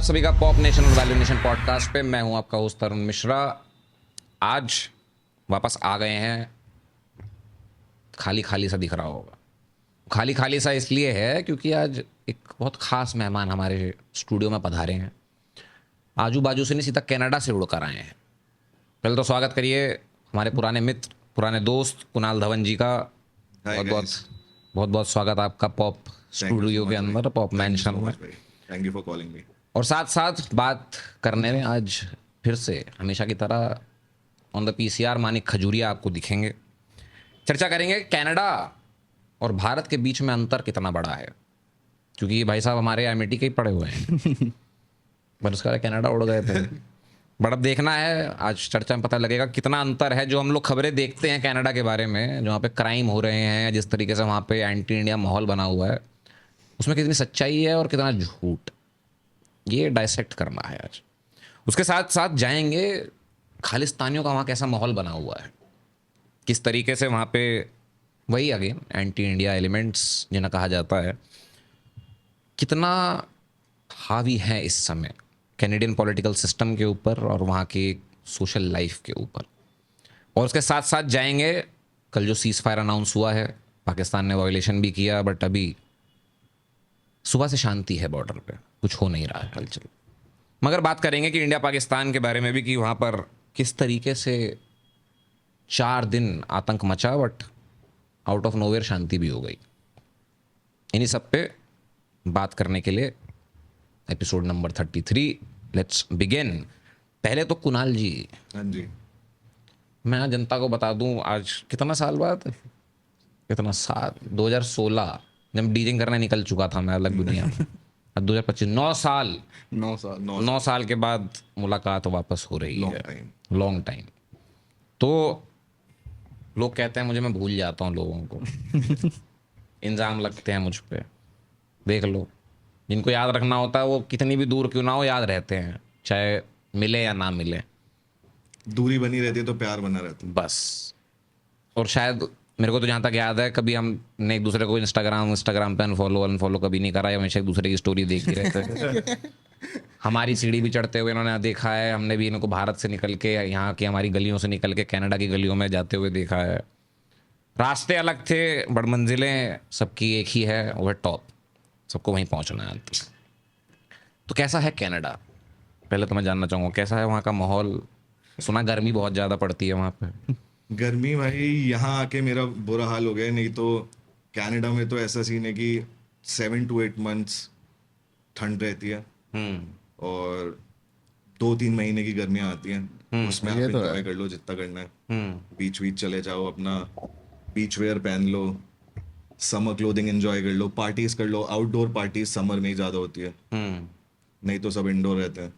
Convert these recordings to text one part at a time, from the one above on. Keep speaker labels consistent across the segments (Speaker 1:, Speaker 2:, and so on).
Speaker 1: सभी का pop nation और वैल्यू नेशन पॉडकास्ट पे। मैं हूं आपका होस्ट तरुण मिश्रा। आज वापस आ गए हैं। खाली खाली सा दिख रहा होगा। खाली खाली सा इसलिए है क्योंकि आज एक बहुत ख़ास मेहमान हमारे स्टूडियो में पधारे हैं। आजू बाजू से नहीं, सीधा कनाडा से उड़कर आए हैं। पहले तो स्वागत करिए हमारे पुराने मित्र, पुराने दोस्त कुणाल धवन जी का। बहुत बहुत स्वागत आपका पॉप स्टूडियो के अंदर, पॉप मैंशन में।
Speaker 2: Thank you for calling me.
Speaker 1: और साथ साथ बात करने में आज फिर से हमेशा की तरह on the PCR Manik Khajuria आपको दिखेंगे। चर्चा करेंगे कनाडा और भारत के बीच में अंतर कितना बड़ा है, क्योंकि भाई साहब हमारे एमिटी के ही पड़े हुए हैं पर उसका कनाडा उड़ गए थे। बड़ा देखना है, आज चर्चा में पता लगेगा कितना अंतर है। जो हम लोग खबरें देखते हैं कनाडा के बारे में, जो वहाँ पे क्राइम हो रहे हैं, जिस तरीके से वहाँ पे एंटी इंडिया माहौल बना हुआ है, उसमें कितनी सच्चाई है और कितना झूठ, ये डाइसेक्ट करना है आज। उसके साथ साथ जाएंगे खालिस्तानियों का वहाँ कैसा माहौल बना हुआ है, किस तरीके से वहाँ पे वही अगेन एंटी इंडिया एलिमेंट्स जिन्हें कहा जाता है, कितना हावी है इस समय कैनेडियन पॉलिटिकल सिस्टम के ऊपर और वहाँ की सोशल लाइफ के ऊपर। और उसके साथ साथ जाएंगे कल जो सीज फायर अनाउंस हुआ है, पाकिस्तान ने वायोलेशन भी किया, बट अभी सुबह से शांति है बॉर्डर पे, कुछ हो नहीं रहा है हलचल। मगर बात करेंगे कि इंडिया पाकिस्तान के बारे में भी, कि वहाँ पर किस तरीके से 4 दिन आतंक मचा बट आउट ऑफ नोवेयर शांति भी हो गई। इन्हीं सब पे बात करने के लिए एपिसोड नंबर 33, लेट्स बिगिन। पहले तो कुणाल जी,
Speaker 2: हाँ जी,
Speaker 1: मैं जनता को बता दूं, आज कितना साल बाद, 2016 जब डीजिंग करने निकल चुका था मैं अलग दुनिया में। अब 2025, 9 साल के बाद मुलाकात वापस हो रही है। Long time. तो लोग कहते हैं मुझे, मैं भूल जाता हूँ लोगों को इल्ज़ाम लगते हैं मुझ पे। देख लो, जिनको याद रखना होता है वो कितनी भी दूर क्यों ना हो, याद रहते हैं, चाहे मिले या ना मिले।
Speaker 2: दूरी बनी रहती है तो प्यार बना रहता है
Speaker 1: बस। और शायद मेरे को तो जहाँ तक याद है, कभी हमने एक दूसरे को इंस्टाग्राम पे अनफॉलो कभी नहीं करा है, हमेशा एक दूसरे की स्टोरी देखते रहते हैं। हमारी सीढ़ी भी चढ़ते हुए इन्होंने देखा है, हमने भी इनको भारत से निकल के, यहाँ की हमारी गलियों से निकल के कनाडा की गलियों में जाते हुए देखा है। रास्ते अलग थे बट मंजिलें सबकी एक ही है, वह टॉप, सबको वहीं पहुँचना है। तो कैसा है कनाडा, पहले तो मैं जानना चाहूँगा कैसा है वहाँ का माहौल। सुना गर्मी बहुत ज़्यादा पड़ती है वहाँ पे।
Speaker 2: गर्मी भाई, यहाँ आके मेरा बुरा हाल हो गया। नहीं तो कनाडा में तो ऐसा सीन है कि 7 to 8 months ठंड रहती है और 2-3 महीने की गर्मियाँ आती हैं। उसमें आप एंजॉय कर लो जितना करना है। बीच चले जाओ, अपना बीच वेयर पहन लो, समर क्लोथिंग एंजॉय कर लो, पार्टीज कर लो। आउटडोर पार्टीज समर में ही ज़्यादा होती है, नहीं तो सब इंडोर रहते हैं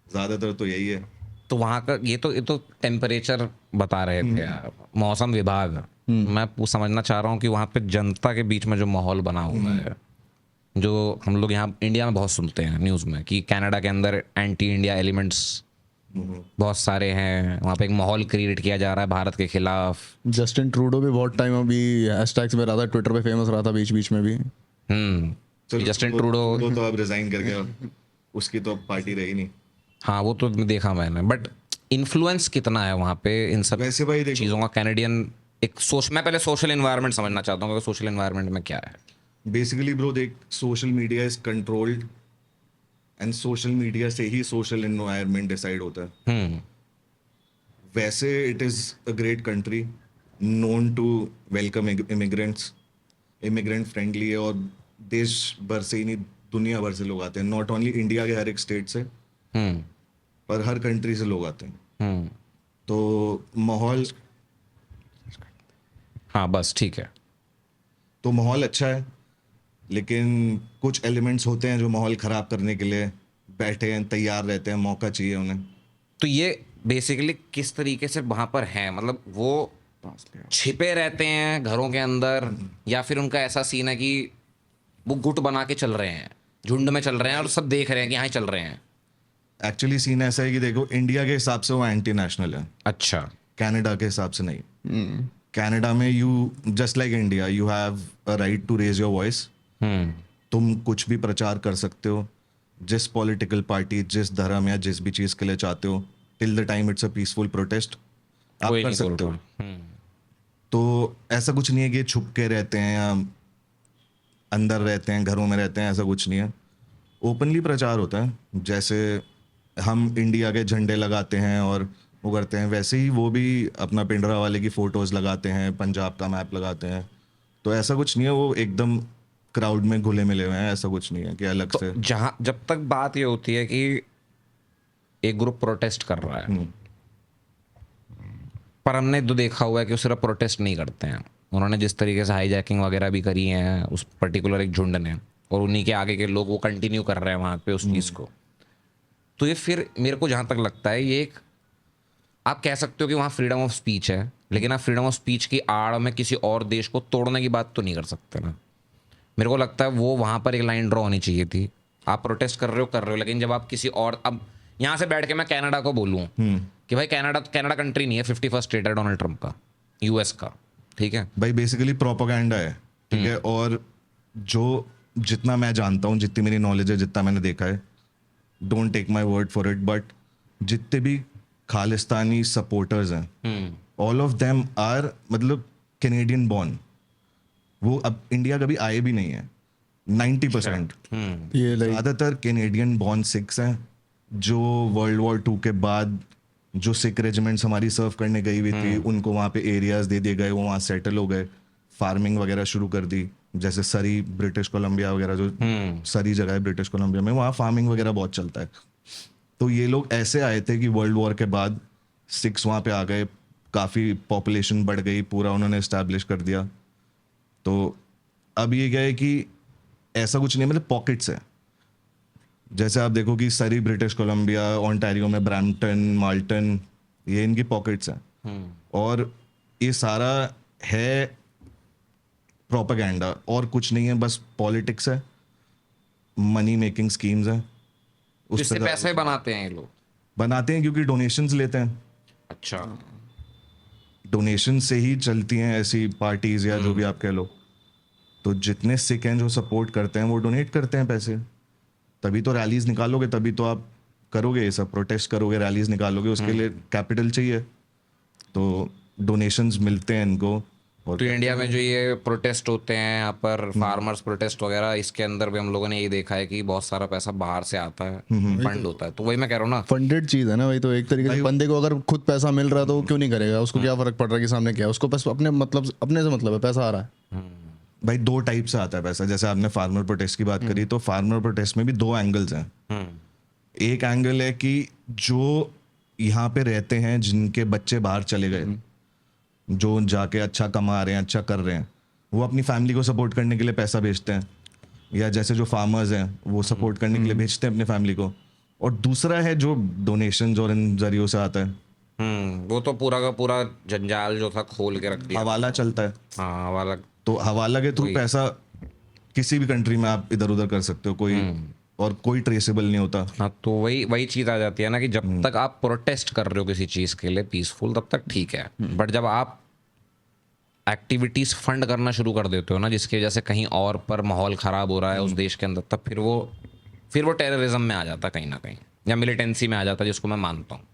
Speaker 2: ज़्यादातर, तो यही है।
Speaker 1: तो वहाँ का ये तो टेम्परेचर बता रहे थे आप, मौसम विभाग। मैं समझना चाह रहा हूँ कि वहाँ पे जनता के बीच में जो माहौल बना हुआ है, जो हम लोग यहाँ इंडिया में बहुत सुनते हैं न्यूज़ में कि कनाडा के अंदर एंटी इंडिया एलिमेंट्स बहुत सारे हैं, वहाँ पे एक माहौल क्रिएट किया जा रहा है भारत के खिलाफ।
Speaker 3: जस्टिन ट्रूडो भी बहुत टाइम अभी हैशटैग्स में रहा था, ट्विटर पे फेमस रहा था बीच बीच में भी।
Speaker 1: जस्टिन ट्रूडो
Speaker 2: तो अब रिजाइन कर गया, उसकी तो अब पार्टी रही नहीं।
Speaker 1: हाँ, वो तो देखा मैंने, बट इन्फ्लुएंस कितना है वहाँ पे इन सब
Speaker 2: वैसे भाई देखो,
Speaker 1: चीज़ों का कैनेडियन एक मैं पहले सोशल एनवायरनमेंट समझना चाहता हूँ कि सोशल एनवायरनमेंट में क्या है।
Speaker 2: बेसिकली ब्रो देख, social media is controlled and social media से ही सोशल एनवायरनमेंट डिसाइड होता है। वैसे it is a great country, known to welcome immigrants, immigrant friendly है, और देश भर से ही नहीं दुनिया भर से लोग आते हैं। नॉट ओनली इंडिया के हर एक स्टेट से, पर हर कंट्री से लोग आते हैं। तो माहौल,
Speaker 1: हाँ बस ठीक है,
Speaker 2: तो माहौल अच्छा है, लेकिन कुछ एलिमेंट्स होते हैं जो माहौल ख़राब करने के लिए बैठे हैं, तैयार रहते हैं, मौका चाहिए उन्हें।
Speaker 1: तो ये बेसिकली किस तरीके से वहाँ पर हैं, मतलब वो छिपे रहते हैं घरों के अंदर, या फिर उनका ऐसा सीन है कि वो गुट बना के चल रहे हैं, झुंड में चल रहे हैं और सब देख रहे हैं कि यहाँ चल रहे हैं।
Speaker 2: एक्चुअली सीन ऐसा है कि देखो, इंडिया के हिसाब से वो एंटी नेशनल है।
Speaker 1: अच्छा।
Speaker 2: कनाडा के हिसाब से नहीं। कनाडा में you just like India, you have a right to raise your voice. तुम कुछ भी प्रचार कर सकते हो, जिस पॉलिटिकल पार्टी, जिस धर्म या जिस भी चीज़ के लिए चाहते हो, till the time it's a peaceful protest आप
Speaker 1: कोई
Speaker 2: कर
Speaker 1: नहीं बोल
Speaker 2: सकते हो।
Speaker 1: रहा।
Speaker 2: तो ऐसा कुछ नहीं है कि छुप के रहते हैं या अंदर रहते हैं, घरों में रहते हैं, ऐसा कुछ नहीं है। ओपनली प्रचार होता है। जैसे हम इंडिया के झंडे लगाते हैं और वो करते हैं, वैसे ही वो भी अपना पिंडरा वाले की फ़ोटोज़ लगाते हैं, पंजाब का मैप लगाते हैं। तो ऐसा कुछ नहीं है, वो एकदम क्राउड में घुले मिले हुए हैं, ऐसा कुछ नहीं है कि अलग
Speaker 1: तो
Speaker 2: से।
Speaker 1: जहां जब तक बात ये होती है कि एक ग्रुप प्रोटेस्ट कर रहा है, पर हमने तो देखा हुआ है कि वो सिर्फ प्रोटेस्ट नहीं करते हैं। उन्होंने जिस तरीके से हाईजैकिंग वगैरह भी करी है उस पर्टिकुलर एक झुंड ने, और उन्हीं के आगे के लोग वो कंटिन्यू कर रहे हैं वहां पे उस चीज़ को। तो ये फिर मेरे को जहां तक लगता है ये एक, आप कह सकते हो कि वहाँ फ्रीडम ऑफ स्पीच है, लेकिन आप फ्रीडम ऑफ स्पीच की आड़ में किसी और देश को तोड़ने की बात तो नहीं कर सकते ना। मेरे को लगता है वो वहाँ पर एक लाइन ड्रॉ होनी चाहिए थी। आप प्रोटेस्ट कर रहे हो, लेकिन जब आप किसी और, अब यहाँ से बैठ के मैं कनाडा को बोलूँ कि भाई कनाडा कंट्री नहीं है, 51st स्टेट है डोनाल्ड ट्रंप का, यूएस का, ठीक है।
Speaker 2: भाई बेसिकली प्रोपोगंडा है, ठीक है। और जो जितना मैं जानता हूँ, जितनी मेरी नॉलेज है, जितना मैंने देखा है, don't take my word for it, but जितने भी खालिस्तानी सपोर्टर्स हैं, ऑल ऑफ देम आर मतलब कैनेडियन बॉर्न। वो अब इंडिया कभी आए भी नहीं है। 90%
Speaker 3: ये लाइक
Speaker 2: ज़्यादातर कैनेडियन बॉर्न सिख्स हैं, जो वर्ल्ड वॉर 2 के बाद जो सिख रेजिमेंट्स हमारी सर्व करने गई हुई थी, उनको वहाँ पे एरियाज दे दिए गए, वो वहाँ सेटल हो गए, फार्मिंग वगैरह शुरू कर दी। जैसे सरी, ब्रिटिश कोलंबिया वगैरह, जो सरी जगह है ब्रिटिश कोलंबिया में, वहाँ फार्मिंग वगैरह बहुत चलता है। तो ये लोग ऐसे आए थे कि वर्ल्ड वॉर के बाद सिख्स वहाँ पे आ गए, काफ़ी पॉपुलेशन बढ़ गई, पूरा उन्होंने इस्टेब्लिश कर दिया। तो अब ये क्या है कि ऐसा कुछ नहीं, मतलब पॉकेट्स है। जैसे आप देखो कि सरी, ब्रिटिश कोलंबिया, ओंटारियो में ब्रैम्पटन, माल्टन, ये इनकी पॉकेट्स हैं। और ये सारा है प्रोपेगेंडा, और कुछ नहीं है, बस पॉलिटिक्स है, मनी मेकिंग स्कीम्स हैं। उस
Speaker 1: इससे
Speaker 2: तरह
Speaker 1: पैसे बनाते हैं ये लोग।
Speaker 2: बनाते हैं क्योंकि डोनेशंस लेते हैं।
Speaker 1: अच्छा,
Speaker 2: डोनेशन से ही चलती हैं ऐसी पार्टीज या जो भी आप कह लो। तो जितने सिख हैं जो सपोर्ट करते हैं, वो डोनेट करते हैं पैसे। तभी तो रैलीज निकालोगे, तभी तो आप करोगे ये सब, प्रोटेस्ट करोगे, रैलीज निकालोगे, उसके लिए कैपिटल चाहिए। तो डोनेशंस मिलते हैं इनको। और
Speaker 1: तो इंडिया में जो ये प्रोटेस्ट होते हैं यहाँ पर, फार्मर्स प्रोटेस्ट वगैरह, इसके अंदर भी हम लोगों ने ये देखा है कि बहुत सारा पैसा बाहर से आता है, फंड होता है। तो वही मैं कह रहा हूँ ना,
Speaker 3: फंडेड चीज है ना भाई। तो एक तरीके से बंदे को अगर खुद पैसा मिल रहा है तो वो क्यों नहीं करेगा? उसको क्या फर्क पड़ रहा है कि सामने क्या है? उसको बस अपने मतलब, अपने से मतलब है, पैसा आ रहा है।
Speaker 2: भाई 2 टाइप से आता है पैसा। जैसे आपने फार्मर प्रोटेस्ट की बात करी, तो फार्मर प्रोटेस्ट में भी 2 एंगल्स हैं। एक एंगल है कि जो यहाँ पे रहते हैं, जिनके बच्चे बाहर चले गए, जो जाके अच्छा कमा रहे हैं, अच्छा कर रहे हैं, वो अपनी फैमिली को सपोर्ट करने के लिए पैसा भेजते हैं। या जैसे जो फार्मर्स हैं, वो सपोर्ट करने के लिए भेजते हैं अपने फैमिली को। और दूसरा है जो डोनेशंस और इन जरियों से आता है,
Speaker 1: वो तो पूरा का पूरा जंजाल जो था खोल के रख दिया।
Speaker 2: हवाला चलता है।
Speaker 1: हाँ, वाला।
Speaker 2: तो हवाला के थ्रू पैसा किसी भी कंट्री में आप इधर उधर कर सकते हो, कोई और कोई ट्रेसेबल नहीं होता।
Speaker 1: हाँ, तो वही चीज़ आ जाती है ना कि जब तक आप प्रोटेस्ट कर रहे हो किसी चीज़ के लिए पीसफुल, तब तक ठीक है। बट जब आप एक्टिविटीज़ फंड करना शुरू कर देते हो ना, जिसकी वजह से कहीं और पर माहौल ख़राब हो रहा है उस देश के अंदर, तब फिर वो टेररिज्म में आ जाता कहीं ना कहीं, या मिलिटेंसी में आ जाता, जिसको मैं मानता हूँ।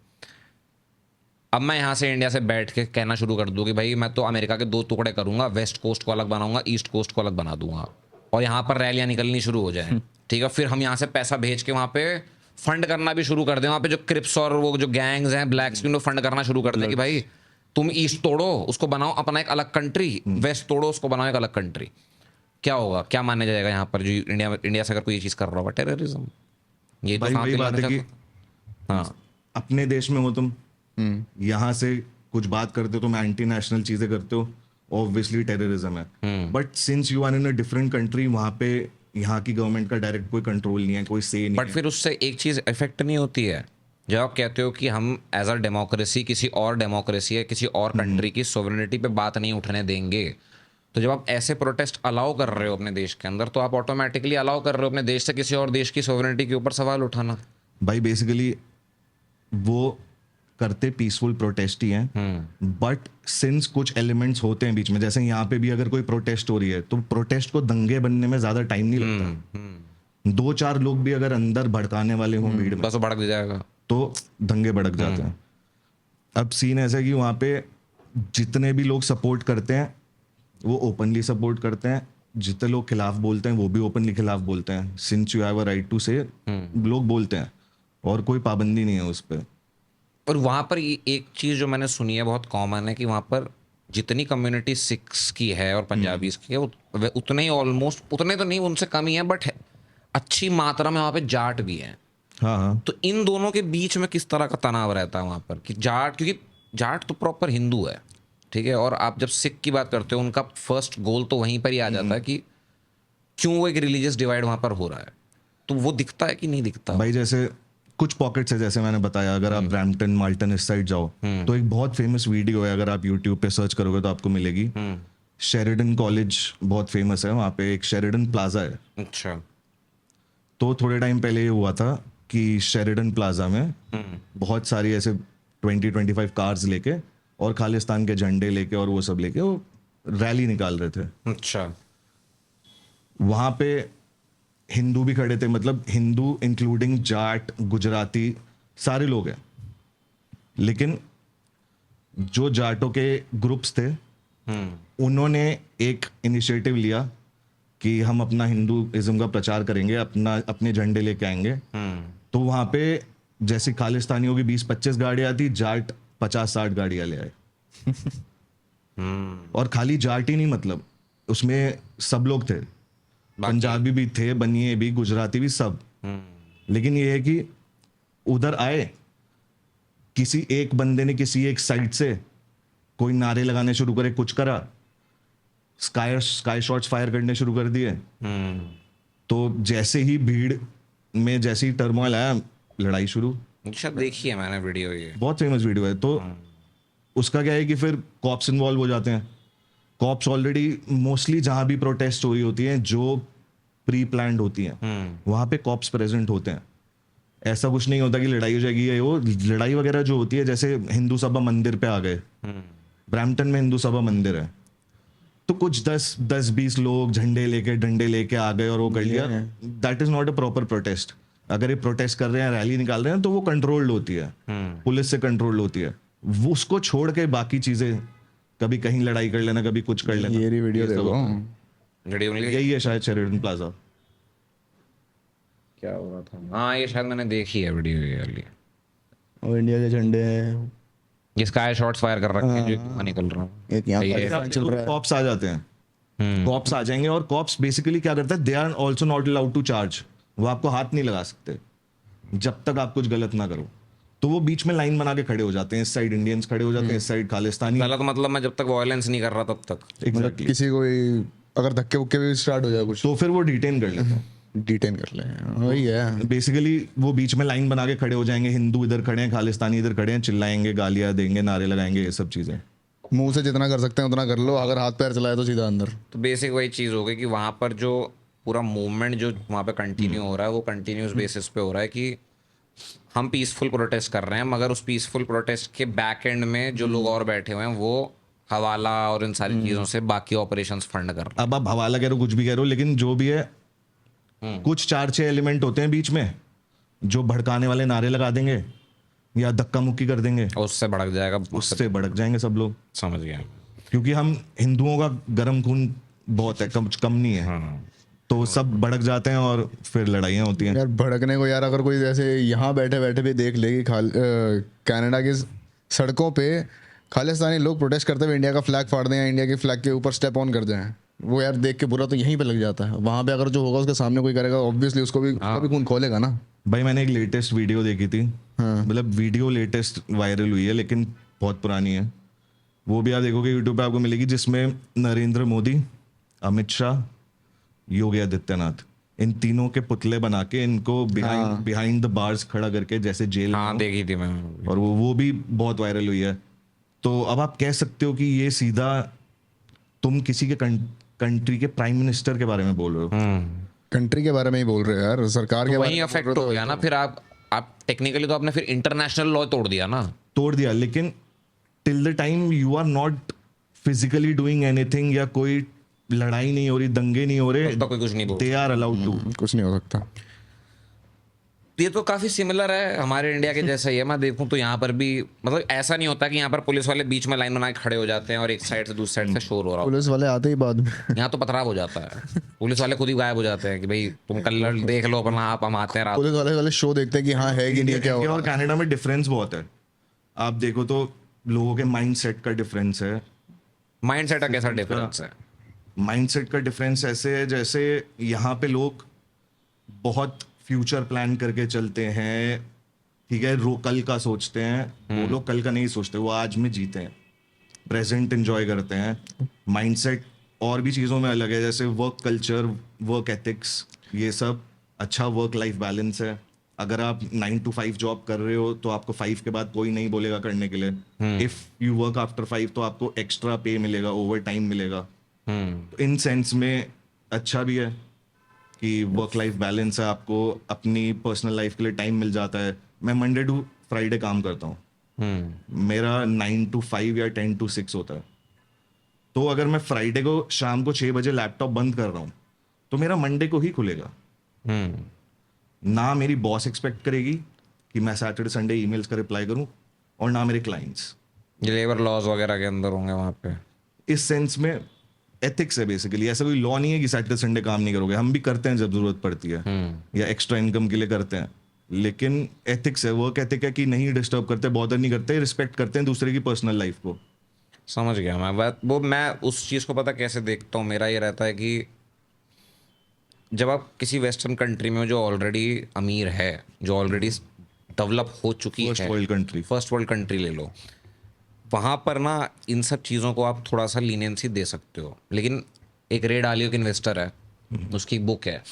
Speaker 1: अब मैं यहाँ से इंडिया से बैठ के कहना शुरू कर दूँ कि भाई मैं तो अमेरिका के 2 टुकड़े करूँगा, वेस्ट कोस्ट को अलग बनाऊंगा, ईस्ट कोस्ट को अलग बना दूंगा, और यहाँ पर रैलियाँ निकलनी शुरू हो जाए, ठीक है। फिर हम यहाँ से पैसा भेज के वहाँ पे फंड करना भी शुरू कर दें, वहाँ पे जो क्रिप्स और वो जो गैंग्स हैं, ब्लैक स्किन, फंड करना शुरू कर दें कि भाई तुम ईस्ट तोड़ो, उसको बनाओ अपना एक अलग कंट्री, वेस्ट तोड़ो, उसको बनाओ एक अलग कंट्री। क्या होगा, क्या माना जाएगा यहाँ पर जो इंडिया से अगर कोई ये चीज़ कर रहा होगा? टेररिज्म। ये तो
Speaker 2: भाई वही बात है कि
Speaker 1: हाँ,
Speaker 2: अपने देश में हो तुम, यहाँ से कुछ बात करते हो, तुम एंटी नेशनल चीजें करते हो, ऑब्वियसली टेररिज्म है। But since you are in a different country, वहाँ पे यहाँ की गवर्नमेंट का डायरेक्ट कोई कंट्रोल नहीं है, कोई से नहीं
Speaker 1: बट
Speaker 2: है।
Speaker 1: फिर उससे एक चीज़ इफेक्ट नहीं होती है। जब आप कहते हो कि हम एज अ डेमोक्रेसी किसी और डेमोक्रेसी या किसी और कंट्री की सोवरेनिटी पे बात नहीं उठने देंगे, तो जब आप ऐसे प्रोटेस्ट अलाउ कर रहे हो अपने देश के अंदर, तो आप ऑटोमेटिकली अलाउ कर रहे हो अपने देश से किसी और देश की सोवरेनिटी के ऊपर सवाल उठाना।
Speaker 2: भाई बेसिकली वो करते पीसफुल प्रोटेस्ट ही हैं, बट सिंस कुछ एलिमेंट्स होते हैं बीच में, जैसे यहाँ पे भी अगर कोई प्रोटेस्ट हो रही है, तो प्रोटेस्ट को दंगे बनने में ज़्यादा टाइम नहीं लगता। 2-4 लोग भी अगर अंदर भड़काने वाले हों भीड़ में
Speaker 1: बस वो भड़क भी जाएगा।
Speaker 2: तो दंगे भड़क जाते हैं। अब सीन ऐसा है कि वहाँ पे जितने भी लोग सपोर्ट करते हैं वो ओपनली सपोर्ट करते हैं, जितने लोग खिलाफ बोलते हैं वो भी ओपनली खिलाफ बोलते हैं। Since you have a right to say, लोग बोलते हैं और कोई पाबंदी नहीं है उस पर।
Speaker 1: और वहाँ पर ये एक चीज़ जो मैंने सुनी है बहुत कॉमन है कि वहाँ पर जितनी कम्युनिटी सिख्स की है और पंजाबीज की है वो उतने ही ऑलमोस्ट, उतने तो नहीं, उनसे कम ही है, बट अच्छी मात्रा में वहाँ पे जाट भी हैं।
Speaker 2: हाँ हाँ,
Speaker 1: तो इन दोनों के बीच में किस तरह का तनाव रहता है वहाँ पर कि जाट, क्योंकि जाट तो प्रॉपर हिंदू है, ठीक है, और आप जब सिख की बात करते हो उनका फर्स्ट गोल तो वहीं पर ही आ जाता है कि क्यों वो एक रिलीजियस डिवाइड वहाँ पर हो रहा है। तो वो दिखता है कि नहीं दिखता?
Speaker 2: भाई जैसे कुछ पॉकेट्स है, जैसे मैंने बताया, अगर आप ब्रैम्पटन माल्टन इस साइड जाओ तो एक बहुत फेमस वीडियो है, अगर आप यूट्यूब पे सर्च करोगे तो आपको मिलेगी। शेरिडन कॉलेज बहुत फेमस है, वहाँ पे एक शेरिडन प्लाजा है।
Speaker 1: अच्छा।
Speaker 2: तो थोड़े टाइम पहले ये हुआ था कि शेरिडन प्लाजा में बहुत सारी ऐसे 20-25 कार्स लेके और खालिस्तान के झंडे लेके और वो सब लेके वो रैली निकाल रहे थे।
Speaker 1: अच्छा।
Speaker 2: वहाँ पे हिंदू भी खड़े थे, मतलब हिंदू इंक्लूडिंग जाट, गुजराती, सारे लोग हैं। लेकिन जो जाटों के ग्रुप्स थे उन्होंने एक इनिशिएटिव लिया कि हम अपना हिंदुइज्म का प्रचार करेंगे, अपने झंडे लेके आएंगे। तो वहाँ पे जैसे खालिस्तानियों की 20-25 गाड़ियाँ थी, जाट 50-60 गाड़ियाँ ले आए। और खाली जाट ही नहीं, मतलब उसमें सब लोग थे, पंजाबी भी थे, बनिए भी, गुजराती भी, सब। लेकिन ये है कि उधर आए, किसी एक बंदे ने किसी एक साइड से कोई नारे लगाने शुरू करे, कुछ करा, स्काई शॉट्स फायर करने शुरू कर दिए। तो जैसे ही भीड़ में जैसे ही टर्मोइल आया, लड़ाई शुरू।
Speaker 1: अच्छा, देखी है मैंने वीडियो ये।
Speaker 2: बहुत फेमस वीडियो है। तो उसका क्या है कि फिर कॉप्स इन्वॉल्व हो जाते हैं। कॉप्स ऑलरेडी मोस्टली जहां भी प्रोटेस्ट हो रही होती हैं जो प्री प्लान्ड होती हैं, वहां पे कॉप्स प्रेजेंट होते हैं। ऐसा कुछ नहीं होता कि लड़ाई हो जाएगी। ये वो लड़ाई वगैरह जो होती है, जैसे हिंदू सभा मंदिर पे आ गए, ब्रैम्पटन में हिंदू सभा मंदिर है, तो कुछ 10-20 लोग झंडे लेके डंडे लेके आ गए और वो कर लिया। That is not a proper protest. अगर ये प्रोटेस्ट कर रहे हैं, रैली निकाल रहे हैं, तो वो कंट्रोल्ड होती है, पुलिस से कंट्रोल्ड होती है। वो उसको छोड़ के बाकी चीजें, कभी कहीं लड़ाई कर लेना, कभी कुछ कर लेना,
Speaker 3: ये वीडियो देखो,
Speaker 2: यही है शायद शेरिडन प्लाजा।
Speaker 1: क्या हो रहा था? हाँ, ये शायद मैंने देखी है वीडियो ये वाली।
Speaker 3: और इंडिया के झंडे हैं,
Speaker 1: ये स्काई शॉट्स फायर कर रखे हैं जो धुआं निकल रहा है।
Speaker 3: एक यहाँ पाकिस्तान चल रहा है।
Speaker 2: कॉप्स आ जाते हैं, कॉप्स आ जाएंगे, और कॉप्स बेसिकली क्या करता है, they are also not allowed to charge. वो आपको हाथ नहीं लगा सकते जब तक आप कुछ गलत ना करो। तो वो बीच में लाइन बना के खड़े हो जाते हैं, इस साइड इंडियंस खड़े हो जाते हैं, इस साइड खालिस्तानी।
Speaker 1: गलत मतलब मैं जब तक वायलेंस नहीं कर रहा तब तक।
Speaker 2: एग्जैक्टली।
Speaker 3: किसी को अगर धक्के वक्के भी स्टार्ट हो जाए कुछ,
Speaker 2: तो फिर वो डिटेन कर लेते हैं।
Speaker 3: डिटेन कर ले, वही है।
Speaker 2: बेसिकली वो बीच में लाइन बना के खड़े हो जाएंगे, हिंदू इधर खड़े हैं, खालिस्तानी इधर खड़े हैं, चिल्लाएंगे, गालियां देंगे, नारे लगाएंगे, ये सब चीजें।
Speaker 3: मुंह से जितना कर सकते हैं उतना कर लो, अगर हाथ पैर चलाए तो सीधा अंदर।
Speaker 1: तो बेसिक वही चीज़ हो गई कि वहाँ पर जो पूरा मूवमेंट जो वहाँ पे कंटिन्यू हो रहा है वो कंटिन्यूस बेसिस पे हो रहा है कि हम पीसफुल प्रोटेस्ट कर रहे हैं, मगर उस पीसफुल प्रोटेस्ट के बैक एंड में जो लोग और बैठे हुए हैं वो हवाला और इन सारी चीज़ों से बाकी ऑपरेशंस फंड कर रहे हैं।
Speaker 2: अब आप हवाला कह रहे हो, कुछ भी कह रहे हो, लेकिन जो भी है, कुछ 4-6 एलिमेंट होते हैं बीच में जो भड़काने वाले नारे लगा देंगे या धक्का मुक्की कर देंगे,
Speaker 1: और उससे भड़क जाएगा,
Speaker 2: उससे भड़क जाएंगे सब लोग।
Speaker 1: समझ गया।
Speaker 2: क्योंकि हम हिंदुओं का गर्म खून बहुत है, कम नहीं है। तो सब भड़क जाते हैं और फिर लड़ाइयाँ होती हैं।
Speaker 3: यार भड़कने को, यार अगर कोई जैसे यहाँ बैठे बैठे भी देख ले कि कनाडा की सड़कों पे खालिस्तानी लोग प्रोटेस्ट करते हुए इंडिया का फ्लैग फाड़ दें या इंडिया के फ्लैग के ऊपर स्टेप ऑन कर जाएं, वो यार देख के बुरा तो यहीं पे लग जाता है। वहाँ पे अगर जो होगा उसके सामने कोई करेगा, ऑब्वियसली उसको भी खून खोलेगा ना।
Speaker 2: भाई मैंने एक लेटेस्ट वीडियो देखी थी, मतलब वीडियो लेटेस्ट वायरल हुई है लेकिन बहुत पुरानी है। वो भी आप देखोगे यूट्यूब पे आपको मिलेगी, जिसमें नरेंद्र मोदी, अमित शाह, योगी आदित्यनाथ, इन तीनों के पुतले बना के इनको बिहाइंड द बार्स खड़ा करके, जैसे जेल।
Speaker 1: हाँ, देखी थी मैं।
Speaker 2: और वो भी बहुत वायरल हुई है। तो अब आप कह सकते हो कि ये सीधा तुम किसी के कंट्री के प्राइम मिनिस्टर के बारे में बोल रहे हो।
Speaker 3: कंट्री के बारे में ही बोल रहे हो यार, सरकार के बारे
Speaker 1: वही अफेक्ट हो गया ना। फिर आप टेक्निकली तो आपने फिर इंटरनेशनल लॉ तोड़ दिया ना।
Speaker 2: तोड़ दिया, लेकिन till the time you are not physically doing anything या कोई लड़ाई नहीं हो रही, दंगे नहीं हो रहे,
Speaker 1: तो कोई कुछ नहीं बोल
Speaker 2: दे आर अलाउड टू।
Speaker 3: कुछ नहीं हो सकता।
Speaker 1: ये तो काफी सिमिलर है हमारे इंडिया के जैसा ही है। मैं देखूं तो यहाँ पर भी मतलब ऐसा नहीं होता कि यहाँ पर पुलिस वाले बीच में लाइन बना के खड़े हो जाते हैं और एक साइड से दूसरी साइड से शोर हो रहा हो।
Speaker 3: पुलिस वाले आते ही बाद में
Speaker 1: यहाँ तो पथराव हो जाता है, पुलिस वाले खुद ही गायब हो जाते हैं कि भाई तुम कल देख लो अपना, आप हम आते हैं रात।
Speaker 3: पुलिस वाले शो देखते हैं कि हाँ है कि नहीं, क्या हो
Speaker 2: इंडिया
Speaker 3: रहा
Speaker 2: और कनाडा में डिफरेंस बहुत है। आप देखो तो लोगों के माइंड सेट का डिफरेंस है।
Speaker 1: माइंड सेट का कैसा डिफरेंस है?
Speaker 2: माइंडसेट का डिफरेंस ऐसे है जैसे यहाँ पे लोग बहुत फ्यूचर प्लान करके चलते हैं, ठीक है, कल का सोचते हैं। वो लोग कल का नहीं सोचते, वो आज में जीते हैं, प्रेजेंट एंजॉय करते हैं। माइंडसेट और भी चीज़ों में अलग है, जैसे वर्क कल्चर, वर्क एथिक्स, ये सब। अच्छा वर्क लाइफ बैलेंस है। अगर आप 9 to 5 जॉब कर रहे हो तो आपको 5 के बाद कोई नहीं बोलेगा करने के लिए। इफ़ यू वर्क आफ्टर 5 तो आपको एक्स्ट्रा पे मिलेगा, ओवर टाइम मिलेगा। इन सेंस में अच्छा भी है कि वर्क लाइफ बैलेंस है, आपको अपनी पर्सनल लाइफ के लिए टाइम मिल जाता है। मैं मंडे टू फ्राइडे काम करता हूँ, मेरा 9 to 5 या 10 to 6 होता है। तो अगर मैं फ्राइडे को शाम को 6 बजे लैपटॉप बंद कर रहा हूँ तो मेरा मंडे को ही खुलेगा। ना मेरी बॉस एक्सपेक्ट करेगी कि मैं सैटरडे संडे ईमेल्स का रिप्लाई करूँ, और ना मेरे क्लाइंट्स।
Speaker 1: ये लेबर लॉज वगैरह के अंदर होंगे वहाँ पे।
Speaker 2: इस सेंस में एथिक्स है बेसिकली। ऐसा कोई लॉ नहीं है कि सैटरडे संडे काम नहीं करोगे, हम भी करते हैं जब जरूरत पड़ती है या एक्स्ट्रा इनकम के लिए करते हैं, लेकिन एथिक्स है, वर्क एथिक है कि नहीं डिस्टर्ब करते, बॉदर नहीं करते, रिस्पेक्ट करते हैं दूसरे की पर्सनल लाइफ को।
Speaker 1: समझ गया मैं बात। वो मैं उस चीज़ को पता कैसे देखता हूँ, मेरा ये रहता है कि जब आप किसी वेस्टर्न कंट्री में जो ऑलरेडी अमीर है, जो ऑलरेडी डेवलप हो चुकी
Speaker 2: फर्स्ट
Speaker 1: है,
Speaker 2: world country,
Speaker 1: first world country ले लो, वहाँ पर ना इन सब चीज़ों को आप थोड़ा सा लीनियंसी दे सकते हो। लेकिन एक रे डालियो के इन्वेस्टर है, उसकी बुक है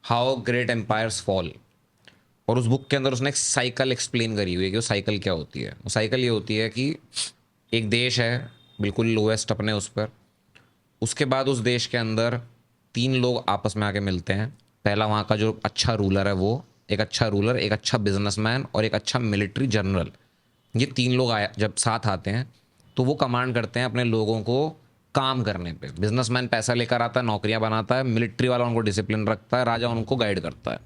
Speaker 1: हाउ ग्रेट एम्पायर्स फॉल, और उस बुक के अंदर उसने एक साइकिल एक्सप्लेन करी हुई है कि वो साइकिल क्या होती है। वो साइकिल ये होती है कि एक देश है बिल्कुल लोएस्ट अपने उस पर, उसके बाद उस देश के अंदर 3 लोग आपस में आके मिलते हैं। पहला वहाँ का जो अच्छा रूलर है, वो एक अच्छा रूलर, एक अच्छा बिजनेसमैन और एक अच्छा मिलिट्री जनरल। ये 3 लोग जब साथ आते हैं तो वो कमांड करते हैं अपने लोगों को काम करने पे। बिजनेसमैन पैसा लेकर आता है, नौकरियां बनाता है, मिलिट्री वाला उनको डिसिप्लिन रखता है, राजा उनको गाइड करता है।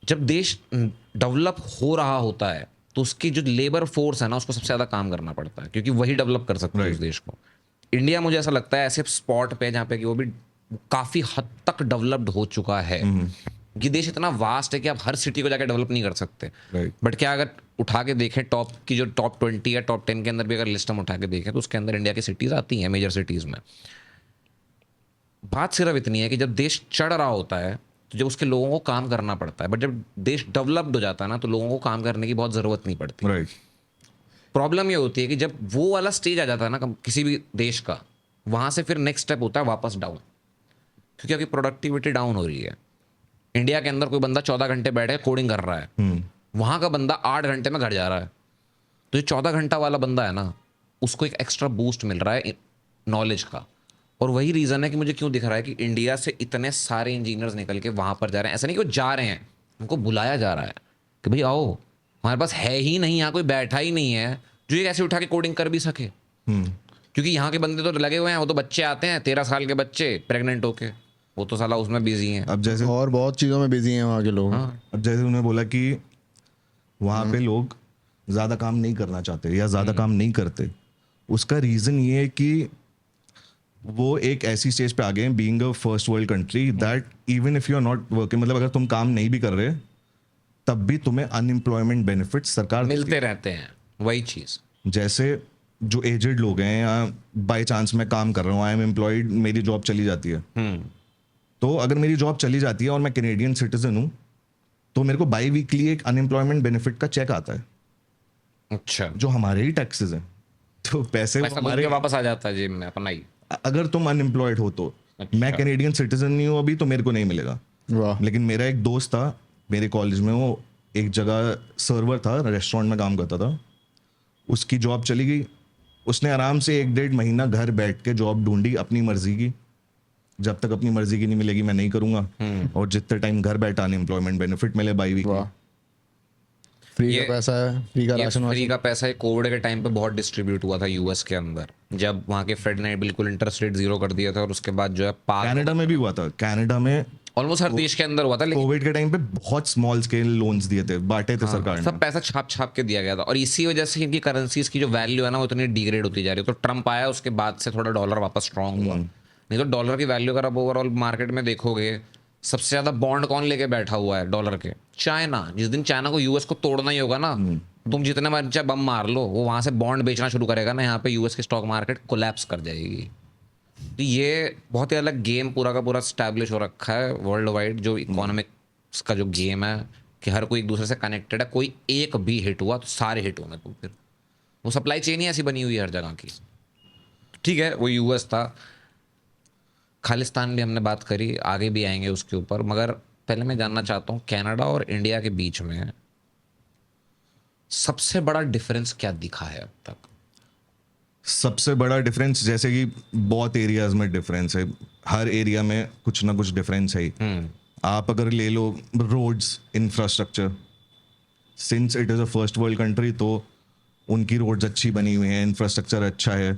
Speaker 1: जब देश डेवलप हो रहा होता है तो उसकी जो लेबर फोर्स है ना, उसको सबसे ज़्यादा काम करना पड़ता है, क्योंकि वही डेवलप कर सकता है उस देश को। इंडिया मुझे ऐसा लगता है ऐसे स्पॉट पे जहाँ पे कि वो भी काफ़ी हद तक डेवलप्ड हो चुका है। ये देश इतना वास्ट है कि आप हर सिटी को जाके डेवलप नहीं कर सकते। बट क्या अगर उठा के देखें टॉप की जो टॉप 20 या टॉप 10 के अंदर भी अगर लिस्ट हम उठा के देखें तो उसके अंदर इंडिया की सिटीज़ आती हैं, मेजर सिटीज़ में। बात सिर्फ इतनी है कि जब देश चढ़ रहा होता है तो जब उसके लोगों को काम करना पड़ता है, बट जब देश डेवलप्ड हो जाता है ना तो लोगों को काम करने की बहुत ज़रूरत नहीं पड़ती।
Speaker 2: राइट।
Speaker 1: प्रॉब्लम ये होती है कि जब वो वाला स्टेज आ जाता है ना किसी भी देश का, वहाँ से फिर नेक्स्ट स्टेप होता है वापस डाउन, क्योंकि अभी प्रोडक्टिविटी डाउन हो रही है। इंडिया के अंदर कोई बंदा 14 घंटे बैठे कोडिंग कर रहा है, वहाँ का बंदा 8 घंटे में घर जा रहा है। तो ये 14 घंटा वाला बंदा है ना, उसको एक एक्स्ट्रा बूस्ट मिल रहा है नॉलेज का। और वही रीज़न है कि मुझे क्यों दिख रहा है कि इंडिया से इतने सारे इंजीनियर्स निकल के वहाँ पर जा रहे हैं। ऐसा नहीं कि वो जा रहे हैं, उनको बुलाया जा रहा है कि भाई आओ, हमारे पास है ही नहीं, यहाँ कोई बैठा ही नहीं है जो ये ऐसे उठा के कोडिंग कर भी सके। क्योंकि यहाँ के बंदे तो लगे हुए हैं, वो तो बच्चे आते हैं 13 साल के बच्चे प्रेग्नेंट होके, वो तो साला उसमें बिजी हैं।
Speaker 2: अब जैसे
Speaker 3: और बहुत चीज़ों में बिजी हैं वहाँ के लोग।
Speaker 2: अब जैसे उन्होंने बोला कि वहाँ पे लोग ज़्यादा काम नहीं करना चाहते या ज़्यादा काम नहीं करते, उसका रीज़न ये है कि वो एक ऐसी स्टेज पे आ गए हैं, being a first world country, that even if you are not working, मतलब अगर तुम काम नहीं भी कर रहे तब भी तुम्हें अनएम्प्लॉयमेंट बेनिफिट्स सरकार
Speaker 1: मिलते रहते हैं। वही चीज़,
Speaker 2: जैसे जो एजेड लोग हैं या बाय चांस मैं काम कर रहा हूँ, आई एम एम्प्लॉयड, मेरी जॉब चली जाती है, तो अगर मेरी जॉब चली जाती है और मैं कैनेडियन सिटीजन हूँ तो मेरे को बाई वीकली एक अनएम्प्लॉयमेंट बेनिफिट का चेक आता है।
Speaker 1: अच्छा,
Speaker 2: जो हमारे ही टैक्सेस हैं, तो पैसे
Speaker 1: पैसा
Speaker 2: हमारे
Speaker 1: वापस आ जाता है जेब में अपना ही।
Speaker 2: अगर तुम अनएम्प्लॉयड हो तो मैं कैनेडियन सिटीजन नहीं हूँ अभी, तो मेरे को नहीं मिलेगा।
Speaker 3: वाह।
Speaker 2: लेकिन मेरा एक दोस्त था मेरे कॉलेज में, वो एक जगह सर्वर था, रेस्टोरेंट में काम करता था, उसकी जॉब चली गई, उसने आराम से 1-1.5 महीना घर बैठ के जॉब ढूंढी अपनी मर्जी की। जब तक अपनी मर्जी की नहीं मिलेगी मैं नहीं करूंगा, और जितने टाइम घर बैठा अनएम्प्लॉयमेंट बेनिफिट मिले बाई वीक।
Speaker 3: फ्री
Speaker 1: ये-
Speaker 3: का पैसा है, फ्री का
Speaker 1: ये
Speaker 3: राशन
Speaker 1: फ्री का पैसा कोविड के टाइम पे बहुत डिस्ट्रीब्यूट हुआ था यूएस के अंदर, जब वहाँ के फेड ने बिल्कुल इंटरेस्ट रेट जीरो कर दिया था, और उसके बाद जो है पाक
Speaker 2: कनाडा में भी हुआ था, कनाडा में
Speaker 1: ऑलमोस्ट हर देश के अंदर हुआ था, लेकिन
Speaker 2: कोविड के टाइम पे बहुत स्मॉल स्केल लोन्स दिए थे, बांटे थे सरकार
Speaker 1: सब
Speaker 2: ने।
Speaker 1: पैसा छाप छाप के दिया गया था, और इसी वजह से इनकी करेंसीज की जो वैल्यू है ना वो इतनी डिग्रेड होती जा रही है। तो ट्रम्प आया, उसके बाद से थोड़ा डॉलर वापस स्ट्रांग हुआ, नहीं तो डॉलर की वैल्यू अगर आप ओवरऑल मार्केट में देखोगे, सबसे ज्यादा बॉन्ड कौन लेके बैठा हुआ है डॉलर के? चाइना। जिस दिन चाइना को यूएस को तोड़ना ही होगा ना, तुम जितने मर्जी बम मार लो, वो वहां से बॉन्ड बेचना शुरू करेगा ना, यहाँ पे यूएस की स्टॉक मार्केट कोलैप्स कर जाएगी। तो ये बहुत ही अलग गेम पूरा का पूरा स्टैब्लिश हो रखा है वर्ल्ड वाइड, जो इकोनॉमिक्स का जो गेम है कि हर कोई एक दूसरे से कनेक्टेड है, कोई एक भी हिट हुआ तो सारे हिट होंगे। तो फिर वो सप्लाई चेन ही ऐसी बनी हुई है हर जगह की। ठीक है, वो यूएस था, खालिस्तान भी हमने बात करी, आगे भी आएंगे उसके ऊपर, मगर पहले मैं जानना चाहता हूँ कनाडा और इंडिया के बीच में सबसे बड़ा डिफरेंस क्या दिखा है अब तक?
Speaker 2: सबसे बड़ा डिफरेंस, जैसे कि बहुत एरियाज में डिफरेंस है, हर एरिया में कुछ ना कुछ डिफरेंस है ही। आप अगर ले लो roads infrastructure, since it is a first world country, तो उनकी रोड्स अच्छी बनी हुई हैं, इंफ्रास्ट्रक्चर अच्छा है,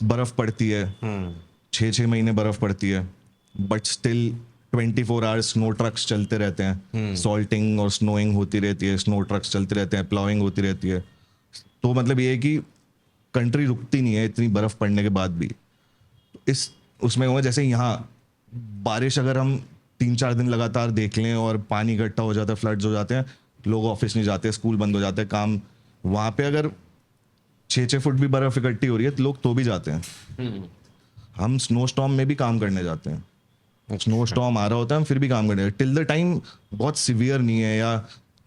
Speaker 2: बर्फ़ पड़ती है, 6-6 महीने बर्फ़ पड़ती है, but still 24 hours snow trucks चलते रहते हैं, सॉल्टिंग और स्नोइंग होती रहती है, स्नो ट्रक्स चलते रहते हैं, प्लाउइंग होती रहती है। तो मतलब ये है कि कंट्री रुकती नहीं है इतनी बर्फ़ पड़ने के बाद भी। इस उसमें हुआ जैसे यहाँ बारिश अगर हम 3-4 दिन लगातार देख लें और पानी इकट्ठा हो जाता है, फ्लड्स हो जाते हैं, लोग ऑफिस नहीं जाते, स्कूल बंद हो जाते हैं, काम, वहाँ पे अगर 6-6 फुट भी बर्फ़ इकट्ठी हो रही है तो लोग तो भी जाते हैं। हम स्नो स्टॉर्म में भी काम करने जाते हैं, स्नो स्टॉर्म आ रहा होता है, हम फिर भी काम करने, टिल द टाइम बहुत सीवियर नहीं है या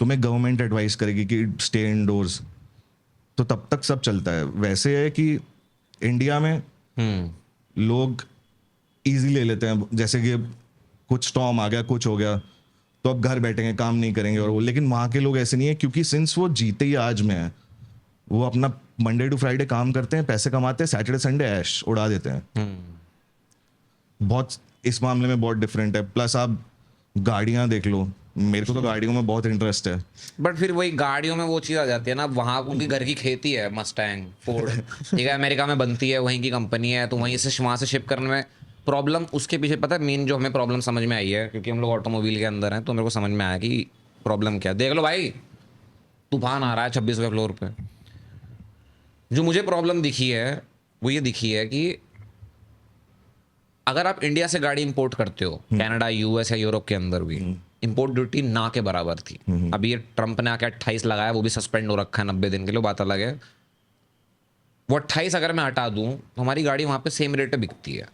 Speaker 2: तुम्हें गवर्नमेंट एडवाइस करेगी कि स्टे इनडोर्स, तो तब तक सब चलता है। वैसे है कि इंडिया में लोग इजी ले लेते हैं, जैसे कि कुछ स्टॉर्म आ गया, कुछ हो गया तो अब घर बैठेंगे, काम नहीं करेंगे और वो, लेकिन वहाँ के लोग ऐसे नहीं है, क्योंकि सिंस वो जीते ही आज में है, वो अपना मंडे टू फ्राइडे काम करते हैं, पैसे कमाते हैं, सैटरडे संडे ऐश उड़ा देते हैं। बहुत इस मामले में बहुत डिफरेंट है। प्लस आप गाड़ियाँ देख लो, मेरे को तो गाड़ियों में बहुत इंटरेस्ट है,
Speaker 1: बट फिर वही गाड़ियों में वो चीज़ आ जाती है ना, वहाँ उनकी घर की खेती है, मस्टैंग, फोर्ड, ठीक है, अमेरिका में बनती है, वहीं की कंपनी है, तो वहीं से वहाँ से शिप करने में प्रॉब्लम उसके पीछे पता है मेन जो हमें प्रॉब्लम समझ में आई है, क्योंकि हम लोग ऑटोमोबाइल के अंदर हैं, तो मेरे को समझ में आया कि प्रॉब्लम क्या है। देख लो भाई, तूफान आ रहा है 26वें फ्लोर पे। जो मुझे प्रॉब्लम दिखी है वो ये दिखी है कि अगर आप इंडिया से गाड़ी इंपोर्ट करते हो, कनाडा, यूएस या यूरोप के अंदर भी, इंपोर्ट ड्यूटी ना के बराबर थी। अभी ये ट्रंप ने आके 28 लगाया, वो भी सस्पेंड हो रखा है 90 दिन के लिए, बात अलग है। वो 28 अगर मैं हटा दूं तो हमारी गाड़ी वहां पे सेम रेट पे बिकती है।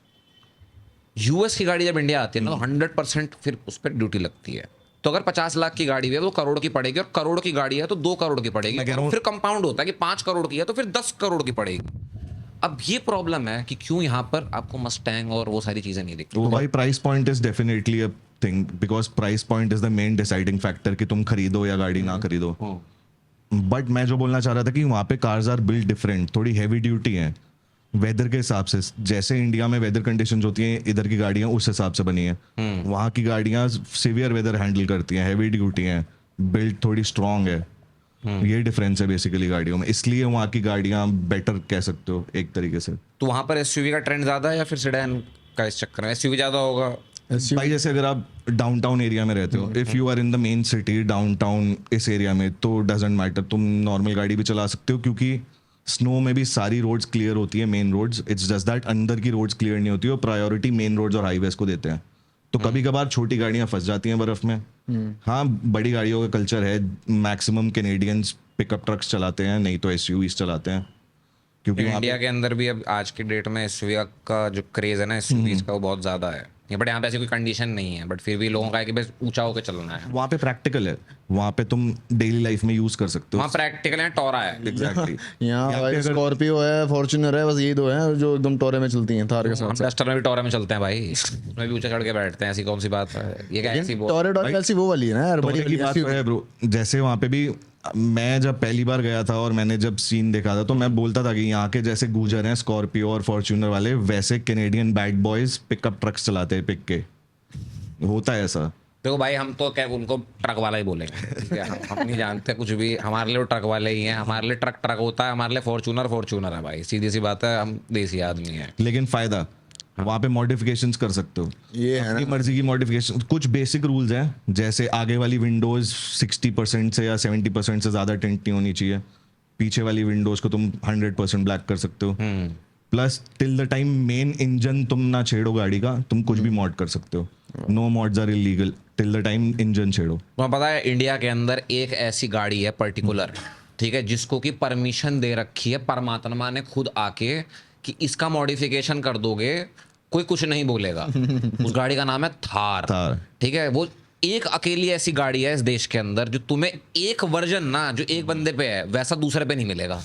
Speaker 1: यूएस की गाड़ी जब इंडिया आती है ना तो 100% फिर उस पर ड्यूटी लगती है। तो अगर 50 लाख की गाड़ी है तो करोड़ की पड़ेगी, और करोड़ की गाड़ी है तो 2 करोड़ की पड़ेगी,
Speaker 2: मैं कह रहा हूं-
Speaker 1: फिर कंपाउंड होता है कि 5 करोड़ की है तो फिर 10 करोड़ की पड़ेगी। अब ये प्रॉब्लम है कि क्यों यहाँ पर आपको मस्टैंग और वो सारी चीजें नहीं दिखती।
Speaker 2: तो भाई price point is definitely a thing, because price point is the main deciding factor कि तुम खरीदो या गाड़ी ना खरीदो। बट मैं जो बोलना चाह रहा था कि वहाँ पे कार्स आर बिल्ड डिफरेंट, थोड़ी हैवी ड्यूटी हैं वेदर के हिसाब से। जैसे इंडिया में वेदर कंडीशंस होती हैं, इधर की गाड़ियाँ उस हिसाब से बनी हैं। वहाँ की गाड़ियाँ सिवियर वेदर हैंडल करती हैं, हैवी ड्यूटी हैं, बिल्ड थोड़ी स्ट्रांग है। ये डिफरेंस है बेसिकली गाड़ियों में, इसलिए वहाँ की गाड़ियाँ बेटर कह सकते हो एक तरीके से।
Speaker 1: तो वहाँ पर एसयूवी का ट्रेंड ज्यादा है या फिर सेडान का? इस चक्कर में एसयूवी ज्यादा होगा।
Speaker 2: भाई जैसे अगर आप डाउनटाउन एरिया में रहते हो, if you are in the main city downtown इस एरिया में, तो डजेंट मैटर, तुम नॉर्मल गाड़ी भी चला सकते हो, क्योंकि स्नो में भी सारी रोड्स क्लियर होती है, main roads. It's just that अंदर की रोड्स क्लियर नहीं होती है, और प्रायोरिटी मेन रोड्स और हाईवेज को देते हैं। तो कभी कभार छोटी गाड़ियाँ फंस जाती हैं बर्फ़ में। हाँ, बड़ी गाड़ियों का कल्चर है, मैक्सिमम कैनेडियंस पिकअप ट्रक्स चलाते हैं, नहीं तो एसयूवीज चलाते हैं, क्योंकि वहाँ
Speaker 1: इंडिया के अंदर भी अब आज की डेट में एसयूवी का जो क्रेज है ना, एसयूवी का वो बहुत ज्यादा है। बट यहाँ पे ऐसी कोई कंडीशन नहीं है, बट फिर भी लोगों का है कि बस ऊंचा होकर चलना है।
Speaker 2: वहाँ पे प्रैक्टिकल है, वहाँ पे तुम डेली लाइफ में यूज कर सकते हो।
Speaker 1: वहाँ प्रैक्टिकल है, टोरा है।
Speaker 2: एग्जैक्टली।
Speaker 3: यहाँ स्कॉर्पियो है, फॉर्च्यूनर है, बस यही दो हैं जो एकदम टोरे में चलती हैं थार के
Speaker 1: हम
Speaker 3: साथ।
Speaker 1: डस्टर में भी टोरा में चलते हैं भाई, उसमें भी ऊंचा चढ़ के बैठते हैं, ऐसी कौन सी बात है? ये क्या ऐसी
Speaker 3: टोरे डॉट ऐसी वो वाली है ना यार, बड़ी
Speaker 2: की बात तो है ब्रो। जैसे वहाँ पे भी मैं जब पहली बार गया था और मैंने जब सीन देखा था, तो मैं बोलता था कि यहाँ के जैसे गूजर हैं स्कॉर्पियो और फॉर्च्यूनर वाले, वैसे Canadian bad boys pickup trucks चलाते हैं, पिक के होता है ऐसा।
Speaker 1: देखो भाई, हम तो क्या उनको ट्रक वाला ही बोलेंगे, ठीक है? हम नहीं जानते कुछ भी, हमारे लिए वो ट्रक वाले ही हैं, हमारे लिए ट्रक ट्रक होता है, हमारे लिए फॉर्चूनर फॉर्चूनर है भाई, सीधी सी बात है, हम देसी आदमी हैं।
Speaker 2: लेकिन फायदा वहाँ पे मॉडिफिकेशंस कर सकते हो,
Speaker 3: ये है
Speaker 2: अपनी
Speaker 3: ना,
Speaker 2: मर्जी की मॉडिफिकेशन। कुछ बेसिक रूल्स हैं, जैसे आगे वाली विंडोज 60% से या 70% से ज़्यादा टिंट नहीं होनी चाहिए, पीछे वाली विंडोज को तुम 100% ब्लैक कर सकते हो। Plus till the time main engine तुम ना छेड़ो गाड़ी का, तुम कुछ भी मॉड कर सकते हो। No mods are illegal till the time engine छेड़ो।
Speaker 1: तुम्हें पता है इंडिया के अंदर एक ऐसी गाड़ी है पर्टिकुलर, ठीक है, जिसको कि परमिशन दे रखी है परमात्मा ने खुद आके कि इसका मॉडिफिकेशन कर दोगे कोई कुछ नहीं बोलेगा। उस गाड़ी का नाम है थार,
Speaker 2: थार।
Speaker 1: ठीक है? वो एक अकेली ऐसी गाड़ी है इस देश के अंदर जो तुम्हें एक वर्जन ना, जो एक बंदे पे है वैसा दूसरे पे नहीं मिलेगा,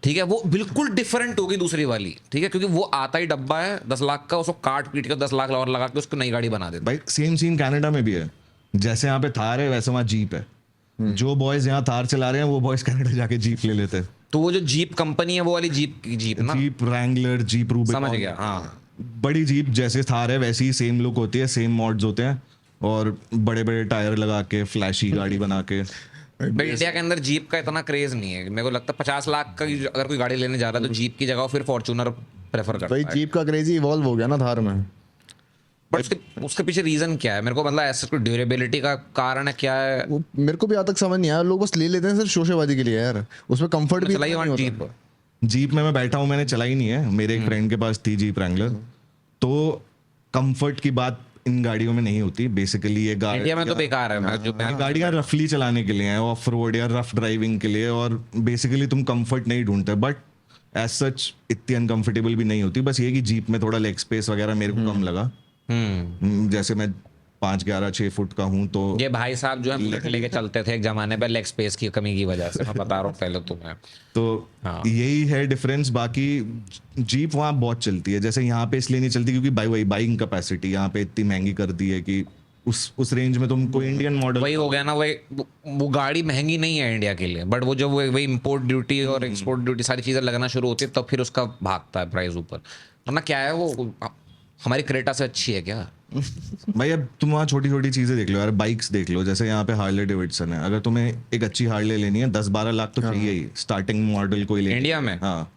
Speaker 1: ठीक है? वो बिल्कुल डिफरेंट होगी दूसरी वाली, ठीक है? क्योंकि वो आता ही डब्बा है 10 लाख का, उसको काट पीट के 10 लाख और लगा के उसको नई गाड़ी बना देते।
Speaker 2: भाई सेम सीन कनाडा में भी है, जैसे यहाँ पे थार है वैसे वहाँ जीप है। जो बॉयज यहाँ थार चला रहे हैं वो बॉयज कनाडा जाके जीप ले लेते हैं।
Speaker 1: तो वो जो जीप कंपनी है वो वाली जीप ना,
Speaker 2: जीप रैंगलर, जीप रूबिकॉन,
Speaker 1: समझ गया, हाँ।
Speaker 2: बड़ी जीप जैसे थार है वैसी ही सेम लुक होती है, सेम मॉड्स होते हैं, और बड़े बड़े टायर लगा के फ्लैशी गाड़ी बना के।
Speaker 1: भाई इंडिया के अंदर जीप का इतना क्रेज नहीं है, मेरे को लगता है 50 लाख का अगर कोई गाड़ी लेने जा रहा है तो जीप की जगह वो फिर फॉर्च्यूनर प्रेफर करता
Speaker 3: भाई
Speaker 1: है।
Speaker 3: जीप का क्रेजी इवॉल्व हो गया ना थार में।
Speaker 1: बट उसके पीछे रीजन क्या है? मेरे को मतलब ऐसा कोई ड्यूरेबिलिटी का कारण है क्या है?
Speaker 3: वो मेरे को भी आज तक समझ नहीं आया, लोग बस ले लेते हैं सिर्फ शोशेबाजी के लिए यार, उसमें कंफर्ट भी
Speaker 1: चलाई
Speaker 3: इतना
Speaker 1: वहाँ
Speaker 3: नहीं होता।
Speaker 1: जीप,
Speaker 2: जीप में मैं बैठा हूँ, मैंने चलाई नहीं है, मेरे एक फ्रेंड के पास थी जीप रैंगलर। तो कंफर्ट की बात इन गाड़ियों में नहीं होती बेसिकली। ये
Speaker 1: इंडिया में तो बेकार है। मैं जो
Speaker 2: गाड़ियाँ रफली चलाने के लिए हैं, ऑफ रोड या रफ ड्राइविंग के लिए, और बेसिकली तुम कंफर्ट नहीं ढूंढते, बट एज सच इतनी अनकंफर्टेबल भी नहीं होती। बस ये कि जीप में थोड़ा लेग स्पेस वगैरह मेरे को कम लगा। जैसे मैं 5'11" 6 फुट का हूँ, तो
Speaker 1: ये भाई साहब जो है लेके चलते थे एक जमाने पे लेग स्पेस की कमी की वजह से, मैं बता रहा हूँ पहले तुम्हें।
Speaker 2: तो
Speaker 1: हाँ।
Speaker 2: यही है डिफरेंस। बाकी जीप वहाँ बहुत चलती है, जैसे यहाँ पे इसलिए नहीं चलती क्योंकि बाइंग कैपेसिटी यहाँ पे इतनी महंगी कर दी है कि उस रेंज में तुम कोई इंडियन मॉडल।
Speaker 1: वही हो गया ना, वो गाड़ी महंगी नहीं है इंडिया के लिए, बट वो जब वही इम्पोर्ट ड्यूटी और एक्सपोर्ट ड्यूटी सारी चीज़ें लगना शुरू होती है तब फिर उसका भागता है प्राइस ऊपर। वरना क्या है, वो हमारी क्रेटा से अच्छी है क्या?
Speaker 2: भाई अब तुम वहाँ छोटी छोटी चीजें देख लो यार, बाइक्स देख लो, जैसे यहाँ पे हार्ले डेविडसन है। अगर तुम्हें एक अच्छी हार्ले लेनी है 10-12 लाख तो चाहिए ही, स्टार्टिंग मॉडल कोई ले।
Speaker 1: इंडिया में?
Speaker 2: हाँ,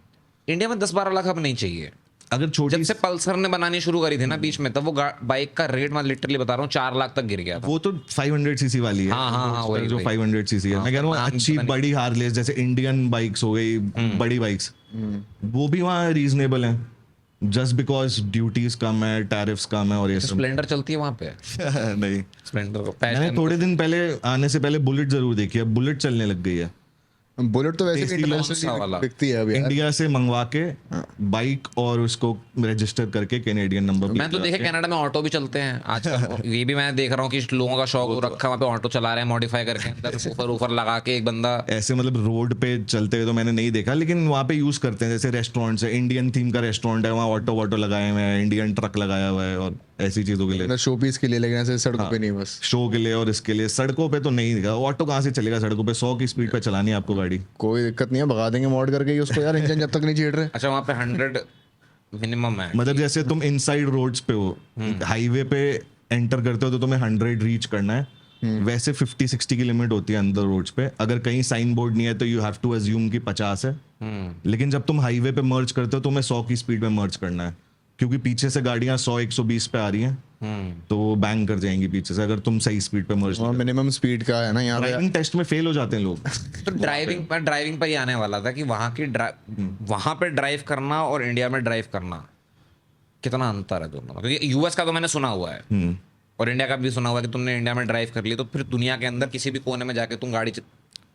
Speaker 1: इंडिया में 10-12 लाख अब नहीं चाहिए।
Speaker 2: अगर छोटी,
Speaker 1: जब से पल्सर ने बनानी शुरू करी थी ना बीच में, तब वो बाइक का रेट मैं लिटरली बता रहा हूँ 4 लाख तक गिर गया था।
Speaker 2: वो तो 500cc वाली है।
Speaker 1: हाँ, वही,
Speaker 2: जो
Speaker 1: वही।
Speaker 2: 500cc है, मैं कह रहा हूँ अच्छी बड़ी हार्लेस जैसे इंडियन बाइक्स हो गई, बड़ी बाइक्स, वो भी वहाँ रीजनेबल है, जस्ट बिकॉज ड्यूटीज कम है, टैरिफ्स कम है और ये सब।
Speaker 1: स्प्लेंडर चलती है वहाँ पे?
Speaker 2: नहीं,
Speaker 1: स्प्लेंडर को
Speaker 2: मैंने थोड़े दिन पहले आने से पहले बुलेट जरूर देखी है, बुलेट चलने लग गई है।
Speaker 3: बुलेट तो वैसे भी
Speaker 2: Tasty
Speaker 1: वाला।
Speaker 3: इंटरनेशनल बिकती है अभी यार।
Speaker 2: इंडिया से मंगवा के बाइक और उसको रजिस्टर करके कैनेडियन नंबर
Speaker 1: मैं तो देखे कनाडा में ऑटो भी चलते हैं आजकल। ये भी मैं देख रहा हूँ कि लोगों का शौक हो रखा है, वहाँ पे ऑटो चला रहे हैं मॉडिफाई करके, अंदर ऊपर लगा के एक बंदा।
Speaker 2: ऐसे मतलब रोड पे चलते हुए तो मैंने नहीं देखा, लेकिन वहाँ पे यूज करते हैं। जैसे रेस्टोरेंट्स है, इंडियन थीम का रेस्टोरेंट है, वहाँ ऑटो वॉटो लगाए हुए हैं, इंडियन ट्रक लगाया हुआ है और ऐसी चीजों के लिए,
Speaker 3: शो पीस के लिए, लेकिन ऐसे सड़कों पे नहीं बस।
Speaker 2: शो के लिए। और इसके लिए सड़कों पे तो नहीं दिखा, ऑटो कहाँ से चलेगा सड़कों पे? 100 की स्पीड पे चलानी है आपको गाड़ी।
Speaker 3: कोई दिक्कत नहीं है, भगा देंगे मॉड करके ही उसको यार, इंजन जब तक नहीं छेड़ रहे।
Speaker 1: अच्छा, वहाँ पे 100 मिनिमम है?
Speaker 2: मतलब जैसे तुम इनसाइड रोड्स पे हो, हाईवे पे एंटर करते हो तो तुम्हें 100 रीच करना है। वैसे 50-60 की लिमिट होती है अंदर रोड्स पे। अगर कहीं साइन बोर्ड नहीं है तो यू हैव टू अज्यूम कि 50 है। लेकिन जब तुम हाईवे पे मर्ज करते हो तो तुम्हें 100 की स्पीड में मर्ज करना है, क्योंकि पीछे से गाड़ियां 100-120 पे आ रही हैं, तो वो बैंग कर जाएंगी पीछे से अगर तुम सही स्पीड पे मर्ज।
Speaker 3: और मिनिमम स्पीड का है ना यहाँ पे।
Speaker 2: ड्राइविंग टेस्ट में फेल हो जाते हैं लोग।
Speaker 1: तो ड्राइविंग पर ही आने वाला था कि वहाँ पे ड्राइव करना और इंडिया में ड्राइव करना कितना अंतर है दोनों में? क्योंकि यूएस का तो मैंने सुना हुआ है और इंडिया का भी सुना हुआ है कि तुमने इंडिया में ड्राइव कर ली तो फिर दुनिया के अंदर किसी भी कोने में जाके तुम गाड़ी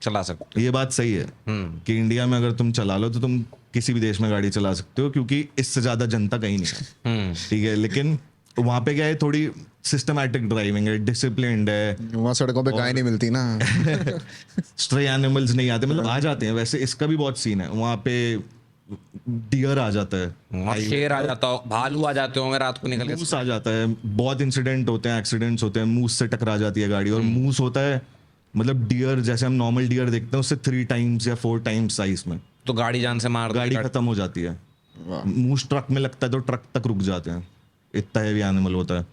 Speaker 1: चला सकते हो।
Speaker 2: ये बात सही है कि इंडिया में अगर तुम चला लो तो तुम किसी भी देश में गाड़ी चला सकते हो, क्योंकि इससे ज्यादा जनता कहीं नहीं है। ठीक है, लेकिन वहां पे क्या है, थोड़ी सिस्टमैटिक ड्राइविंग है, डिसिप्लिन्ड है।
Speaker 3: वहाँ सड़कों पे गाय नहीं मिलती ना।
Speaker 2: स्ट्रे एनिमल्स नहीं आते, मतलब आ जाते हैं, वैसे इसका भी बहुत सीन है। वहां पे डियर आ जाता है,
Speaker 1: और शेर आ जाता हो, भालू आ जाते होंगे रात को निकल के।
Speaker 2: मूस आ जाता है, बहुत इंसिडेंट होते हैं, एक्सीडेंट्स होते हैं, मूस से टकरा जाती है गाड़ी। और मूस होता है मतलब डियर, जैसे हम नॉर्मल डियर देखते हैं उससे 3 टाइम्स या 4 टाइम्स साइज में,
Speaker 1: तो गाड़ी जान से मार
Speaker 2: गाड़ी खत्म हो जाती है। मूस ट्रक में लगता है तो ट्रक तक रुक जाते हैं, इतना हेवी एनिमल होता है।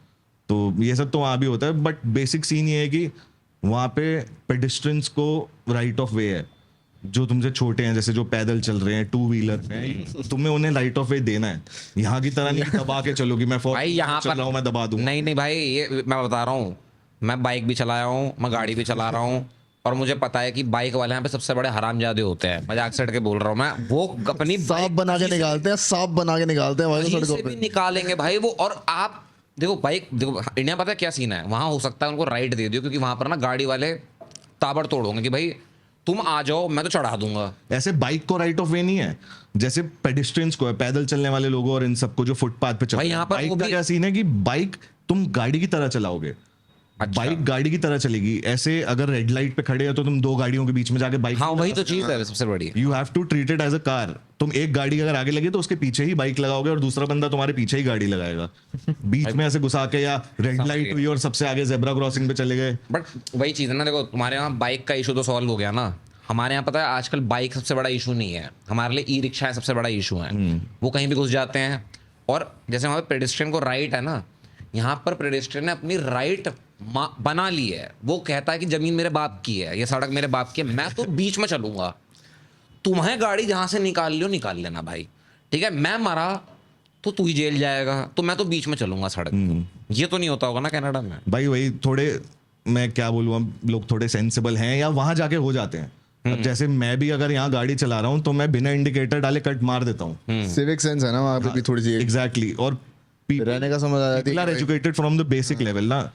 Speaker 2: तो ये सब तो वहाँ भी होता है, बट बेसिक सीन ये है कि वहाँ पे पेडिस्ट्रियंस को राइट ऑफ वे है, जो तुमसे छोटे हैं, जैसे जो पैदल चल रहे हैं, टू व्हीलर पे, तुम्हें उन्हें राइट ऑफ वे देना है। यहाँ की तरह नहीं दबा के चलो कि मैं
Speaker 1: भाई यहाँ
Speaker 2: चल रहा हूँ मैं दबा दूंगा।
Speaker 1: नहीं भाई, ये मैं बता रहा हूँ, मैं बाइक भी चलाया हूँ, मैं गाड़ी भी चला रहा हूँ, और मुझे पता है कि बाइक वाले यहाँ पे सबसे बड़े हरामजादे होते हैं। मजाक से हट के बोल रहा हूँ मैं, वो अपनी
Speaker 3: सांप बना के निकालते हैं, सांप बना के निकालते हैं भाई
Speaker 1: कहीं
Speaker 3: सड़कों
Speaker 1: से भी
Speaker 3: पे।
Speaker 1: निकालेंगे भाई वो। और आप देखो बाइक, देखो इंडिया में पता है क्या सीन है, वहां हो सकता है उनको राइट दे दियो, क्योंकि वहां पर ना गाड़ी वाले ताबड़तोड़ होंगे कि भाई तुम आ जाओ, मैं तो चढ़ा दूंगा।
Speaker 2: ऐसे बाइक को राइट ऑफ वे नहीं है जैसे पेडिस्ट्रियंस को है, पैदल चलने वाले लोगों और इन सबको जो फुटपाथ पे चल
Speaker 1: भाई
Speaker 2: रहे हैं।
Speaker 1: यहाँ पर
Speaker 2: बाइक
Speaker 1: वो
Speaker 2: का
Speaker 1: भी-
Speaker 2: क्या सीन है कि बाइक तुम गाड़ी की तरह चलाओगे,
Speaker 1: अच्छा।
Speaker 2: बाइक गाड़ी की तरह चलेगी। ऐसे अगर रेड लाइट पे खड़े हो तो तुम दो गाड़ियों के बीच में जाके बाइक,
Speaker 1: हाँ वही तो चीज है सबसे बड़ी।
Speaker 2: You have to treat it as a car. तुम एक गाड़ी अगर आगे लगी तो उसके पीछे ही बाइक लगाओगे और दूसरा बंदा तुम्हारे पीछे ही गाड़ी लगाएगा। बीच में ऐसे घुसा के, या रेड लाइट हुई और सबसे आगे जेब्रा क्रॉसिंग पे चले गए।
Speaker 1: बट वही चीज है ना, देखो तुम्हारे यहाँ बाइक का इशू तो सॉल्व हो गया ना, हमारे यहाँ पता है आजकल बाइक सबसे बड़ा इशू नहीं है, हमारे लिए ई रिक्शा सबसे बड़ा इशू है। वो कहीं भी घुस जाते हैं, और जैसे वहाँ पे पेडेस्ट्रियन को राइट है ना, यहाँ पर पेडेस्ट्रियन ने अपनी राइट बना ली है। वो कहता है कि जमीन मेरे बाप की है, ये सड़क मेरे बाप की है, मैं तो बीच में चलूंगा, तुम्हें गाड़ी जहां से निकाल लियो निकाल लेना भाई, ठीक है, मैं मरा तो तू ही जेल जाएगा, तो मैं तो बीच में चलूंगा सड़क। ये तो नहीं होता होगा ना कनाडा में।
Speaker 2: भाई वही थोड़े, मैं क्या बोलूँ, हम लोग थोड़े सेंसिबल हैं या वहां जाके हो जाते हैं। अब जैसे मैं भी अगर यहाँ गाड़ी चला रहा हूँ तो मैं बिना इंडिकेटर डाले कट मार देता हूँ।
Speaker 3: सिविक सेंस है ना वहाँ पे भी थोड़ी सी,
Speaker 2: एग्जैक्टली। और
Speaker 3: रहने का समझ आ जाती
Speaker 2: people
Speaker 3: है
Speaker 2: are educated from the basic level ना,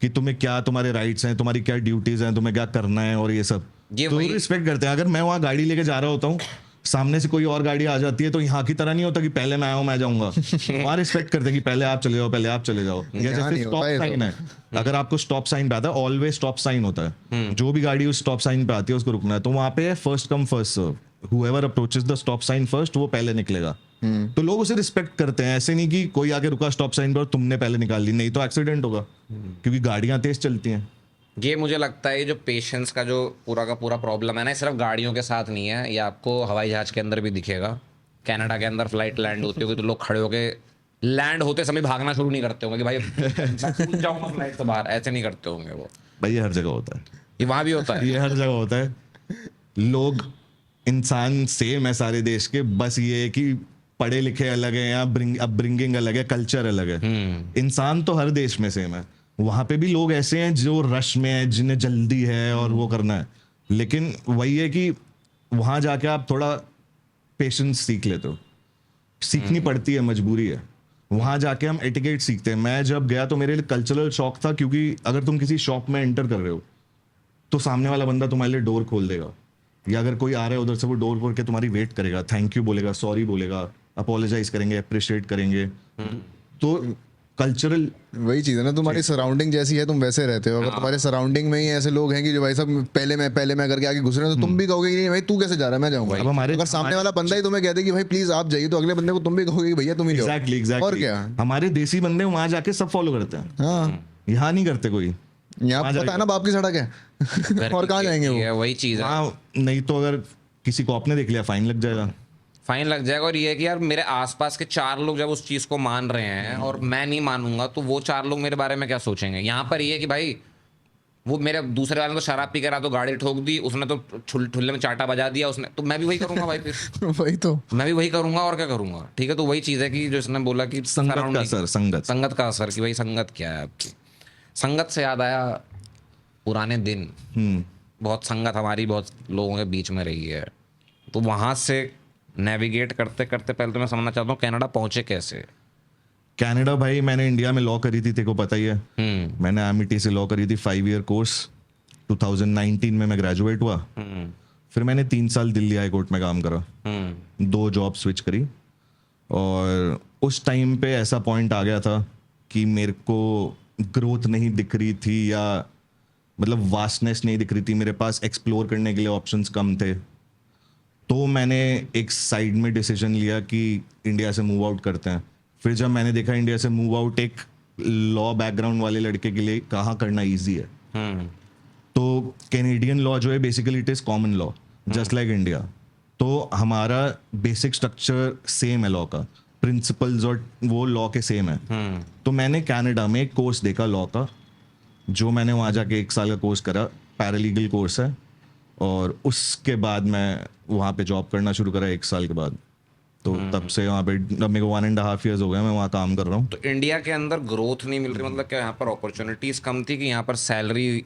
Speaker 2: कि तुम्हें क्या, तुम्हारे राइट्स हैं, तुम्हारी क्या ड्यूटीज हैं, तुम्हें क्या करना है, और ये सब
Speaker 1: ये
Speaker 2: तो
Speaker 1: वही-
Speaker 2: रिस्पेक्ट करते हैं। अगर मैं वहाँ गाड़ी लेके जा रहा होता हूँ, सामने से कोई और गाड़ी आ जाती है, तो यहाँ की तरह नहीं होता कि पहले मैं आया हूँ मैं जाऊंगा। वहाँ रिस्पेक्ट करते हैं कि पहले आप चले जाओ, पहले आप चले जाओ। या
Speaker 3: यहाँ
Speaker 2: जैसे
Speaker 3: नहीं
Speaker 2: स्टॉप
Speaker 3: होता ये
Speaker 2: साइन है, अगर आपको स्टॉप साइन पे आता है, ऑलवेज स्टॉप साइन होता है, जो भी गाड़ी उस स्टॉप साइन पे आती है उसको रुकना है। तो वहाँ पे first come first serve, whoever approaches the stop sign first वो पहले निकलेगा। तो लोग उसे रिस्पेक्ट करते हैं। ऐसे नहीं कि कोई आगे रुका स्टॉप साइन पर और तुमने पहले निकाल ली, नहीं तो एक्सीडेंट होगा, क्योंकि गाड़ियां तेज चलती हैं।
Speaker 1: ये मुझे लगता है जो पेशेंस का जो पूरा का पूरा प्रॉब्लम है ना, सिर्फ गाड़ियों के साथ नहीं है, ये आपको हवाई जहाज के अंदर भी दिखेगा। कनाडा के अंदर फ्लाइट लैंड होती होगी तो लोग खड़े होके लैंड होते समय भागना शुरू नहीं करते होंगे कि भाई मैं कूद जाऊंगा फ्लाइट से बाहर, ऐसे नहीं करते होंगे वो।
Speaker 2: भाई ये हर जगह होता है,
Speaker 1: ये वहां भी होता है।
Speaker 2: ये हर जगह होता है। लोग, इंसान सेम है सारे देश के, बस ये है कि पढ़े लिखे अलग है, या अपब्रिंगिंग अलग है, कल्चर अलग है। इंसान तो हर देश में सेम है। वहां पे भी लोग ऐसे हैं जो रश में है, जिन्हें जल्दी है और वो करना है, लेकिन वही है कि वहां जाके आप थोड़ा पेशेंस सीख लेते हो, सीखनी पड़ती है, मजबूरी है। वहां जाके हम एटिकेट सीखते हैं। मैं जब गया तो मेरे लिए कल्चरल शॉक था, क्योंकि अगर तुम किसी शॉप में एंटर कर रहे हो तो सामने वाला बंदा तुम्हारे लिए डोर खोल देगा, या अगर कोई आ रहा है उधर से वो डोर खोल के तुम्हारी वेट करेगा, थैंक यू बोलेगा, सॉरी बोलेगा, अपोलोजाइज करेंगे, अप्रिशिएट करेंगे। तो कल्चरल
Speaker 3: वही चीज है ना, तुम्हारी सराउंडिंग जैसी है तुम वैसे रहते हो। अगर तुम्हारे सराउंडिंग में ही ऐसे लोग हैं कि जो भाई साहब पहले मैं करके आगे घुस रहे हो, तो तुम भी कहोगे कि नहीं भाई तू कैसे जा रहा है, मैं जाऊंगा।
Speaker 2: अब हमारे-
Speaker 3: अगर सामने वाला बंदा ही तुम्हें कहते कि भाई प्लीज आप जाइए, तो अगले बंदे को तुम भी कहोगे कि भैया तुम ही जाओ।
Speaker 2: एग्जैक्टली
Speaker 3: और क्या।
Speaker 2: हमारे देसी बंदे वहां जाके सब फॉलो करते हैं,
Speaker 3: हाँ,
Speaker 2: यहाँ नहीं करते कोई।
Speaker 3: यहाँ पता है ना बाप की सड़क है और कहाँ जाएंगे वो।
Speaker 1: ये वही चीज है,
Speaker 2: हाँ, नहीं तो अगर किसी को आपने देख लिया फाइन लग जाएगा।
Speaker 1: फाइन लग जाएगा। और ये है कि यार मेरे आसपास के 4 लोग जब उस चीज को मान रहे हैं और मैं नहीं मानूंगा, तो वो 4 लोग मेरे बारे में क्या सोचेंगे। यहाँ पर ये है कि भाई वो मेरे दूसरे वाले ने तो शराब पी के रहा तो गाड़ी ठोक दी, उसने तो ठुल्ले में चाटा बजा दिया उसने, तो मैं भी वही करूंगा भाई फिर
Speaker 3: वही तो।
Speaker 1: मैं भी वही करूंगा और क्या करूंगा। ठीक है, तो वही चीज है कि जो इसने बोला कि
Speaker 2: संगत का
Speaker 1: surrounding-
Speaker 2: असर,
Speaker 1: संगत का असर, कि भाई संगत क्या है आपकी। संगत से याद आया पुराने दिन, बहुत संगत हमारी बहुत लोगों के बीच में रही है, तो वहां से नेविगेट करते करते पहले तो मैं समझना चाहता हूँ कनाडा पहुंचे कैसे।
Speaker 2: कनाडा भाई, मैंने इंडिया में लॉ करी थी, तेरे को पता ही है। मैंने एमिटी से लॉ करी थी, 5 ईयर कोर्स। 2019 में मैं ग्रेजुएट हुआ। फिर मैंने 3 साल दिल्ली हाई कोर्ट में काम करा, 2 जॉब स्विच करी। और उस टाइम पे ऐसा पॉइंट आ गया था कि मेरे को ग्रोथ नहीं दिख रही थी, या मतलब वास्टनेस नहीं दिख रही थी, मेरे पास एक्सप्लोर करने के लिए ऑप्शंस कम थे। तो मैंने एक साइड में डिसीजन लिया कि इंडिया से मूव आउट करते हैं। फिर जब मैंने देखा इंडिया से मूव आउट एक लॉ बैकग्राउंड वाले लड़के के लिए कहाँ करना ईजी है, तो कैनेडियन लॉ जो है basically it is common law just like India. तो हमारा बेसिक स्ट्रक्चर सेम है लॉ का। प्रिंसिपल्स और वो लॉ के सेम है। तो मैंने कनाडा में एक कोर्स देखा लॉ का, जो मैंने वहाँ जाके 1 साल का कोर्स करा, पैरालीगल कोर्स है, और उसके बाद मैं वहाँ पे जॉब करना शुरू करा 1 साल के बाद। तो तब से वहाँ पे अब मेरे को 1.5 years हो गया मैं वहाँ काम कर रहा हूँ।
Speaker 1: तो इंडिया के अंदर ग्रोथ नहीं मिल रही, मतलब क्या यहाँ पर अपॉर्चुनिटीज कम थी कि यहाँ पर salary?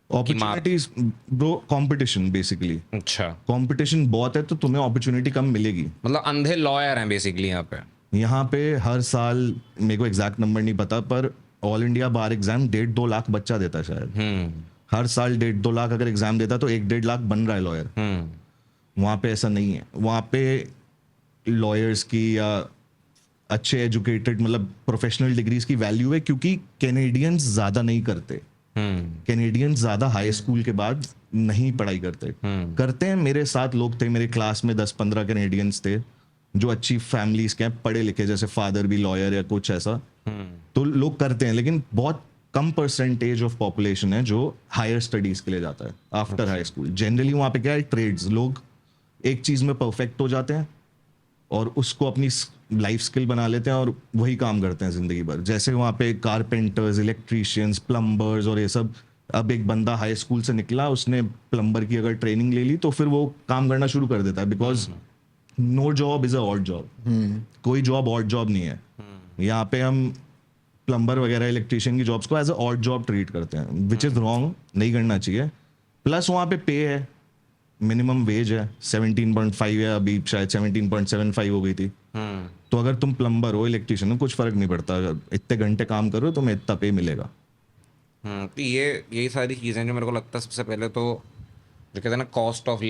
Speaker 2: Opportunities bro, competition basically,
Speaker 1: अच्छा,
Speaker 2: कंपटीशन बहुत है तो तुम्हें अपॉर्चुनिटी कम मिलेगी।
Speaker 1: मतलब अंधे लॉयर हैं बेसिकली यहाँ पे।
Speaker 2: यहाँ पे हर साल, मेरे को एग्जैक्ट नंबर नहीं पता, पर ऑल इंडिया बार एग्जाम 1.5-2 लाख बच्चा देता है शायद। हर साल 1.5-2 लाख अगर एग्जाम देता तो 1-1.5 लाख बन रहा है लॉयर। वहाँ पे ऐसा नहीं है। वहाँ पे लॉयर्स की या अच्छे एजुकेटेड मतलब प्रोफेशनल डिग्रीज की वैल्यू है, क्योंकि कैनेडियंस ज़्यादा नहीं करते। कैनेडियंस ज़्यादा हाई स्कूल के बाद नहीं पढ़ाई करते हैं। मेरे साथ लोग थे, मेरे क्लास में 10-15 कैनेडियंस थे जो अच्छी फैमिलीज के हैं, पढ़े लिखे, जैसे फादर भी लॉयर या कुछ ऐसा। तो लोग करते हैं, लेकिन बहुत कम परसेंटेज ऑफ पॉपुलेशन है जो हायर स्टडीज के लिए जाता है आफ्टर हाई स्कूल। जनरली वहाँ पे क्या है, ट्रेड्स, लोग एक चीज़ में परफेक्ट हो जाते हैं और उसको अपनी लाइफ स्किल बना लेते हैं और वही काम करते हैं जिंदगी भर। जैसे वहाँ पे कारपेंटर्स, इलेक्ट्रीशियंस, प्लम्बर्स और ये सब। अब एक बंदा हाई स्कूल से निकला, उसने प्लम्बर की अगर ट्रेनिंग ले ली तो फिर वो काम करना शुरू कर देता है, because no job is a odd job. कोई जॉब ऑड जॉब नहीं है। यहाँ पे हम प्लम्बर वगैरह, इलेक्ट्रीशियन की जॉब्स को as a odd job treat करते हैं, विच इज रॉन्ग, नहीं करना चाहिए। प्लस वहाँ पे पे है, मिनिमम वेज है 17.5 है, अभी शायद 17.75 हो गई थी। तो अगर तुम प्लम्बर हो, इलेक्ट्रीशियन हो, कुछ फर्क नहीं पड़ता, अगर इतने घंटे काम करो तुम्हें इतना पे मिलेगा।
Speaker 1: तो यही सारी चीज़ें जो मेरे को लगता है सबसे पहले तो जो कहते हैं ना, कॉस्ट ऑफ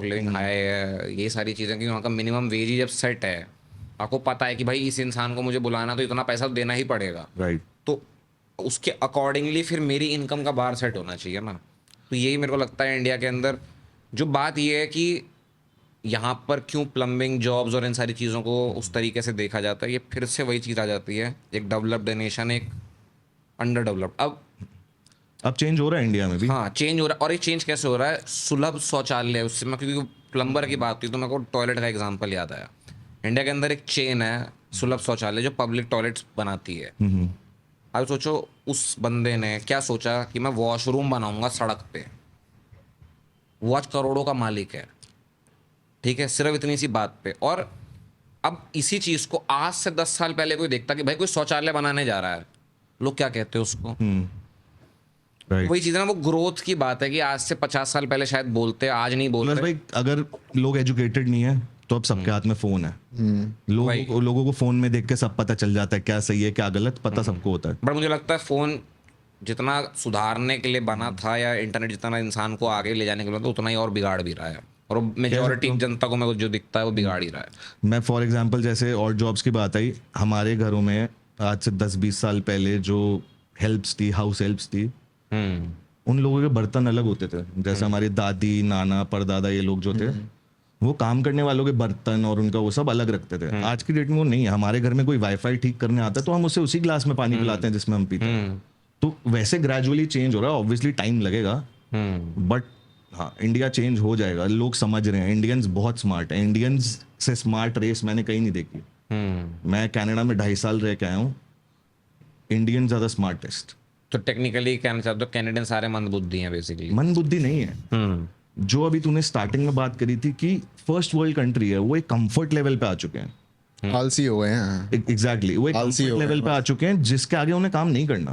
Speaker 1: लिविंग हाई है, ये सारी चीज़ें कि वहाँ का मिनिमम वेज ही जब सेट है, आपको पता है कि भाई इस इंसान को मुझे बुलाना तो इतना पैसा देना ही पड़ेगा,
Speaker 2: राइट।
Speaker 1: तो उसके अकॉर्डिंगली फिर मेरी इनकम का बार सेट होना चाहिए ना। तो यही मेरे को लगता है इंडिया के अंदर जो बात ये है कि यहाँ पर क्यों प्लम्बिंग जॉब्स और इन सारी चीज़ों को उस तरीके से देखा जाता है, ये फिर से वही चीज़ आ जाती है, एक डेवलप्ड नेशन, एक अंडर डेवलप्ड।
Speaker 2: अब चेंज हो रहा है इंडिया में भी।
Speaker 1: हाँ, चेंज हो रहा है। और ये चेंज कैसे हो रहा है? सुलभ शौचालय, उससे मैं, क्योंकि प्लम्बर की बात हुई तो मेरे को टॉयलेट का एग्जांपल याद आया। इंडिया के अंदर एक चेन है सुलभ शौचालय जो पब्लिक टॉयलेट्स बनाती है। अब सोचो उस बंदे ने क्या सोचा कि मैं वॉशरूम बनाऊंगा सड़क पे। वो आज करोड़ों का मालिक है, ठीक है, सिर्फ इतनी सी बात पे। और अब इसी चीज़ को आज से 10 साल पहले कोई देखता कि भाई कोई शौचालय बनाने जा रहा है, लोग क्या कहते हैं उसको?
Speaker 2: राइट।
Speaker 1: वही चीज़ है ना, वो ग्रोथ की बात है कि आज से 50 साल पहले शायद बोलते, आज नहीं बोलते।
Speaker 2: भाई अगर लोग एजुकेटेड नहीं है तो अब सबके हाथ में फोन है। लोगों को फोन में देख के सब पता चल जाता है, क्या सही है क्या गलत, पता सबको होता है।
Speaker 1: बट मुझे लगता है फ़ोन जितना सुधारने के लिए बना था, या इंटरनेट जितना इंसान को आगे ले जाने के लिए, तो उतना ही और बिगाड़ भी रहा है। और मेजॉरिटी जनता को मेरे को जो दिखता है वो बिगाड़ ही रहा है।
Speaker 2: मैं फॉर एग्जांपल जैसे और जॉब्स की बात आई, हमारे घरों में आज से 10-20 साल पहले जो हेल्प्स थी, हाउस हेल्प्स थी, उन लोगों के बर्तन अलग होते थे। जैसे हमारी दादी, नाना, परदादा, ये लोग जो थे, वो काम करने वालों के बर्तन और उनका वो सब अलग रखते थे। आज की डेट में वो नहीं है। हमारे घर में कोई वाईफाई ठीक करने आता है तो हम उसे उसी ग्लास में पानी पिलाते हैं जिसमें हम पीते हैं। तो वैसे ग्रेजुअली चेंज हो रहा है। ऑब्वियसली टाइम लगेगा, बट हाँ, इंडिया चेंज हो जाएगा। लोग समझ रहे हैं, इंडियंस बहुत स्मार्ट है। इंडियंस से स्मार्ट रेस मैंने कहीं नहीं देखी। मैं कनाडा में 2.5 साल रह के आया हूँ। Indians are the smartest.
Speaker 1: तो टेक्निकली कहना चाहते हो कैनेडियन सारे मंदबुद्धि हैं बेसिकली?
Speaker 2: मन बुद्धि नहीं है। जो अभी तूने स्टार्टिंग में बात करी थी कि फर्स्ट वर्ल्ड कंट्री है, वो एक कंफर्ट लेवल पे आ चुके हैं।
Speaker 3: आलसी हो गए हैं।
Speaker 2: एग्जैक्टली, वो एक कंफर्ट लेवल पे आ चुके हैं जिसके आगे उन्हें काम नहीं करना।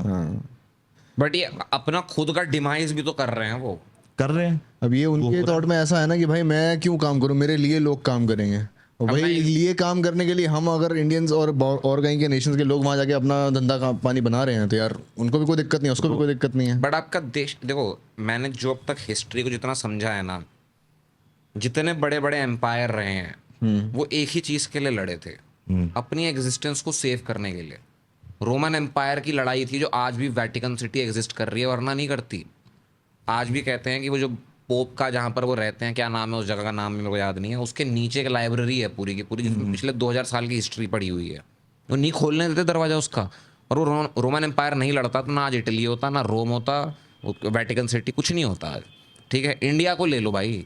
Speaker 1: बट ये अपना खुद का डिमाइस भी तो कर रहे हैं, वो
Speaker 2: कर रहे हैं।
Speaker 3: अब ये उनके थॉट में ऐसा है ना कि भाई मैं क्यों काम करूं, मेरे लिए लोग काम करेंगे। और भाई लिए काम करने के लिए हम अगर इंडियंस और कहीं के नेशंस के लोग वहां जाके अपना धंधा पानी बना रहे हैं, तो यार उनको भी कोई दिक्कत नहीं है, उसको भी कोई दिक्कत नहीं है।
Speaker 1: बट आपका देश देखो, मैंने जो अब तक हिस्ट्री को जितना समझा है ना, जितने बड़े बड़े एम्पायर रहे हैं वो एक ही चीज के लिए लड़े थे, अपनी एग्जिस्टेंस को सेव करने के लिए। रोमन एम्पायर की लड़ाई थी जो आज भी वेटिकन सिटी एग्जिस्ट कर रही है, वरना नहीं करती। आज भी कहते हैं कि वो जो पोप का जहाँ पर वो रहते हैं, क्या नाम है उस जगह का, नाम मेरे को याद नहीं है, उसके नीचे एक लाइब्रेरी है पूरी की पूरी, जिसमें पिछले 2000 साल की हिस्ट्री पड़ी हुई है। वो नहीं खोलने देते दरवाजा उसका। और वो रोमन एम्पायर नहीं लड़ता तो ना आज इटली होता, ना रोम होता, वेटिकन सिटी, कुछ नहीं होता आज। ठीक है, इंडिया को ले लो भाई,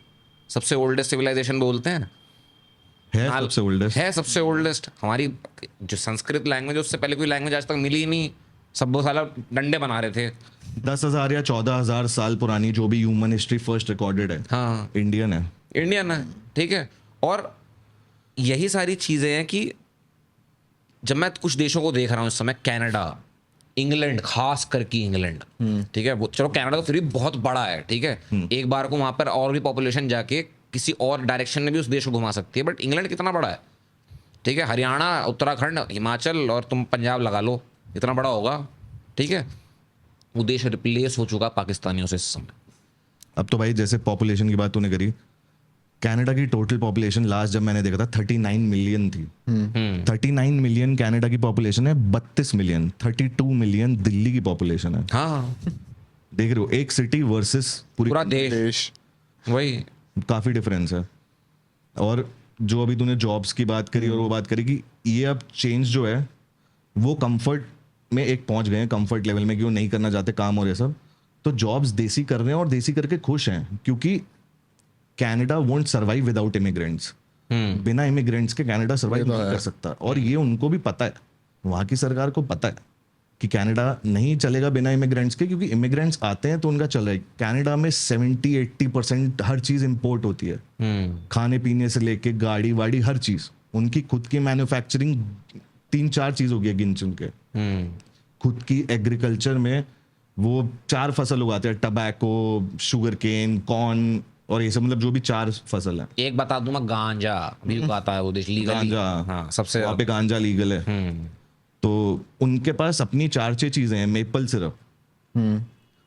Speaker 1: सबसे ओल्डेस्ट सिविलाइजेशन बोलते हैं,
Speaker 2: है सबसे ओल्डेस्ट।
Speaker 1: है सबसे ओल्डेस्ट। हमारी जो संस्कृत लैंग्वेज, उससे पहले कोई लैंग्वेज आज तक मिली ही नहीं। सब वो साला डंडे बना रहे थे।
Speaker 2: 10,000 या 14,000 साल पुरानी जो भी ह्यूमन हिस्ट्री फर्स्ट रिकॉर्डेड है,
Speaker 1: हाँ,
Speaker 2: इंडियन है।
Speaker 1: इंडियन है, ठीक है। और यही सारी चीज़ें हैं कि जब मैं कुछ देशों को देख रहा हूँ इस समय, कनाडा, इंग्लैंड, खास करके इंग्लैंड, ठीक है, वो चलो कनाडा तो फिर भी बहुत बड़ा है, ठीक है, एक बार को वहाँ पर और भी पॉपुलेशन जाके किसी और डायरेक्शन में भी उस देश को घुमा सकती है, बट इंग्लैंड कितना बड़ा है, ठीक है, हरियाणा, उत्तराखंड, हिमाचल और तुम पंजाब लगा लो, इतना बड़ा होगा, ठीक है। वो देश रिप्लेस हो चुका पाकिस्तानियों से इस समय।
Speaker 2: अब तो भाई जैसे पॉपुलेशन की बात तूने करी, कनाडा की टोटल पॉपुलेशन लास्ट जब मैंने देखा था 39 मिलियन थी। 39 मिलियन कनाडा की पॉपुलेशन है, 32 मिलियन, 32 मिलियन दिल्ली की पॉपुलेशन है।
Speaker 1: हाँ,
Speaker 2: देख रहे हो, एक सिटी वर्सेस
Speaker 1: पूरा देश,
Speaker 3: देश।
Speaker 1: वही।
Speaker 2: काफ़ी डिफरेंस है। और जो अभी तूने जॉब्स की बात करी और वो बात करी कि ये अब चेंज जो है वो कंफर्ट में एक पहुंच गए हैं, कंफर्ट लेवल में, कि वो नहीं करना चाहते काम और ये सब, तो जॉब्स देसी कर रहे हैं और देसी करके खुश हैं, क्योंकि Canada won't survive without immigrants. बिना इमिग्रेंट्स के कनाडा सर्वाइव नहीं कर सकता, और ये उनको भी पता है, वहाँ की सरकार को पता है कि कनाडा नहीं चलेगा बिना इमिग्रेंट्स के, क्योंकि इमिग्रेंट्स आते हैं तो उनका चल रहा है। कनाडा में 70-80% हर चीज़ इंपोर्ट होती है, खाने पीने से लेके गाड़ी वाड़ी हर चीज़। उनकी खुद की मैन्युफैक्चरिंग 3-4 चीज़ हो गई गिन चुन के। खुद की एग्रीकल्चर में वो 4 फसल उगाते हैं, टबैको, शुगर केन, कॉर्न और ये सब, मतलब जो भी 4 फसल है।
Speaker 1: एक बता दूं मैं, गांजा भी उगाता है वो देश लीगली।
Speaker 2: गांजा,
Speaker 1: हाँ, सबसे
Speaker 2: वहाँ पे गांजा लीगल है। तो उनके पास अपनी 4-6 चीजें हैं। मेपल सिरप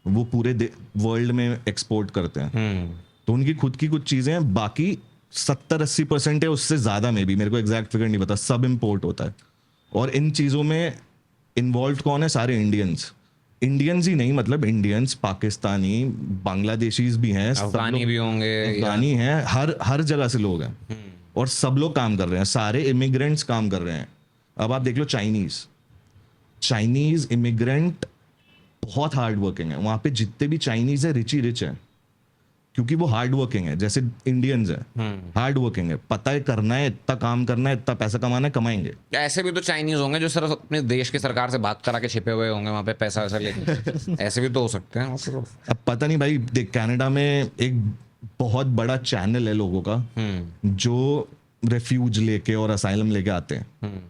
Speaker 2: वो पूरे वर्ल्ड में एक्सपोर्ट करते हैं, तो उनकी खुद की कुछ चीजें हैं। बाकी 70-80% है, उससे ज्यादा में भी, मेरे को एग्जैक्ट फिगर नहीं पता, सब इम्पोर्ट होता है। और इन चीजों में इन्वॉल्व कौन है? सारे इंडियंस ही नहीं, मतलब इंडियंस, पाकिस्तानी, बांग्लादेशीज भी हैं,
Speaker 1: अफगानी भी होंगे,
Speaker 2: अफगानी हैं, हर जगह से लोग हैं, और सब लोग काम कर रहे हैं, सारे इमिग्रेंट्स काम कर रहे हैं। अब आप देख लो चाइनीज इमिग्रेंट बहुत हार्ड वर्किंग है। वहाँ पे जितने भी चाइनीज है रिच ही रिच है, क्योंकि वो हार्ड वर्किंग है। जैसे इंडियंस है, हार्ड वर्किंग है, पता है करना है, इतना काम करना है, इतना पैसा कमाना है, कमाएंगे।
Speaker 1: ऐसे भी तो चाइनीज होंगे जो सिर्फ अपने देश की सरकार से बात करा के छिपे हुए होंगे वहाँ पे पैसा वैसा लेके। ऐसे भी तो हो सकते हैं।
Speaker 2: अब पता नहीं भाई, देख कनाडा में एक बहुत बड़ा चैनल है लोगों का जो रेफ्यूज लेके और असाइलम लेके आते हैं।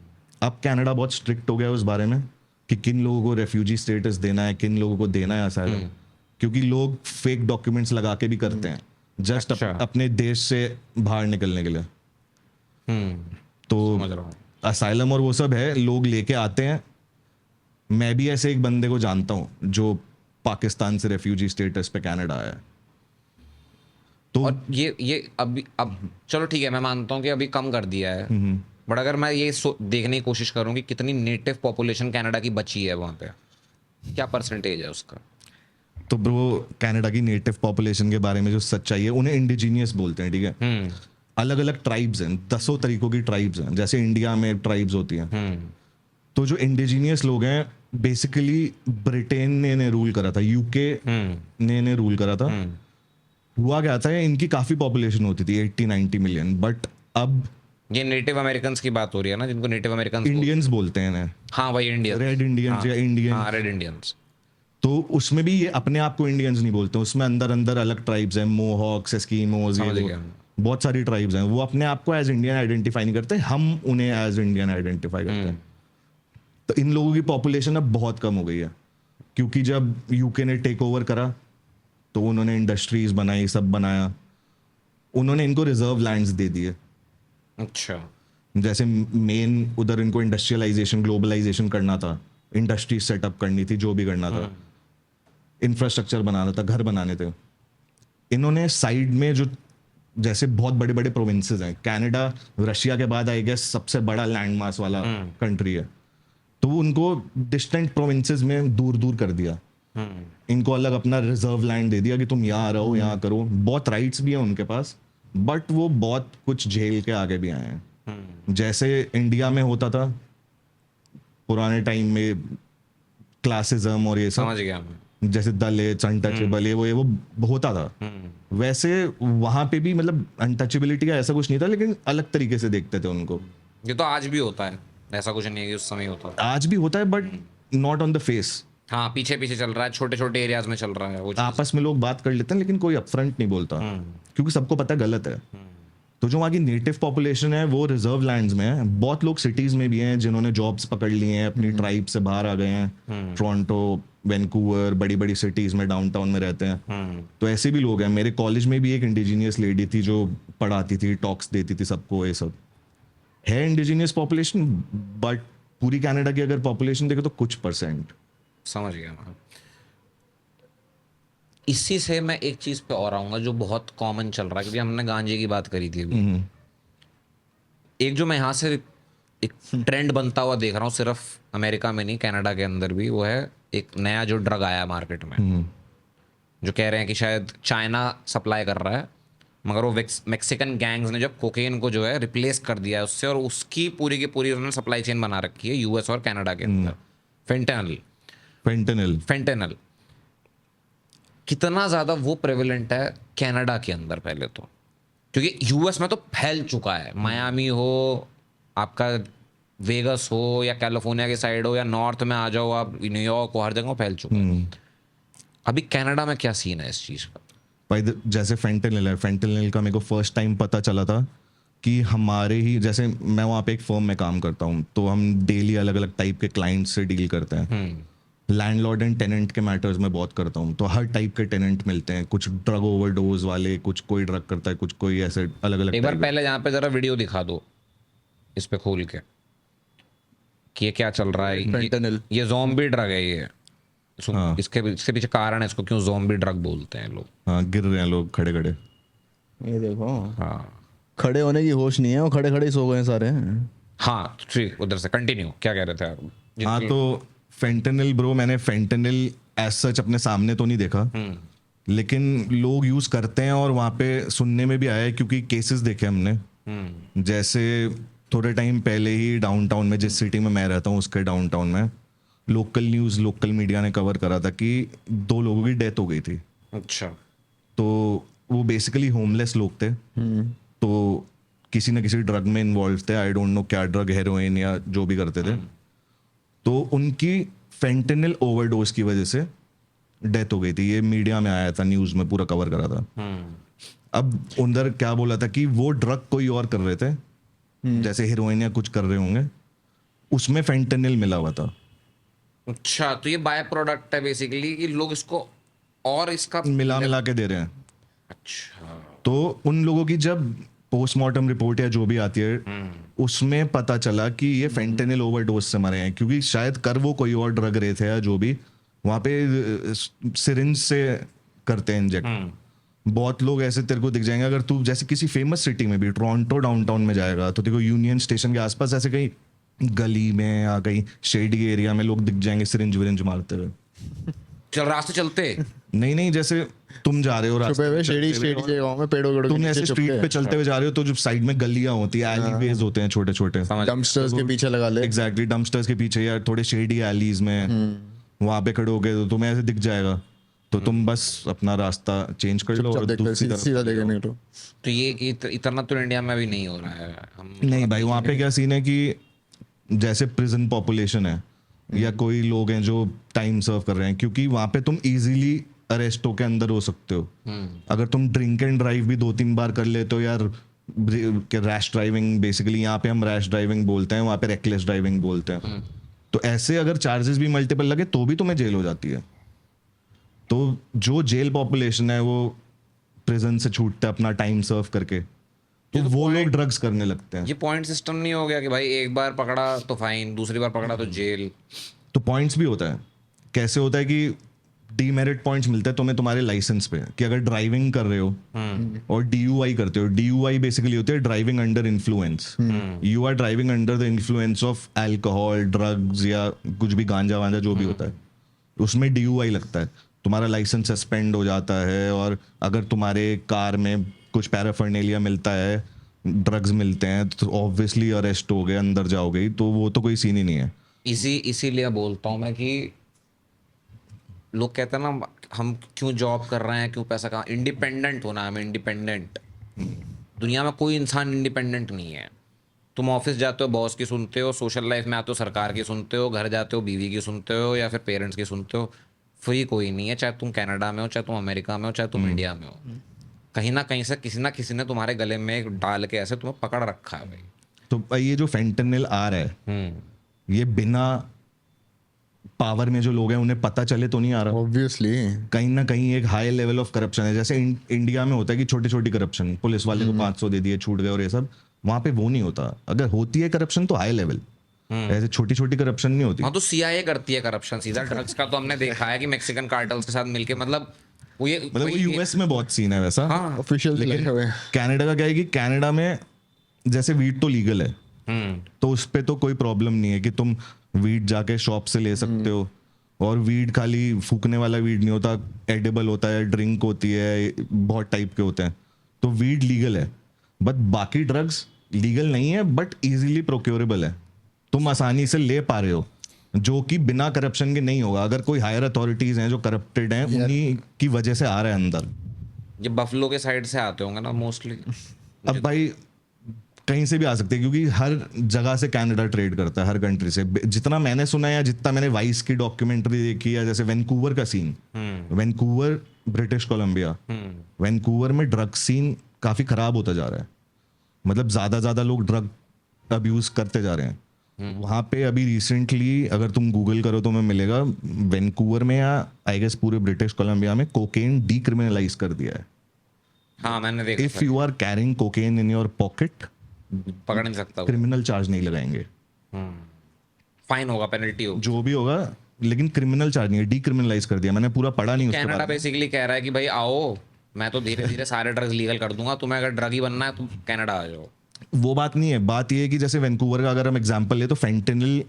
Speaker 2: अब कनाडा बहुत स्ट्रिक्ट हो गया है उस बारे में कि किन लोगों को रेफ्यूजी स्टेटस देना है, किन लोगों को देना है असाइलम, क्योंकि लोग फेक डॉक्यूमेंट्स लगा के भी करते हैं जस्ट अपने देश से बाहर निकलने के लिए। तो असाइलम और वो सब है, लोग लेके आते हैं। मैं भी ऐसे एक बंदे को जानता हूँ जो पाकिस्तान से रेफ्यूजी स्टेटस पे कनाडा आया है। तो
Speaker 1: और ये अब चलो ठीक है, मैं मानता हूँ कि अभी कम कर दिया है, बट अगर मैं ये देखने की कोशिश करूँ कि कितनी नेटिव पॉपुलेशन कनाडा की बची है वहाँ पे, क्या परसेंटेज है उसका?
Speaker 2: तो ब्रो, कनाडा की नेटिव पॉपुलेशन के बारे में जो सच्चाई है, उन्हें इंडिजीनियस बोलते हैं, ठीक है। अलग अलग ट्राइब्स हैं, 10 तरीकों की ट्राइब्स हैं, जैसे इंडिया में ट्राइब्स होती हैं। तो जो इंडिजीनियस लोग हैं, बेसिकली ब्रिटेन ने रूल करा था, यूके ने रूल करा था। हुआ क्या था, इनकी काफी पॉपुलेशन होती थी, 80-90 मिलियन, बट अब
Speaker 1: ये नेटिव अमेरिकन की बात हो रही है ना, जिनको नेटिव अमेरिकन
Speaker 2: इंडियंस बोलते हैं इन्हें।
Speaker 1: हाँ वही इंडियन,
Speaker 2: रेड इंडियंस या इंडियन।
Speaker 1: हाँ, रेड इंडियंस।
Speaker 2: तो उसमें भी ये अपने आप को इंडियंस नहीं बोलते, उसमें अंदर अंदर अलग ट्राइब्स हैं, मोहॉक्स, एस्कीमोज, ये बहुत सारी ट्राइब्स हैं। वो अपने आप को एज इंडियन आइडेंटिफाई नहीं करते, हम उन्हें एज इंडियन आइडेंटिफाई करते हैं। तो इन लोगों की पॉपुलेशन अब बहुत कम हो गई है, क्योंकि जब यूके ने टेक ओवर करा तो उन्होंने इंडस्ट्रीज बनाई, सब बनाया, उन्होंने इनको रिजर्व लैंड्स दे दिए।
Speaker 1: अच्छा,
Speaker 2: जैसे मेन उधर इनको इंडस्ट्रियलाइजेशन, ग्लोबलाइजेशन करना था, इंडस्ट्री सेटअप करनी थी, जो भी करना था, इंफ्रास्ट्रक्चर बनाना था, घर बनाने थे। इन्होंने साइड में जो, जैसे बहुत बड़े बड़े प्रोविंसेस हैं, कनाडा रशिया के बाद आई गेस सबसे बड़ा लैंड मास वाला कंट्री है, तो उनको डिस्टेंट प्रोविंसेस में दूर दूर कर दिया। इनको अलग अपना रिजर्व लैंड दे दिया कि तुम यहाँ रहो, यहाँ करो। बहुत राइट्स भी हैं उनके पास, बट वो बहुत कुछ झेल के आगे भी आए हैं। जैसे इंडिया में होता था पुराने टाइम में, क्लासिज्म और ये सब,
Speaker 1: समझ गया मैं।
Speaker 2: जैसे दलित अनटचेबल ये वो होता था, वैसे वहां पे भी मतलब अनटचेबिलिटी का ऐसा कुछ नहीं था, लेकिन अलग तरीके से देखते थे उनको।
Speaker 1: ये तो आज भी होता है, ऐसा कुछ नहीं है कि उस समय होता था।
Speaker 2: आज भी होता है but not on the face.
Speaker 1: हाँ, पीछे पीछे चल रहा है, छोटे छोटे एरियाज में चल रहा है वो चीज़।
Speaker 2: आपस में लोग बात कर लेते हैं लेकिन कोई अपफ्रंट नहीं बोलता, क्योंकि सबको पता है गलत है। तो जो वहाँ की नेटिव पॉपुलेशन है वो रिजर्व लैंड्स में है। बहुत लोग सिटीज में भी हैं जिन्होंने जॉब्स पकड़ लिए हैं, अपनी ट्राइब से बाहर आ गए हैं, टोरंटो, वैंकूवर, बड़ी बड़ी सिटीज में डाउनटाउन में रहते हैं। तो ऐसे भी लोग हैं। मेरे कॉलेज में भी एक इंडिजीनियस लेडी थी जो पढ़ाती थी, टॉक्स देती थी सबको। ये सब है इंडिजीनियस पॉपुलेशन, बट पूरी कनाडा की अगर पॉपुलेशन देखे तो कुछ परसेंट।
Speaker 1: समझ गया मैं। इसी से मैं एक चीज पे और आऊंगा जो बहुत कॉमन चल रहा है, क्योंकि हमने गांजे की बात करी थी अभी। एक जो मैं यहाँ से एक ट्रेंड बनता हुआ देख रहा हूँ, सिर्फ अमेरिका में नहीं, कनाडा के अंदर भी, वो है एक नया जो ड्रग आया मार्केट में, जो कह रहे हैं कि शायद चाइना सप्लाई कर रहा है, मगर वो मैक्सिकन गैंग्स ने जब कोकेन को जो है रिप्लेस कर दिया है उससे, और उसकी पूरी की पूरी उन्होंने सप्लाई चेन बना रखी है यूएस और कनाडा के अंदर। फेंटेनल कितना ज़्यादा वो प्रेवलेंट है कनाडा के अंदर पहले तो, क्योंकि यूएस में तो फैल चुका है। मायामी हो, आपका वेगस हो, या कैलिफोर्निया के साइड हो, या नॉर्थ में आ जाओ आप, न्यूयॉर्क हो, हर जगह फैल चुका है। अभी कनाडा में क्या सीन है इस चीज़ का?
Speaker 2: भाई जैसे फेंटेनिल है, फेंटेनिल का मेरे को फर्स्ट टाइम पता चला था कि हमारे ही जैसे, मैं वहाँ पे एक फर्म में काम करता हूँ, तो हम डेली अलग अलग टाइप के क्लाइंट से डील करते हैं। लैंडलॉर्ड एंड टेनेंट के मैटर्स में बहुत करता हूँ, तो हर टाइप के टेनेंट मिलते हैं। कुछ ड्रग ओवरडोज वाले, कुछ कोई ड्रग करता है, कुछ कोई ऐसे अलग अलग।
Speaker 1: एक बार पहले यहाँ पे जरा वीडियो दिखा दो इस पे खोल के कि ये क्या चल रहा है।
Speaker 3: Fentanyl।
Speaker 1: ये ज़ॉम्बी ड्रग है ये। इसके पीछे कारण है, इसको क्यों ज़ॉम्बी ड्रग बोलते हैं लोग।
Speaker 2: हाँ, गिर रहे हैं लोग खड़े खड़े।
Speaker 3: ये देखो,
Speaker 1: हाँ
Speaker 3: खड़े होने की होश नहीं है, वो खड़े खड़े ही सो गए सारे।
Speaker 1: हाँ, ठीक, उधर से कंटिन्यू, क्या कह रहे थे आप?
Speaker 2: हाँ, तो फेंटेनिल ब्रो, मैंने फेंटेनिल एज सच अपने सामने तो नहीं देखा, लेकिन लोग यूज करते हैं और वहाँ पे सुनने में भी आया है, क्योंकि केसेस देखे हमने। जैसे थोड़े टाइम पहले ही डाउनटाउन में, जिस सिटी में मैं रहता हूँ उसके डाउनटाउन में, लोकल न्यूज़, लोकल मीडिया ने कवर करा था कि 2 लोगों की डेथ हो गई थी।
Speaker 1: अच्छा।
Speaker 2: तो वो बेसिकली होमलेस लोग थे, तो किसी न किसी ड्रग में इन्वॉल्व थे। आई डोंट नो क्या ड्रग, हेरोइन या जो भी करते थे। तो उनकी फेंटेनिल ओवरडोज की वजह से डेथ हो गई थी। ये मीडिया में आया था, न्यूज़ में पूरा कवर करा था। अब उधर क्या बोला था कि वो ड्रग कोई और कर रहे थे, जैसे हेरोइन या कुछ कर रहे होंगे, उसमें फेंटेनिल मिला हुआ था।
Speaker 1: अच्छा, तो ये बाय प्रोडक्ट है बेसिकली कि लोग इसको और इसका
Speaker 2: मिला के दे रहे हैं।
Speaker 1: अच्छा।
Speaker 2: तो उन लोगों की जब पोस्टमार्टम रिपोर्ट या जो भी आती है, उसमें पता चला कि ये फेंटेनिल ओवरडोज से मरे हैं, क्योंकि शायद कर वो कोई और ड्रग रहे थे या जो भी, वहाँ पे सिरिंज से करते हैं इंजेक्ट। बहुत लोग ऐसे तेरे को दिख जाएंगे, अगर तू जैसे किसी फेमस सिटी में भी, टोरंटो डाउनटाउन में जाएगा, तो देखो यूनियन स्टेशन के आसपास ऐसे कहीं गली में या कहीं शेडी एरिया में लोग दिख जाएंगे सिरिंज विरिंज मारते हुए।
Speaker 1: चल रास्ते चलते
Speaker 2: नहीं, जैसे तुम जा रहे हो रास्ते
Speaker 3: छुपे हुए शेडी जगहों में, पेड़ों वेड़ों के
Speaker 2: तुम
Speaker 3: नीचे
Speaker 2: ऐसे स्ट्रीट पे चलते हुए जा रहे हो, तो जो साइड में गलियां होती है, एलीवेज होते हैं छोटे छोटे,
Speaker 3: डंपस्टर्स के पीछे लगा ले।
Speaker 2: एग्जैक्टली, डंपस्टर्स के पीछे या थोड़े शेडी एलीज में, वहां पे खड़े हो गए तो तुम्हें ऐसे दिख जाएगा, तो तुम बस अपना रास्ता चेंज कर लो और दूसरी तरफ
Speaker 3: सीधा देखे निकलो।
Speaker 1: तो ये इतना तो इंडिया में अभी नहीं हो रहा है। हम
Speaker 2: नहीं भाई, वहाँ पे क्या सीन है कि जैसे प्रिजन पॉपुलेशन है या कोई लोग हैं जो टाइम सर्व कर रहे हैं, क्योंकि वहाँ पे तुम इजीली अरेस्ट होके अंदर हो सकते हो। अगर तुम ड्रिंक एंड ड्राइव भी 2-3 बार कर लेते हो यार, रैश ड्राइविंग, बेसिकली यहाँ पे हम रैश ड्राइविंग बोलते हैं, वहाँ पे रेकलेस ड्राइविंग बोलते हैं। तो ऐसे अगर चार्जेस भी मल्टीपल लगे तो भी तुम्हें जेल हो जाती है। तो जो जेल पॉपुलेशन है वो प्रिजन से छूटता है अपना टाइम सर्व करके, तो वो लोग ड्रग्स करने लगते हैं।
Speaker 1: ये पॉइंट सिस्टम नहीं हो गया कि भाई एक बार पकड़ा तो फाइन, दूसरी बार पकड़ा तो जेल?
Speaker 2: तो पॉइंट्स भी होता है। कैसे होता है कि डीमेरिट पॉइंट्स मिलते हैं तुम्हें तुम्हारे लाइसेंस पे, कि अगर ड्राइविंग कर रहे हो और डीयूआई करते हो। डीयूआई बेसिकली होती है driving under influence. You are driving under the influence of alcohol, drugs या कुछ भी गांजा वांजा जो भी होता है, उसमें डीयूआई लगता है, तुम्हारा लाइसेंस सस्पेंड हो जाता है। और अगर तुम्हारे कार में कुछ पैराफर्नेलिया मिलता है, ड्रग्स मिलते हैं, तो ऑब्वियसली अरेस्ट हो गए, अंदर जाओगे, तो वो तो कोई सीन ही नहीं है।
Speaker 1: इसीलिए बोलता हूँ मैं कि लोग कहते हैं ना हम क्यों जॉब कर रहे हैं, क्यों पैसा कमा, इंडिपेंडेंट होना है हमें, इंडिपेंडेंट। दुनिया में कोई इंसान इंडिपेंडेंट नहीं है। तुम ऑफिस जाते हो बॉस की सुनते हो, सोशल लाइफ में आते हो सरकार की सुनते हो, घर जाते हो बीवी की सुनते हो या फिर पेरेंट्स की सुनते हो। फ्री कोई नहीं है, चाहे तुम कनाडा में हो, चाहे तुम अमेरिका में हो, चाहे तुम इंडिया में हो। कहीं ना कहीं से किसी ना किसी ने तुम्हारे गले में एक डाल के ऐसे तुम्हें पकड़ रखा है भाई।
Speaker 2: तो भाई ये जो फेंटेनिल आ रहा है, ये बिना पावर में जो लोग हैं उन्हें पता चले तो नहीं आ रहा।
Speaker 3: ऑब्वियसली
Speaker 2: कहीं ना कहीं एक हाई लेवल ऑफ करप्शन है। जैसे इंडिया में होता है कि छोटी छोटी करप्शन, पुलिस वाले को 500 दे दिए छूट गए और ये सब, वहां पे वो नहीं होता। अगर होती है करप्शन तो हाई लेवल, ऐसे छोटी छोटी करप्शन नहीं होती।
Speaker 1: हाँ तो CIA करती है करप्शन सीधा। ड्रग्स का तो हमने देखा है कि मैक्सिकन कार्टल्स के साथ मिलके मतलब वो
Speaker 2: मतलब वो यूएस में बहुत सीन है वैसा।
Speaker 1: हाँ।
Speaker 3: ऑफिशियल लिखे हुए हैं।
Speaker 2: कनाडा का क्या है कि कनाडा में जैसे वीड तो लीगल है, तो उस पे तो कोई प्रॉब्लम नहीं है कि तुम वीड जाके शॉप से ले सकते हो। और वीड खाली फूकने वाला वीड नहीं होता, एडिबल होता है, ड्रिंक होती है, बहुत टाइप के होते हैं। तो वीड लीगल है, बट बाकी ड्रग्स लीगल नहीं है बट इजीली प्रोक्योरेबल है, तुम आसानी से ले पा रहे हो, जो कि बिना करप्शन के नहीं होगा। अगर कोई हायर अथॉरिटीज हैं जो करप्टेड हैं, उन्हीं की वजह से आ रहा है अंदर।
Speaker 1: ये बफलो के साइड से आते होंगे ना मोस्टली।
Speaker 2: अब भाई कहीं से भी आ सकते हैं क्योंकि हर जगह से कनाडा ट्रेड करता है, हर कंट्री से। जितना मैंने सुना है या जितना मैंने वाइस की डॉक्यूमेंट्री देखी है, जैसे वैंकूवर का scene, Vancouver British Columbia, Vancouver में ड्रग सीन काफी खराब होता जा रहा है। मतलब ज्यादा लोग ड्रग अब्यूज करते जा रहे हैं वहां पे। अभी रिसेंटली अगर तुम गूगल करो तो मैं मिलेगा, वैंकूवर में या आई गेस पूरे ब्रिटिश कोलंबिया में कोकेन डीक्रिमिनलाइज कर दिया है।
Speaker 1: हाँ मैंने देखा।
Speaker 2: If you are carrying cocaine in your pocket,
Speaker 1: पकड़ नहीं सकता वो।
Speaker 2: क्रिमिनल चार्ज नहीं लगाएंगे,
Speaker 1: फाइन होगा, पेनल्टी होगी,
Speaker 2: जो भी होगा, लेकिन क्रिमिनल चार्ज नहीं है, डीक्रिमिनलाइज कर दिया। मैंने पूरा पढ़ा नहीं उसके
Speaker 1: कनाडा
Speaker 2: बारे में।
Speaker 1: बेसिकली कह रहा है कि भाई आओ, मैं तो धीरे धीरे सारे ड्रग्स लीगल कर दूंगा, तुम्हें अगर ड्रग ही बनना है तुम कनाडा आ जाओ।
Speaker 2: वो बात नहीं है, बात ये है कि जैसे वैंकूवर का अगर हम एग्जांपल ले तो फेंटेनिल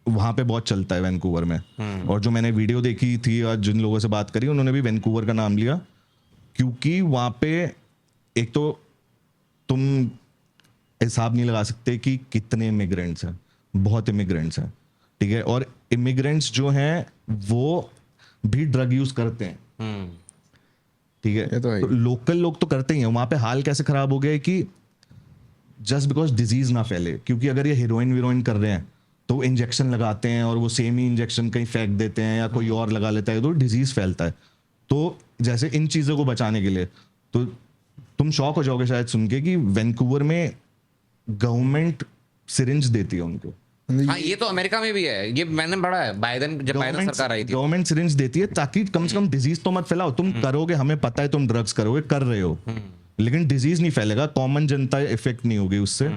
Speaker 2: वहां पे बहुत चलता है वैंकूवर में। और जो मैंने वीडियो देखी थी आज जिन लोगों से बात करी, उन्होंने भी वैंकूवर का नाम लिया क्योंकि वहां पे एक तो तुम हिसाब नहीं लगा सकते कि कितने इमिग्रेंट्स हैं, बहुत इमिग्रेंट्स हैं, ठीक है। और इमिग्रेंट्स जो हैं वो भी ड्रग यूज करते हैं, ठीक है।
Speaker 3: तो
Speaker 2: लोकल लोग तो करते ही हैं। वहां पे हाल कैसे खराब हो गया है कि जस्ट बिकॉज डिजीज ना फैले, क्योंकि अगर ये हीरोइन वीरोइन कर रहे हैं तो इंजेक्शन लगाते हैं और वो सेम ही इंजेक्शन कहीं फेंक देते हैं या कोई और लगा लेता है, तो डिजीज फैलता है। तो जैसे इन चीज़ों को बचाने के लिए, तो तुम शॉक हो जाओगे शायद सुन के कि वैंकूवर में गवर्नमेंट सिरिंज देती है उनको।
Speaker 1: हाँ ये तो अमेरिका में भी है, ये मैंने पढ़ा है। जब बाइडेन सरकार आई थी,
Speaker 2: गवर्नमेंट सिरिंज देती है ताकि कम से कम डिजीज तो मत फैलाओ। तुम करोगे, हमें पता है तुम ड्रग्स करोगे, कर रहे हो, लेकिन डिजीज नहीं फैलेगा, कॉमन जनता इफेक्ट नहीं होगी उससे।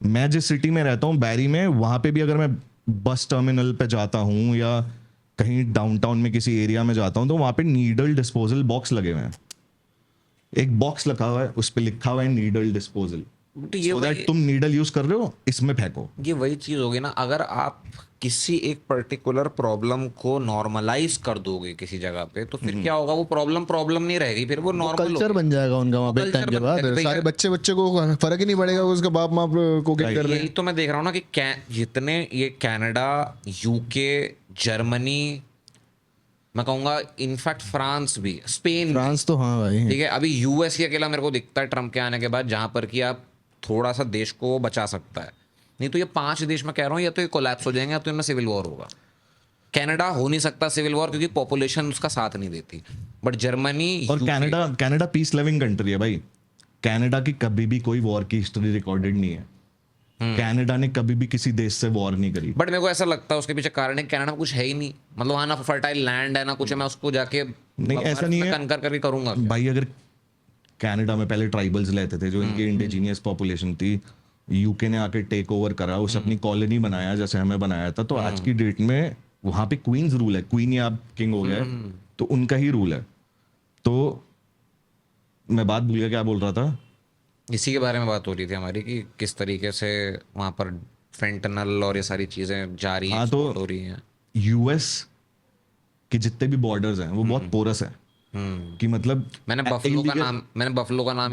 Speaker 2: मैं जिस सिटी में रहता हूँ बैरी में, वहां पे भी अगर मैं बस टर्मिनल पे जाता हूँ या कहीं डाउनटाउन में किसी एरिया में जाता हूँ, तो वहां पे नीडल डिस्पोजल बॉक्स लगे हुए हैं। एक बॉक्स लगा हुआ है, उस पर लिखा हुआ है नीडल डिस्पोजल,
Speaker 1: तो ये
Speaker 2: so that तुम नीडल यूज कर रहे हो, इसमें फेंको।
Speaker 1: ये वही चीज होगी ना, अगर आप किसी एक पर्टिकुलर प्रॉब्लम को नॉर्मलाइज कर दोगे किसी जगह पे, तो फिर क्या होगा, वो प्रॉब्लम नहीं रहेगी, फिर वो नॉर्मल
Speaker 3: कल्चर बन जाएगा उनका वहाँ पे एक टाइम के बाद। सारे बच्चे को फर्क ही नहीं पड़ेगा, उसके बाप माँ को क्या कर रहे हैं।
Speaker 1: यही तो मैं देख रहा हूँ ना कि जितने ये कनाडा, UK, जर्मनी, मैं कहूँगा इनफैक्ट फ्रांस भी, स्पेन,
Speaker 3: फ्रांस तो हाँ भाई,
Speaker 1: ठीक है। अभी US ही अकेला मेरे को दिखता है ट्रम्प के आने के बाद जहां पर कि आप थोड़ा सा देश को बचा सकता है। नहीं तो ये 5 देश में कह रहा हूँ, या तो ये कोलैप्स हो जाएंगे या तो इनमें सिविल वॉर होगा। कनाडा हो नहीं सकता सिविल वॉर क्योंकि पॉपुलेशन उसका साथ नहीं देती, बट जर्मनी
Speaker 2: और कनाडा पीस लविंग कंट्री है भाई। कनाडा की कभी भी कोई वॉर की हिस्ट्री रिकॉर्डेड नहीं है। कनाडा ने कभी भी किसी देश से वॉर नहीं करी।
Speaker 1: बट मेरे को ऐसा लगता है उसके पीछे कारण है, कनाडा में कुछ है ही नहीं, मतलब वहाँ ना फर्टाइल लैंड है ना कुछ है, मैं उसको जाके
Speaker 2: नहीं, ऐसा नहीं है,
Speaker 1: कनकर करके करूंगा
Speaker 2: भाई। अगर कनाडा में पहले ट्राइबल्स रहते थे जो इनकी इंडिजीनियस पॉपुलेशन थी, यूके ने आके टेक ओवर करा, उसे अपनी कॉलोनी बनाया जैसे हमें बनाया था, तो आज की डेट में वहां पे क्वींस रूल है, क्वीन या किंग हो गया तो उनका ही रूल है। तो मैं बात भूल गया क्या बोल रहा था।
Speaker 1: इसी के बारे में बात हो रही थी हमारी कि किस तरीके से वहां पर फेंटनल और ये सारी चीजें जारी
Speaker 2: हाँ, तो
Speaker 1: हो रही हैं।
Speaker 2: यूएस के जितने भी बॉर्डर्स हैं वो बहुत पोरस है, कि मतलब
Speaker 1: मैंने बफलो का नाम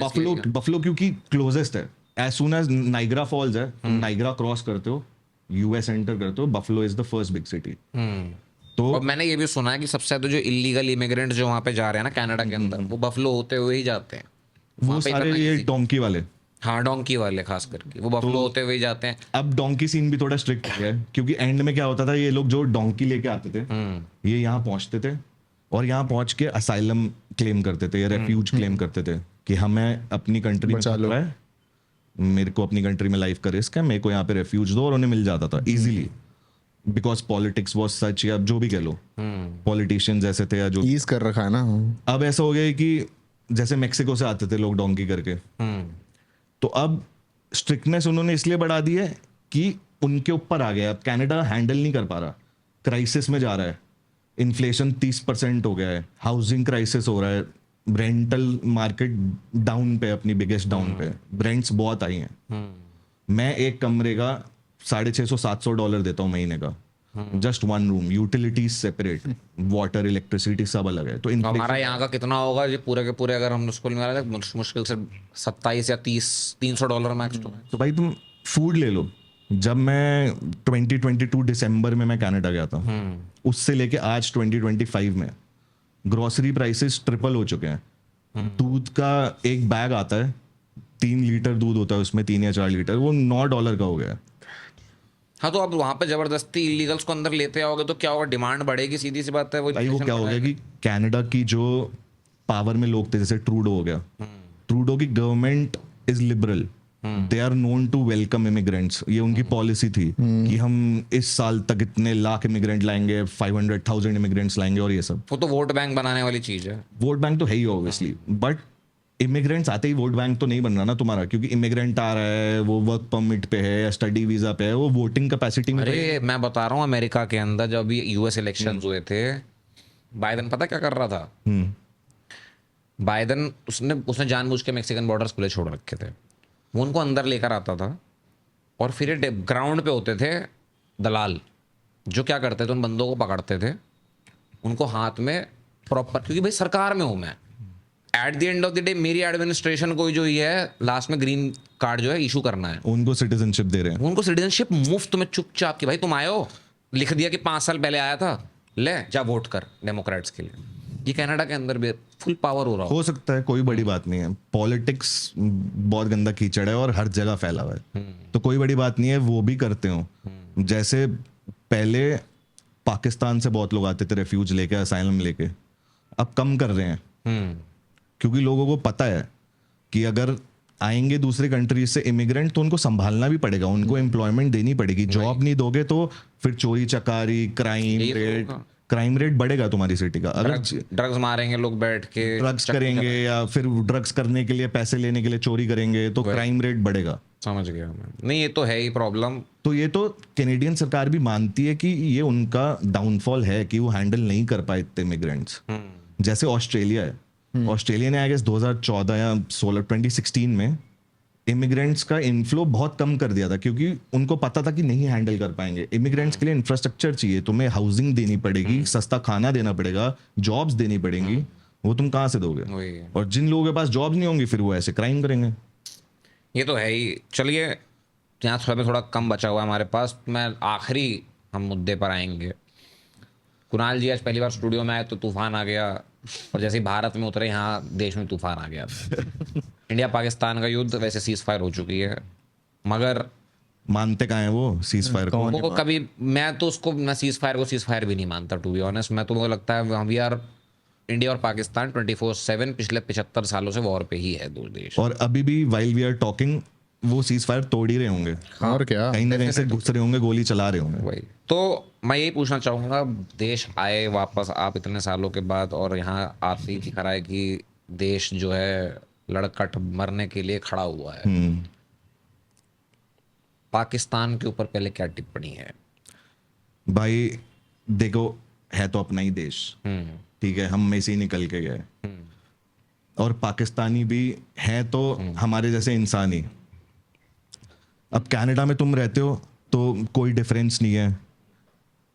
Speaker 2: बफलो क्योंकि क्लोजेस्ट है। As soon as Niagara Falls है, नाइग्रा क्रॉस करते हो, यूएस एंटर करते हो, Buffalo is the first big city. तो
Speaker 1: और मैंने ये भी सुना है कि सबसे ज्यादा जो इलीगल इमिग्रेंट जो वहाँ पे जा रहे हैं ना कनाडा के अंदर, वो बफलो होते हुए ही जाते हैं
Speaker 2: वो
Speaker 1: वहाँ पे
Speaker 2: सारे
Speaker 1: इतना
Speaker 2: ये
Speaker 1: easy-
Speaker 2: डोंकी वाले,
Speaker 1: हाँ डोंकी वाले खास करके वो बफलो होते हुए ही जाते हैं।
Speaker 2: अब डोंकी सीन भी थोड़ा स्ट्रिक्ट हो गया है, क्योंकि एंड में क्या होता था, ये लोग जो डोंकी लेके आते थे ये यहाँ पहुंचते थे और यहाँ पहुंच के असाइलम क्लेम करते थे या रेफ्यूज क्लेम करते थे कि हमें अपनी कंट्री में
Speaker 3: बचा लो।
Speaker 2: खतरा है, मेरे को अपनी कंट्री में लाइफ का रिस्क है, मेरे को यहाँ पे रेफ्यूज दो, और उन्हें मिल जाता था easily, because politics was such, या जो भी कह लो, पॉलिटिशियंस ऐसे थे या जो।
Speaker 3: ईज कर रखा है ना।
Speaker 2: अब ऐसा हो गया है कि जैसे मेक्सिको से आते थे लोग डोंकी करके, तो अब स्ट्रिक्टनेस उन्होंने इसलिए बढ़ा दी है कि उनके ऊपर आ गया, अब कनाडा हैंडल नहीं कर पा रहा, क्राइसिस में जा रहा है, इन्फ्लेशन 30% हो गया है, हाउसिंग क्राइसिस हो रहा है, रेंटल मार्केट डाउन पे, अपनी बिगेस्ट डाउन पे, रेंट्स बहुत आई हैं। मैं एक कमरे का $650-700 देता हूँ महीने का, just one room, utilities separate, water electricity सब अलग है। तो
Speaker 1: हमारा यहाँ का कितना होगा ये पूरे के पूरे, अगर हम उसको में आ मुश्किल से 27 या 300 डॉलर मैक्स
Speaker 2: तो भाई तुम फूड ले लो, जब मैं 2022 दिसंबर में मैं कनाडा गया था, उससे लेके आज 2025 में ग्रोसरी प्राइसेस ट्रिपल हो चुके हैं। दूध का एक बैग आता है, 3 लीटर दूध होता है उसमें, 3 या 4 लीटर, वो $9 का हो गया है।
Speaker 1: हाँ तो अब वहाँ पे जबरदस्ती इलीगल्स को अंदर लेते आओगे तो क्या होगा, डिमांड बढ़ेगी, सीधी सी बात है। वो
Speaker 2: भाई वो
Speaker 1: inflation
Speaker 2: क्या हो गया
Speaker 1: बढ़ाएगा।
Speaker 2: कि कनाडा की जो पावर में लोग थे, जैसे ट्रूडो हो गया, ट्रूडो की government is liberal, they are known to welcome immigrants, ये उनकी पॉलिसी थी कि हम इस साल तक इतने लाख इमिग्रेंट लाएंगे, 500,000 इमिग्रेंट्स लाएंगे, और ये सब
Speaker 1: वो तो वोट बैंक बनाने वाली चीज है।
Speaker 2: वोट बैंक तो है ही ऑब्वियसली, बट इमिग्रेंट्स आते ही वोट बैंक तो नहीं बन रहा ना तुम्हारा, क्योंकि इमिग्रेंट आ रहा है, वो वर्क परमिट पे है या स्टडी वीजा पे है, वो वोटिंग कैपेसिटी में
Speaker 1: अरे मैं बता रहा हूँ, अमेरिका के अंदर जब भी यूएस इलेक्शन हुए थे, बाइडन पता क्या कर रहा था? बाइडन उसने जानबूझ के मैक्सिकन बॉर्डर्स खुले छोड़ रखे थे, वो उनको अंदर लेकर आता था, और फिर ये ग्राउंड पे होते थे दलाल, जो क्या करते थे, उन बंदों को पकड़ते थे, उनको हाथ में प्रॉपर, क्योंकि भाई सरकार में हूँ मैं, at the end of the day मेरी एडमिनिस्ट्रेशन को जो ये है लास्ट में ग्रीन कार्ड जो है इशू करना है,
Speaker 2: उनको सिटीजनशिप दे रहे हैं।
Speaker 1: उनको सिटीजनशिप मुफ्त में चुपचाप कि भाई तुम आए हो, लिख दिया कि 5 साल पहले आया था, ले जा वोट कर डेमोक्रेट्स के लिए। ये कनाडा के अंदर भी फुल पावर हो रहा
Speaker 2: हो सकता है, कोई बड़ी बात नहीं है, पॉलिटिक्स बहुत गंदा कीचड़ है और हर जगह फैला हुआ है, तो कोई बड़ी बात नहीं है वो भी करते हो। जैसे पहले पाकिस्तान से बहुत लोग आते थे रेफ्यूज लेके, असाइलम लेके, अब कम कर रहे हैं, क्योंकि लोगों को पता है कि अगर आएंगे दूसरी कंट्री से इमिग्रेंट तो उनको संभालना भी पड़ेगा, उनको एम्प्लॉयमेंट देनी पड़ेगी, जॉब नहीं दोगे तो फिर चोरी चकारी, क्राइम रेट बढ़ेगा तुम्हारी सिटी का। अगर
Speaker 1: ड्रग्स मारेंगे लोग बैठ के,
Speaker 2: ड्रग्स करेंगे या फिर ड्रग्स करने के लिए पैसे लेने के लिए चोरी करेंगे तो क्राइम रेट बढ़ेगा।
Speaker 1: समझ गया मैं। नहीं ये तो है ही प्रॉब्लम।
Speaker 2: तो ये तो कैनेडियन सरकार भी मानती है कि ये उनका डाउनफॉल है कि वो हैंडल नहीं कर पाए इतने इमिग्रेंट्स। जैसे ऑस्ट्रेलिया है, ऑस्ट्रेलिया ने आई गेस 2014 या 2016 में इमिग्रेंट्स का इनफ्लो बहुत कम कर दिया था, क्योंकि उनको पता था कि नहीं हैंडल कर पाएंगे। इमिग्रेंट्स के लिए इंफ्रास्ट्रक्चर चाहिए, तुम्हें हाउसिंग देनी पड़ेगी, सस्ता खाना देना पड़ेगा, जॉब्स देनी पड़ेंगी, वो तुम कहाँ से दोगे?
Speaker 1: वही
Speaker 2: और जिन लोगों के पास जॉब नहीं होंगी फिर वो ऐसे क्राइम करेंगे।
Speaker 1: ये तो है ही। चलिए यहाँ थोड़ा कम बचा हुआ है हमारे पास, मैं आखिरी हम मुद्दे पर आएंगे। कुणाल जी आज पहली बार स्टूडियो में आए तो तूफान आ गया, और जैसे ही भारत में उतरे यहाँ देश में तूफान आ गया। इंडिया पाकिस्तान का युद्ध वैसे सीज फायर हो चुकी है, मगर
Speaker 2: मानते कहाँ हैं वो सीज फायर को?
Speaker 1: वो कभी, मैं तो उसको, मैं सीज फायर को सीज फायर भी नहीं मानता टू बी ऑनेस्ट। मैं तो मुझे लगता है वी आर, इंडिया और पाकिस्तान 24/7 पिछले 75 सालों से वॉर पे ही है दो देश।
Speaker 2: और अभी भी वाइल वी आर टॉकिंग वो सीज फायर तोड़ ही रहे होंगे,
Speaker 3: और क्या,
Speaker 2: कहीं ना कहीं से घुस रहे होंगे, गोली चला रहे होंगे।
Speaker 1: वही तो मैं यही पूछना चाहूँगा, देश आए वापस आप इतने सालों के बाद, और यहाँ आते ही दिख रहा है कि देश जो है लड़कट मरने के लिए खड़ा हुआ है। पाकिस्तान के ऊपर पहले क्या टिप्पणी है?
Speaker 2: भाई देखो, है तो अपना ही देश, ठीक है, हम में से ही निकल के गए, और पाकिस्तानी भी हैं तो हमारे जैसे इंसान ही। अब कनाडा में तुम रहते हो तो कोई डिफरेंस नहीं है,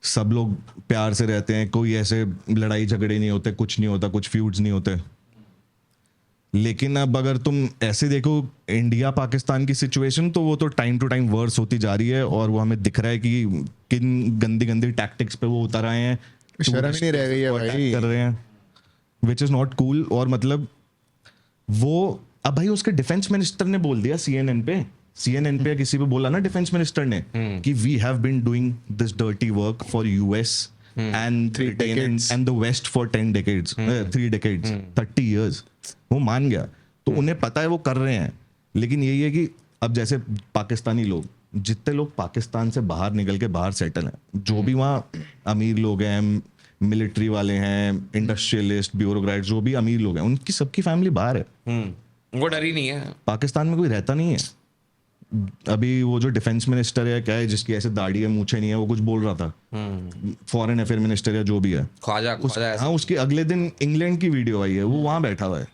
Speaker 2: सब लोग प्यार से रहते हैं, कोई ऐसे लड़ाई झगड़े नहीं होते, कुछ नहीं होता, कुछ फ्यूड्स नहीं होते। लेकिन अब अगर तुम ऐसे देखो इंडिया पाकिस्तान की सिचुएशन, तो वो तो टाइम टू टाइम वर्स होती जा रही है, और वो हमें दिख रहा है कि किन गंदी गंदी टैक्टिक्स पे वो उतर आए हैं।
Speaker 3: शर्म ही नहीं रह गई है भाई।
Speaker 2: कर रहे हैं, विच इज नॉट कूल। और मतलब वो अब भाई उसके डिफेंस मिनिस्टर ने बोल दिया CNN पे किसी पे बोला ना डिफेंस मिनिस्टर ने कि we have been doing this dirty work for US and Britain and the West for 3 decades 30 years। वो मान गया, तो उन्हें पता है वो कर रहे हैं। लेकिन यही है कि अब जैसे पाकिस्तानी लोग, जितने लोग पाकिस्तान से बाहर निकल के बाहर सेटल हैं, जो भी वहाँ अमीर लोग हैं, मिलिट्री वाले हैं, इंडस्ट्रियलिस्ट, ब्यूरोक्रेट, जो भी अमीर लोग हैं, उनकी सबकी फैमिली बाहर है।
Speaker 1: वो डर ही नहीं है।
Speaker 2: पाकिस्तान में कोई रहता नहीं है। अभी वो जो डिफेंस मिनिस्टर है क्या है, जिसकी ऐसे दाढ़ी है मूछे नहीं है, वो कुछ बोल रहा था, फॉरेन अफेयर मिनिस्टर या जो भी है,
Speaker 1: ख्वाजा
Speaker 2: हाँ, उसकी अगले दिन इंग्लैंड की वीडियो आई है, वो वहां बैठा हुआ है।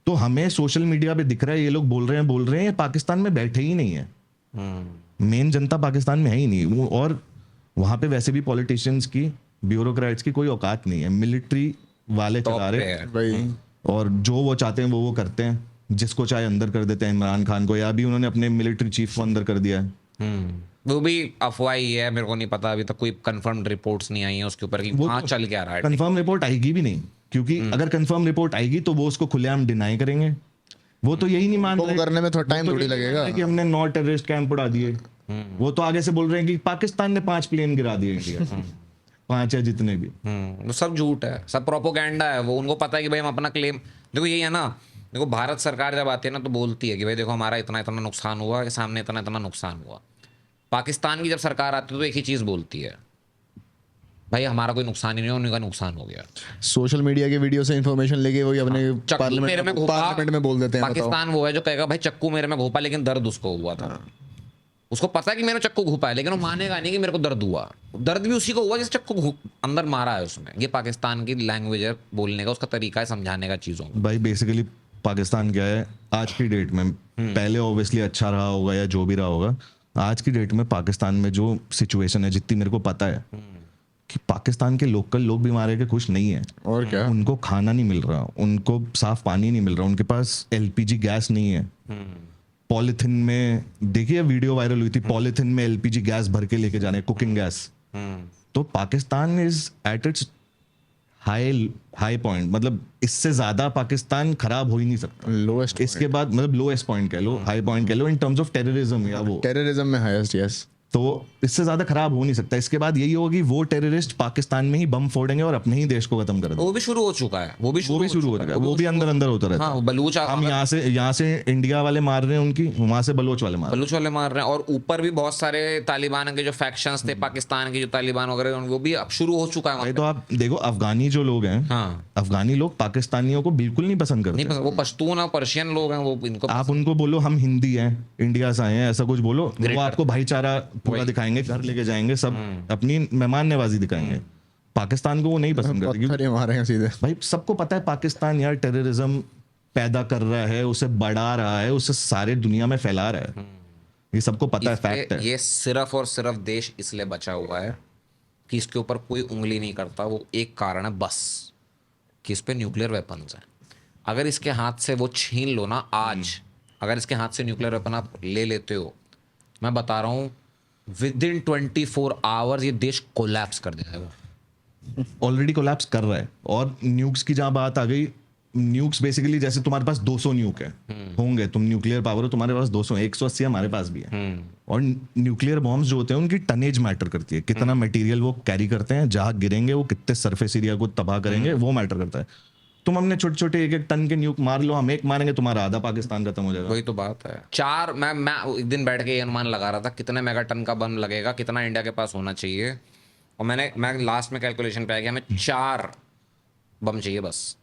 Speaker 2: तो हमें सोशल मीडिया पे दिख रहा है ये लोग बोल रहे हैं, ये पाकिस्तान में बैठे ही नहीं है। मेन जनता पाकिस्तान में है ही नहीं वो। और वहां पे वैसे भी पॉलिटिशियंस की, ब्यूरोक्रेट्स की कोई औकात नहीं है, मिलिट्री वाले चला रहे हैं
Speaker 3: भाई।
Speaker 2: और जो वो चाहते हैं वो करते हैं। जिसको चाहे अंदर कर देते हैं, इमरान खान को, या अभी उन्होंने अपने मिलिट्री चीफ को अंदर कर दिया है।
Speaker 1: वो भी अफवाह ही है, मेरे को नहीं पता, अभी तक कोई कंफर्म्ड रिपोर्ट्स नहीं आई हैं उसके ऊपर कि वहाँ चल क्या रहा है।
Speaker 2: कंफर्म रिपोर्ट आएगी भी नहीं, क्योंकि अगर कंफर्म रिपोर्ट आएगी तो वो उसको खुलेआम डिनाई करेंगे। वो तो यही नहीं मान
Speaker 3: वो
Speaker 2: रहे,
Speaker 3: करने में थोड़ा टाइम थोड़ी लगेगा
Speaker 2: कि हमने 9 टेररिस्ट कैंप उड़ा दिए। वो तो आगे से बोल रहे हैं कि पाकिस्तान ने 5 प्लेन गिरा दिए इंडिया 5 या जितने भी।
Speaker 1: वो सब झूठ है, सब प्रोपोगेंडा है। वो उनको पता है कि भाई हम अपना क्लेम, देखो यही है ना, देखो भारत सरकार जब आती है ना तो बोलती है कि भाई देखो हमारा इतना इतना नुकसान हुआ, सामने इतना इतना नुकसान हुआ। पाकिस्तान की जब सरकार आती है तो एक ही चीज़ बोलती है, भाई हमारा कोई नुकसान ही नहीं, उनका नुकसान हो गया।
Speaker 3: सोशल मीडिया के वीडियो से इन्फॉर्मेशन लेके वही अपने
Speaker 1: चक्कू मेरे में घोपा,
Speaker 3: पार्लियामेंट में बोल देते हैं।
Speaker 1: पाकिस्तान वो है जो कहेगा भाई चक्कू मेरे में घोपा, लेकिन दर्द उसको हुआ था। उसको पता है कि मैंने चक्कू घोपा है, लेकिन वो मानेगा नहीं कि मेरे को दर्द हुआ। दर्द भी उसी को हुआ जिस चक्कू अंदर मारा है उसमें। ये पाकिस्तान की लैंग्वेज है बोलने का, उसका तरीका है समझाने का चीज़ों को।
Speaker 2: भाई बेसिकली पाकिस्तान क्या है आज की डेट में, पहले ऑब्वियसली अच्छा रहा होगा या जो भी रहा होगा, आज की डेट में पाकिस्तान में जो सिचुएशन है, जितनी मेरे को पता है कि पाकिस्तान के लोकल लोग भी मारे के खुश नहीं है।
Speaker 3: और क्या,
Speaker 2: उनको खाना नहीं मिल रहा, उनको साफ पानी नहीं मिल रहा, उनके पास LPG गैस नहीं है। पॉलिथिन में, देखिए वीडियो वायरल हुई थी, पॉलिथिन में LPG गैस भर के लेके जाने, कुकिंग गैस। तो Pakistan is at its high point, मतलब इससे ज्यादा पाकिस्तान खराब हो ही नहीं सकता।
Speaker 3: लोएस्ट,
Speaker 2: इसके बाद मतलब लोएस्ट पॉइंट कह लो, हाई पॉइंट कह लो इन टर्म्स ऑफ टेररिज्म, या वो
Speaker 3: टेररिज्म में हाईएस्ट, यस।
Speaker 2: तो इससे ज्यादा खराब हो नहीं सकता। इसके बाद यही होगा कि वो टेररिस्ट पाकिस्तान में ही बम फोड़ेंगे और अपने ही देश को खत्म कर देंगे।
Speaker 1: वो भी शुरू हो चुका है, वो भी शुरू
Speaker 2: हो रहा है, वो भी अंदर अंदर होता रहता है।
Speaker 1: हाँ, बलूच
Speaker 2: हम यहाँ से इंडिया वाले मार रहे हैं उनकी, वहां से बलोच वाले
Speaker 1: मार रहे हैं। और ऊपर भी बहुत सारे तालिबान के जो फैक्शंस थे, पाकिस्तान के जो तालिबान वगैरह, वो भी अब शुरू हो चुका है।
Speaker 2: तो आप देखो अफगानी जो लोग हैं,
Speaker 1: हाँ,
Speaker 2: अफगानी लोग पाकिस्तानियों को बिल्कुल नहीं पसंद करते।
Speaker 1: नहीं, वो पश्तून और पर्शियन लोग हैं, वो इनको
Speaker 2: आप उनको बोलो हम हिंदी हैं, इंडिया से आए हैं, ऐसा कुछ बोलो, वो आपको भाईचारा पूरा दिखाएंगे, घर लेके जाएंगे, सब अपनी मेहमान नवाजी दिखाएंगे। पाकिस्तान को वो नहीं पसंद करते,
Speaker 3: पत्थर ही मारेंगे सीधे।
Speaker 2: भाई सबको पता है पाकिस्तान यार टेररिज्म पैदा कर रहा है, उसे बढ़ा रहा है, उसे सारे दुनिया में फैला रहा है, ये सबको पता है, फैक्ट है।
Speaker 1: ये सिर्फ और सिर्फ देश इसलिए बचा हुआ है कि इसके ऊपर कोई उंगली नहीं करता। वो एक कारण है बस, कि इस पे न्यूक्लियर वेपन्स हैं। अगर इसके हाथ से वो छीन लो ना आज, अगर इसके हाथ से न्यूक्लियर वेपन आप ले लेते हो, मैं बता रहा हूँ विद इन 24 आवर्स ये देश कोलैप्स कर देगा।
Speaker 2: ऑलरेडी कोलैप्स कर रहा है। और न्यूक्स की जहां बात आ गई, न्यूक्स बेसिकली जैसे तुम्हारे पास 200 न्यूक है, होंगे, तुम न्यूक्लियर पावर हो, तुम्हारे पास 200, 180 हमारे पास भी है। और न्यूक्लियर बॉम्ब्स जो होते हैं उनकी टनेज मैटर करती है, कितना मटेरियल वो कैरी करते हैं, जहां गिरेंगे वो कितने सरफेस एरिया को तबाह करेंगे, वो मैटर करता है। तुम हमने छोटे छोटे 1-1 टन के न्यूक मार लो, हम एक मारेंगे, तुम्हारा आधा पाकिस्तान खत्म हो जाएगा।
Speaker 1: वही तो बात है। मैं एक दिन बैठ के ये अनुमान लगा रहा था कितने मेगा टन का बम लगेगा, कितना इंडिया के पास होना चाहिए, और मैं लास्ट में कैलकुलेशन पे आ गया, हमें 4 बम चाहिए बस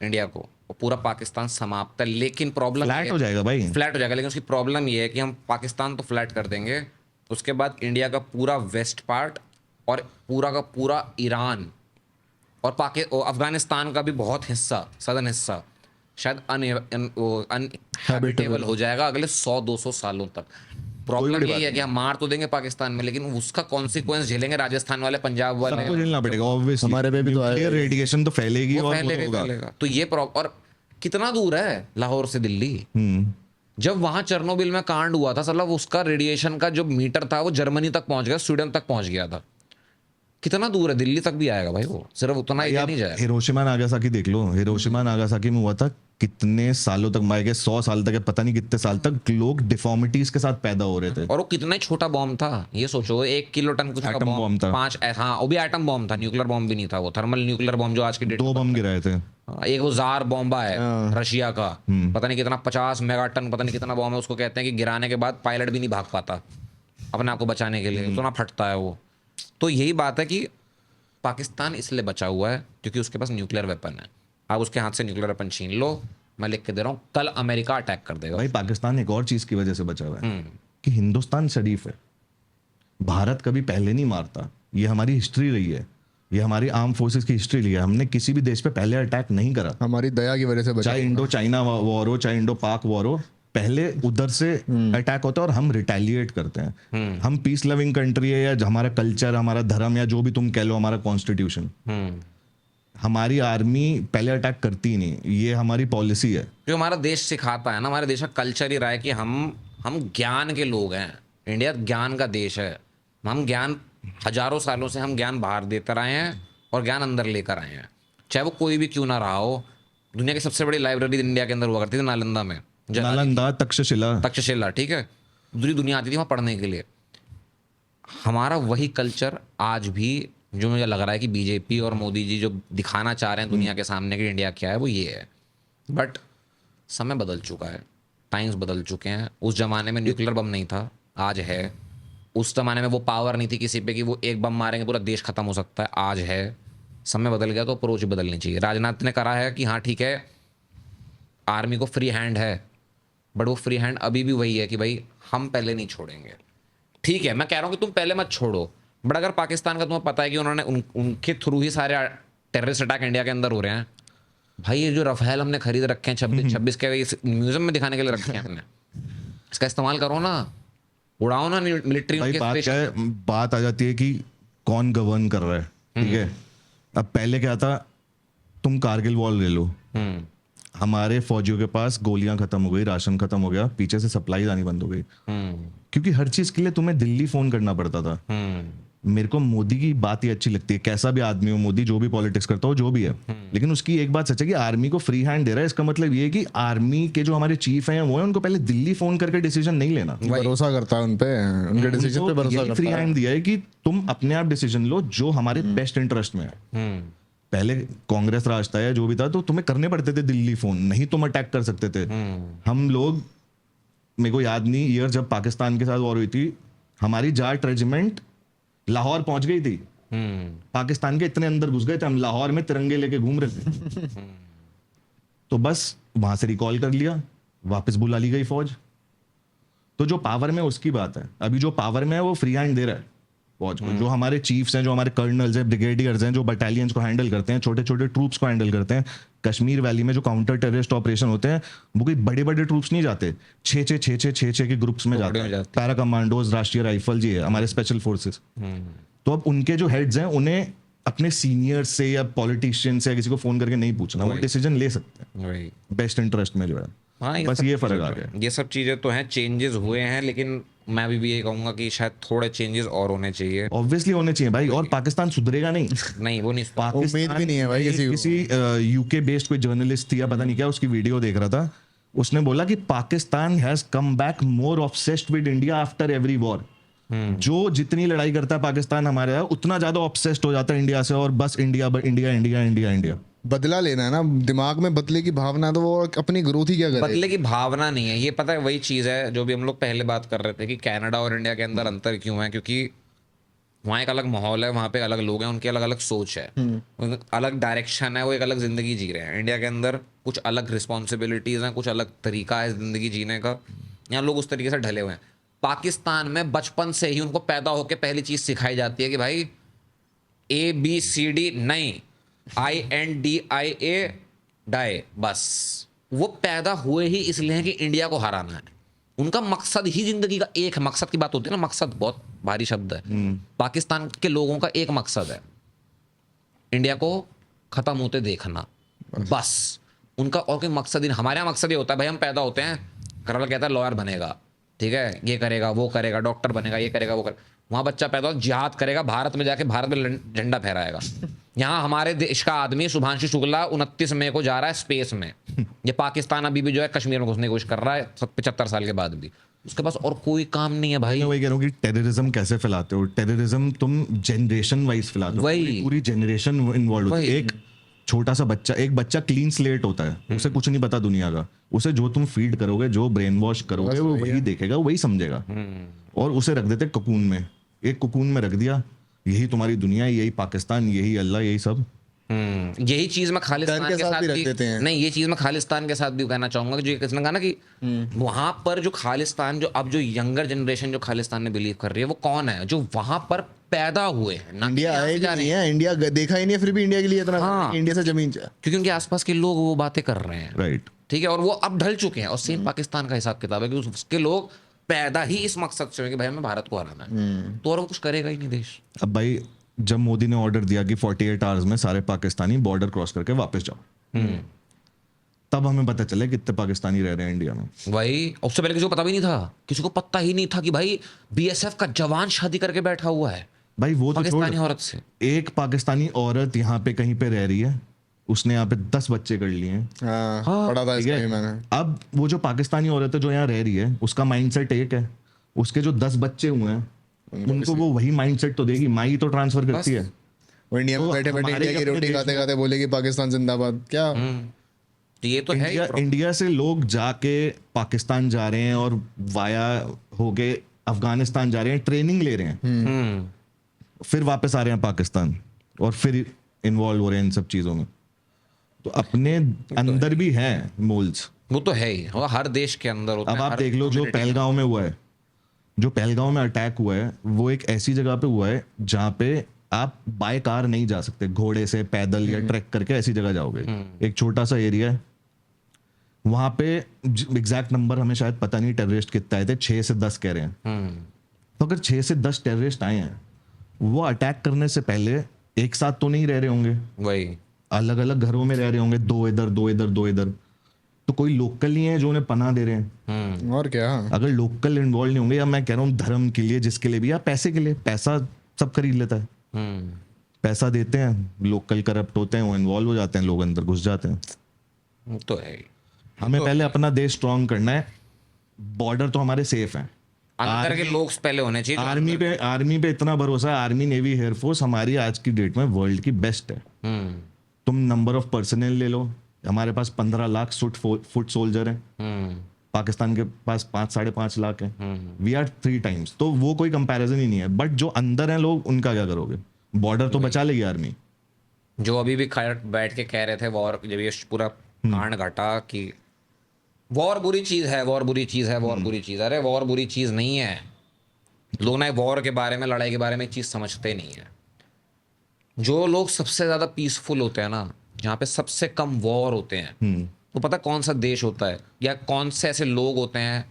Speaker 1: इंडिया को, और पूरा पाकिस्तान समाप्त है। लेकिन प्रॉब्लम
Speaker 2: फ्लैट हो जाएगा भाई,
Speaker 1: फ्लैट हो जाएगा। लेकिन उसकी प्रॉब्लम ये है कि हम पाकिस्तान तो फ्लैट कर देंगे, उसके बाद इंडिया का पूरा वेस्ट पार्ट और पूरा का पूरा ईरान और अफगानिस्तान का भी बहुत हिस्सा, सदर्न हिस्सा, शायद अनहैबिटेबल हो जाएगा अगले 100-200 सालों तक। प्रॉब्लम यही है कि हम मार तो देंगे पाकिस्तान में, लेकिन उसका कॉन्सिक्वेंस झेलेंगे राजस्थान वाले, पंजाब वाले,
Speaker 2: सबको झेलना पड़ेगा ऑब्वियसली।
Speaker 3: हमारे पे भी तो आएगा,
Speaker 2: रेडिएशन तो फैलेगी और
Speaker 1: फैलेगा। तो ये और कितना दूर है लाहौर से दिल्ली। जब वहां चेरनोबिल में कांड हुआ था, मतलब उसका रेडिएशन का जो मीटर था वो जर्मनी तक पहुंच गया, स्वीडन तक पहुंच गया था। कितना दूर है, दिल्ली तक भी आएगा भाई, वो सिर्फ उतना ही
Speaker 2: आप
Speaker 1: नहीं जाएगा।
Speaker 2: हिरोशिमा नागासाकी देख लो, हिरोशिमा नागासाकी में हुआ था, कितने सालों तक, मैं 100 साल तक, पता नहीं कितने साल तक लोग डिफॉर्मिटीज के साथ पैदा हो रहे थे।
Speaker 1: और वो कितना ही छोटा बॉम्ब था, ये सोचो 1 किलो टन कुछ का
Speaker 2: एटम बॉम्ब था।
Speaker 1: 5, हाँ वो भी एटम बॉम्ब था, न्यूक्लियर बॉम्ब भी नहीं था, वो थर्मल न्यूक्लियर बॉम्ब जो आज की डेट
Speaker 2: 2 बम गिराए थे।
Speaker 1: एक वो जार बॉम्बा है रशिया का, पता नहीं कितना 50 मेगाटन, पता नहीं कितना बॉम्ब है, उसको कहते हैं कि गिराने के बाद पायलट भी नहीं भाग पाता अपने आप को बचाने के लिए, उतना फटता है वो। तो यही बात है कि पाकिस्तान इसलिए बचा हुआ है क्योंकि उसके पास न्यूक्लियर वेपन है। आप उसके हाथ से न्यूक्लियर वेपन छीन लो, मैं लिख के दे रहा हूँ, कल अमेरिका अटैक कर देगा।
Speaker 2: भाई पाकिस्तान एक और चीज की वजह से बचा हुआ है कि हिंदुस्तान शरीफ है, भारत कभी पहले नहीं मारता, ये हमारी हिस्ट्री रही है, ये हमारी आर्म फोर्सेस की हिस्ट्री रही है। हमने किसी भी देश पे पहले अटैक नहीं करा,
Speaker 3: हमारी दया की वजह से बचा।
Speaker 2: चाहे इंडो चाइना वॉर हो, चाहे इंडो पाक वॉर हो, पहले उधर से अटैक होता है और हम रिटेलिएट करते हैं। हम पीस लविंग कंट्री है, या हमारा कल्चर, हमारा धर्म, या जो भी तुम कह लो, हमारा कॉन्स्टिट्यूशन, हमारी आर्मी पहले अटैक करती ही नहीं, ये हमारी पॉलिसी है।
Speaker 1: जो हमारा देश सिखाता है ना, हमारे देश का कल्चर ही रहा है कि हम ज्ञान के लोग हैं, इंडिया ज्ञान का देश है, हम ज्ञान हजारों सालों से हम ज्ञान बाहर देते रहे हैं और ज्ञान अंदर लेकर आए हैं, चाहे वो कोई भी क्यों ना रहा हो। दुनिया की सबसे बड़ी लाइब्रेरी इंडिया के अंदर हुआ करती थी नालंदा में,
Speaker 2: नालंदा,
Speaker 1: तक्षशिला, ठीक है, पूरी दुनिया आती थी वहाँ पढ़ने के लिए। हमारा वही कल्चर आज भी, जो मुझे लग रहा है कि बीजेपी और मोदी जी जो दिखाना चाह रहे हैं दुनिया के सामने कि इंडिया क्या है, वो ये है। बट समय बदल चुका है, टाइम्स बदल चुके हैं। उस जमाने में न्यूक्लियर बम नहीं था, आज है। उस जमाने में वो पावर नहीं थी किसी पे कि वो एक बम मारेंगे पूरा देश खत्म हो सकता है, आज है। समय बदल गया तो अप्रोच बदलनी चाहिए। राजनाथ ने करा है कि हाँ ठीक है, आर्मी को फ्री हैंड है, बट वो फ्री हैंड अभी भी वही है कि भाई हम पहले नहीं छोड़ेंगे। ठीक है, मैं कह रहा हूँ कि तुम पहले मत छोड़ो, बट अगर पाकिस्तान का तुम्हें पता है कि उन्होंने उनके थ्रू ही सारे टेररिस्ट अटैक इंडिया के अंदर हो रहे हैं, भाई ये जो रफेल हमने खरीद रखे हैं 26 के, म्यूजियम में दिखाने के लिए रखे हैं हमने, इसका इस्तेमाल करो ना, उड़ाओ ना मिलिट्री।
Speaker 2: बात क्या है, बात आ जाती है कि कौन गवर्न कर रहा है, ठीक है। अब पहले क्या था, तुम कारगिल वॉर ले लो, हमारे फौजियों के पास गोलियां खत्म हो गई, राशन खत्म हो गया, पीछे से सप्लाई आनी बंद हो गई, क्योंकि हर चीज के लिए तुम्हें दिल्ली फोन करना पड़ता था। मेरे को मोदी की बात ही अच्छी लगती है, कैसा भी आदमी हो मोदी, जो भी पॉलिटिक्स करता हो, जो भी है, लेकिन उसकी एक बात सच है कि आर्मी को फ्री हैंड दे रहा है। इसका मतलब ये है कि आर्मी के जो हमारे चीफ हैं वो है, उनको पहले दिल्ली फोन करके डिसीजन नहीं लेना,
Speaker 3: भरोसा करता है उनपे, उनके डिसीजन पे भरोसा करता
Speaker 2: फ्री
Speaker 3: है।
Speaker 2: हैंड दिया है कि तुम अपने आप डिसीजन लो जो हमारे बेस्ट इंटरेस्ट में है। पहले कांग्रेस राज था या जो भी था, तो तुम्हें करने पड़ते थे दिल्ली फोन, नहीं तुम अटैक कर सकते थे। हम लोग, मेरे को याद नहीं ईयर जब पाकिस्तान के साथ वॉर हुई थी, हमारी जाट रेजिमेंट लाहौर पहुंच गई थी, पाकिस्तान के इतने अंदर घुस गए थे, हम लाहौर में तिरंगे लेके घूम रहे थे। तो बस वहां से रिकॉल कर लिया, वापस बुला ली गई फौज। तो जो पावर में उसकी बात है, अभी जो पावर में है वो फ्री हैंड दे रहा है फौज को। जो हमारे चीफ्स हैं, जो हमारे कर्नल्स हैं, ब्रिगेडियर्स हैं, जो बटालियंस को हैंडल करते हैं, छोटे छोटे ट्रूप्स को हैंडल करते हैं। कश्मीर वैली में जो काउंटर टेररिस्ट ऑपरेशन होते हैं, वो कोई बड़े बड़े ट्रूप्स नहीं जाते, 6 के ग्रुप्स में जाते हैं। पैरा कमांडोज, राष्ट्रीय राइफल जी है, हमारे स्पेशल फोर्सेस। तो अब उनके जो हेड्स हैं, उन्हें अपने सीनियर से या पॉलिटिशियन से या किसी को फोन करके नहीं पूछना, वो डिसीजन ले सकते हैं बेस्ट इंटरेस्ट में जो है।
Speaker 1: हाँ,
Speaker 2: बस ये फर्क आ गया।
Speaker 1: ये सब चीजें तो हैं, चेंजेस हुए हैं, लेकिन मैं भी यही कहूंगा कि शायद थोड़े चेंजेस और होने चाहिए।
Speaker 2: ऑब्वियसली होने चाहिए भाई, और पाकिस्तान सुधरेगा नहीं।
Speaker 1: नहीं, वो नहीं,
Speaker 3: उम्मीद भी नहीं है भाई
Speaker 2: किसी यूके बेस्ड कोई जर्नलिस्ट थी या पता नहीं क्या, उसकी वीडियो देख रहा था, उसने बोला कि Pakistan has come back more obsessed with India after every war. जो जितनी लड़ाई करता है पाकिस्तान हमारे यहाँ, उतना ज्यादा ऑब्सेस्ड हो जाता है इंडिया से, और बस India India India India India.
Speaker 3: बदला लेना है ना, दिमाग में बदले की भावना, तो वो अपनी ग्रोथ ही क्या करे।
Speaker 1: बदले की भावना नहीं है, ये पता है वही चीज़ है जो भी हम लोग पहले बात कर रहे थे कि कनाडा और इंडिया के अंदर अंतर क्यों है, क्योंकि वहाँ एक अलग माहौल है, वहाँ पे अलग लोग हैं, उनकी अलग अलग सोच है, अलग डायरेक्शन है, वो एक अलग ज़िंदगी जी रहे हैं। इंडिया के अंदर कुछ अलग रिस्पॉन्सिबिलिटीज़ हैं, कुछ अलग तरीका है ज़िंदगी जीने का, यहाँ लोग उस तरीके से ढले हुए हैं। पाकिस्तान में बचपन से ही उनको पैदा होकर पहली चीज़ सिखाई जाती है कि भाई ABCD नहीं, INDIA डाई, बस। वो पैदा हुए ही इसलिए है कि इंडिया को हराना है, उनका मकसद ही जिंदगी का एक है। मकसद की बात होती है ना, मकसद बहुत भारी शब्द है। पाकिस्तान के लोगों का एक मकसद है, इंडिया को खत्म होते देखना, बस। उनका और कोई मकसद ही नहीं। हमारे यहाँ मकसद ये होता है भाई, हम पैदा होते हैं, घर वाला कहता है लॉयर बनेगा, ठीक है, ये करेगा वो करेगा, डॉक्टर बनेगा, ये करेगा वो करेगा। वहाँ बच्चा पैदा हो जिहाद करेगा, भारत में जाके भारत में झंडा फहराएगा। यहाँ हमारे देश का आदमी शुभांशु शुक्ला 29 मई को जा रहा है स्पेस में। ये पाकिस्तान अभी भी जो है कश्मीर में घुसने की कोशिश कर रहा है 75 साल के बाद भी, उसके पास और कोई काम नहीं है भाई।
Speaker 2: मैं वही कह रहा हूँ कि टेररिज्म कैसे फैलाते हो, टेररिज्म तुम जनरेशन वाइज फैलाते हो,
Speaker 1: वही।
Speaker 2: पूरी जनरेशन इन्वॉल्व होती है। एक छोटा सा बच्चा, एक बच्चा क्लीन स्लेट होता है, उसे कुछ नहीं पता दुनिया का, उसे जो तुम फीड करोगे, जो ब्रेन वॉश करोगे, वो वही देखेगा, वही समझेगा। और उसे रख देते कुकून में, एक कुकून में रख दिया, यही तुम्हारी दुनिया, यही पाकिस्तान, यही अल्लाह, यही सब।
Speaker 1: यही चीज मैं खालिस्तान के साथ भी
Speaker 3: रख देते हैं।
Speaker 1: नहीं, ये चीज मैं खालिस्तान के साथ भी कहना चाहूंगा कि जो किसने कहा ना कि वहां पर जो खालिस्तान, जो अब जो यंगर जनरेशन जो खालिस्तान में बिलीव कर रही है, वो कौन है? जो वहां पर पैदा हुए हैं ना,
Speaker 3: इंडिया आए भी नहीं है, इंडिया देखा ही नहीं है, फिर भी इंडिया के लिए इतना इंडिया से जमीन चाह।
Speaker 1: क्योंकि उनके आसपास के लोग वो बातें कर रहे हैं,
Speaker 2: राइट।
Speaker 1: ठीक है, और वो अब ढल चुके हैं। और सेम पाकिस्तान का हिसाब किताब है कि उसके लोग पैदा ही इस मकसद से हुए कि भाई हमें भारत को हराना है, तो और वो कुछ करेगा ही नहीं देश।
Speaker 2: अब भाई जब मोदी ने ऑर्डर दिया कि 48 आवर्स में सारे पाकिस्तानी बॉर्डर क्रॉस करके वापस जाओ, तब हमें पता चला कितने पाकिस्तानी रह रहे हैं इंडिया में।
Speaker 1: वही, उससे पहले किसी को पता भी नहीं था, किसी को पता ही नहीं था कि भाई बीएसएफ का जवान शादी करके बैठा हुआ है
Speaker 2: भाई वो तो
Speaker 1: पाकिस्तानी
Speaker 2: छोड़,
Speaker 1: औरत से।
Speaker 2: एक पाकिस्तानी औरत यहाँ पे कहीं पे रह रही है, उसने यहाँ पे 10 बच्चे कर लिए हैं।
Speaker 3: हाँ, पढ़ा था
Speaker 2: ठीक
Speaker 3: इसका
Speaker 2: है?
Speaker 3: भी मैंने।
Speaker 2: अब वो जो पाकिस्तानी औरत है जो यहाँ रह रही है, उसका माइंडसेट एक है, उसके जो 10 बच्चे हुए हैं उनको वो वही माइंडसेट तो देगी, माई तो ट्रांसफर करती है।
Speaker 3: वो इंडिया में
Speaker 2: तो
Speaker 3: बैठे बैठे
Speaker 2: हमारे
Speaker 3: इंडिया की
Speaker 2: अपने
Speaker 3: रोटी
Speaker 2: देश
Speaker 3: खाते खाते बोलेगी पाकिस्तान जिंदाबाद, क्या?
Speaker 1: तो ये तो है ही
Speaker 2: इंडिया से लोग जाके पाकिस्तान जा रहे हैं और वाया होके अफगानिस्तान जा रहे हैं, ट्रेनिंग ले रहे हैं, फिर वापस आ रहे हैं पाकिस्तान और फिर इन्वॉल्व हो रहे हैं इन सब चीजों में। तो अपने अंदर भी हैं मोल्स,
Speaker 1: वो तो है ही, वो हर देश के अंदर होता
Speaker 2: अब
Speaker 1: है।
Speaker 2: आप
Speaker 1: हर
Speaker 2: देख लो जो पहलगांव में हुआ है, जो पहलगांव में अटैक हुआ है, वो एक ऐसी जगह पे हुआ है जहाँ पे आप बाय कार नहीं जा सकते, घोड़े से, पैदल या ट्रैक करके ऐसी जगह जाओगे। एक छोटा सा एरिया है वहां पे, एग्जैक्ट नंबर हमें शायद पता नहीं टेररिस्ट कितने आए थे, 6 से 10 कह रहे हैं। तो अगर 6 से 10 टेररिस्ट आए हैं, वो अटैक करने से पहले एक साथ तो नहीं रह रहे होंगे,
Speaker 1: वही
Speaker 2: अलग अलग घरों में रह रहे होंगे, 2 इधर 2 इधर 2 इधर। तो कोई लोकल नहीं है जो उन्हें पनाह दे रहे हैं।
Speaker 3: और क्या?
Speaker 2: अगर लोकल इन्वॉल्व नहीं होंगे, या मैं कह रहा हूँ धर्म के लिए, जिसके लिए भी, या पैसे के लिए, पैसा सब खरीद लेता है, पैसा देते हैं, लोकल करप्ट होते हैं, वो इन्वॉल्व हो जाते हैं, लोग अंदर घुस जाते हैं।
Speaker 1: तो है ही।
Speaker 2: हमें पहले अपना देश स्ट्रांग करना है, बॉर्डर तो हमारे सेफ हैं,
Speaker 1: अंदर के लोग पहले होने चाहिए।
Speaker 2: आर्मी पे इतना भरोसा है, आर्मी नेवी एयरफोर्स हमारी आज की डेट में वर्ल्ड की बेस्ट है। तुम नंबर ऑफ पर्सनल ले लो, हमारे पास 15 लाख फुट सोल्जर हैं, पाकिस्तान के पास 5-5.5 लाख हैं, वी आर 3 टाइम्स। तो वो कोई कंपैरिजन ही नहीं है। बट जो अंदर हैं लोग, उनका क्या करोगे? बॉर्डर तो बचा लेगी आर्मी।
Speaker 1: जो अभी भी बैठ के कह रहे थे वॉर, जब ये पूरा कांड घटा कि वॉर बुरी चीज है, वॉर बुरी चीज है, वॉर बुरी चीज है। अरे वॉर बुरी चीज नहीं है। लोग ना वॉर के बारे में, लड़ाई के बारे में एक चीज समझते नहीं है। जो लोग सबसे ज्यादा पीसफुल होते हैं ना, जहाँ पे सबसे कम वॉर होते हैं, तो पता कौन सा देश होता है, या कौन से ऐसे लोग होते हैं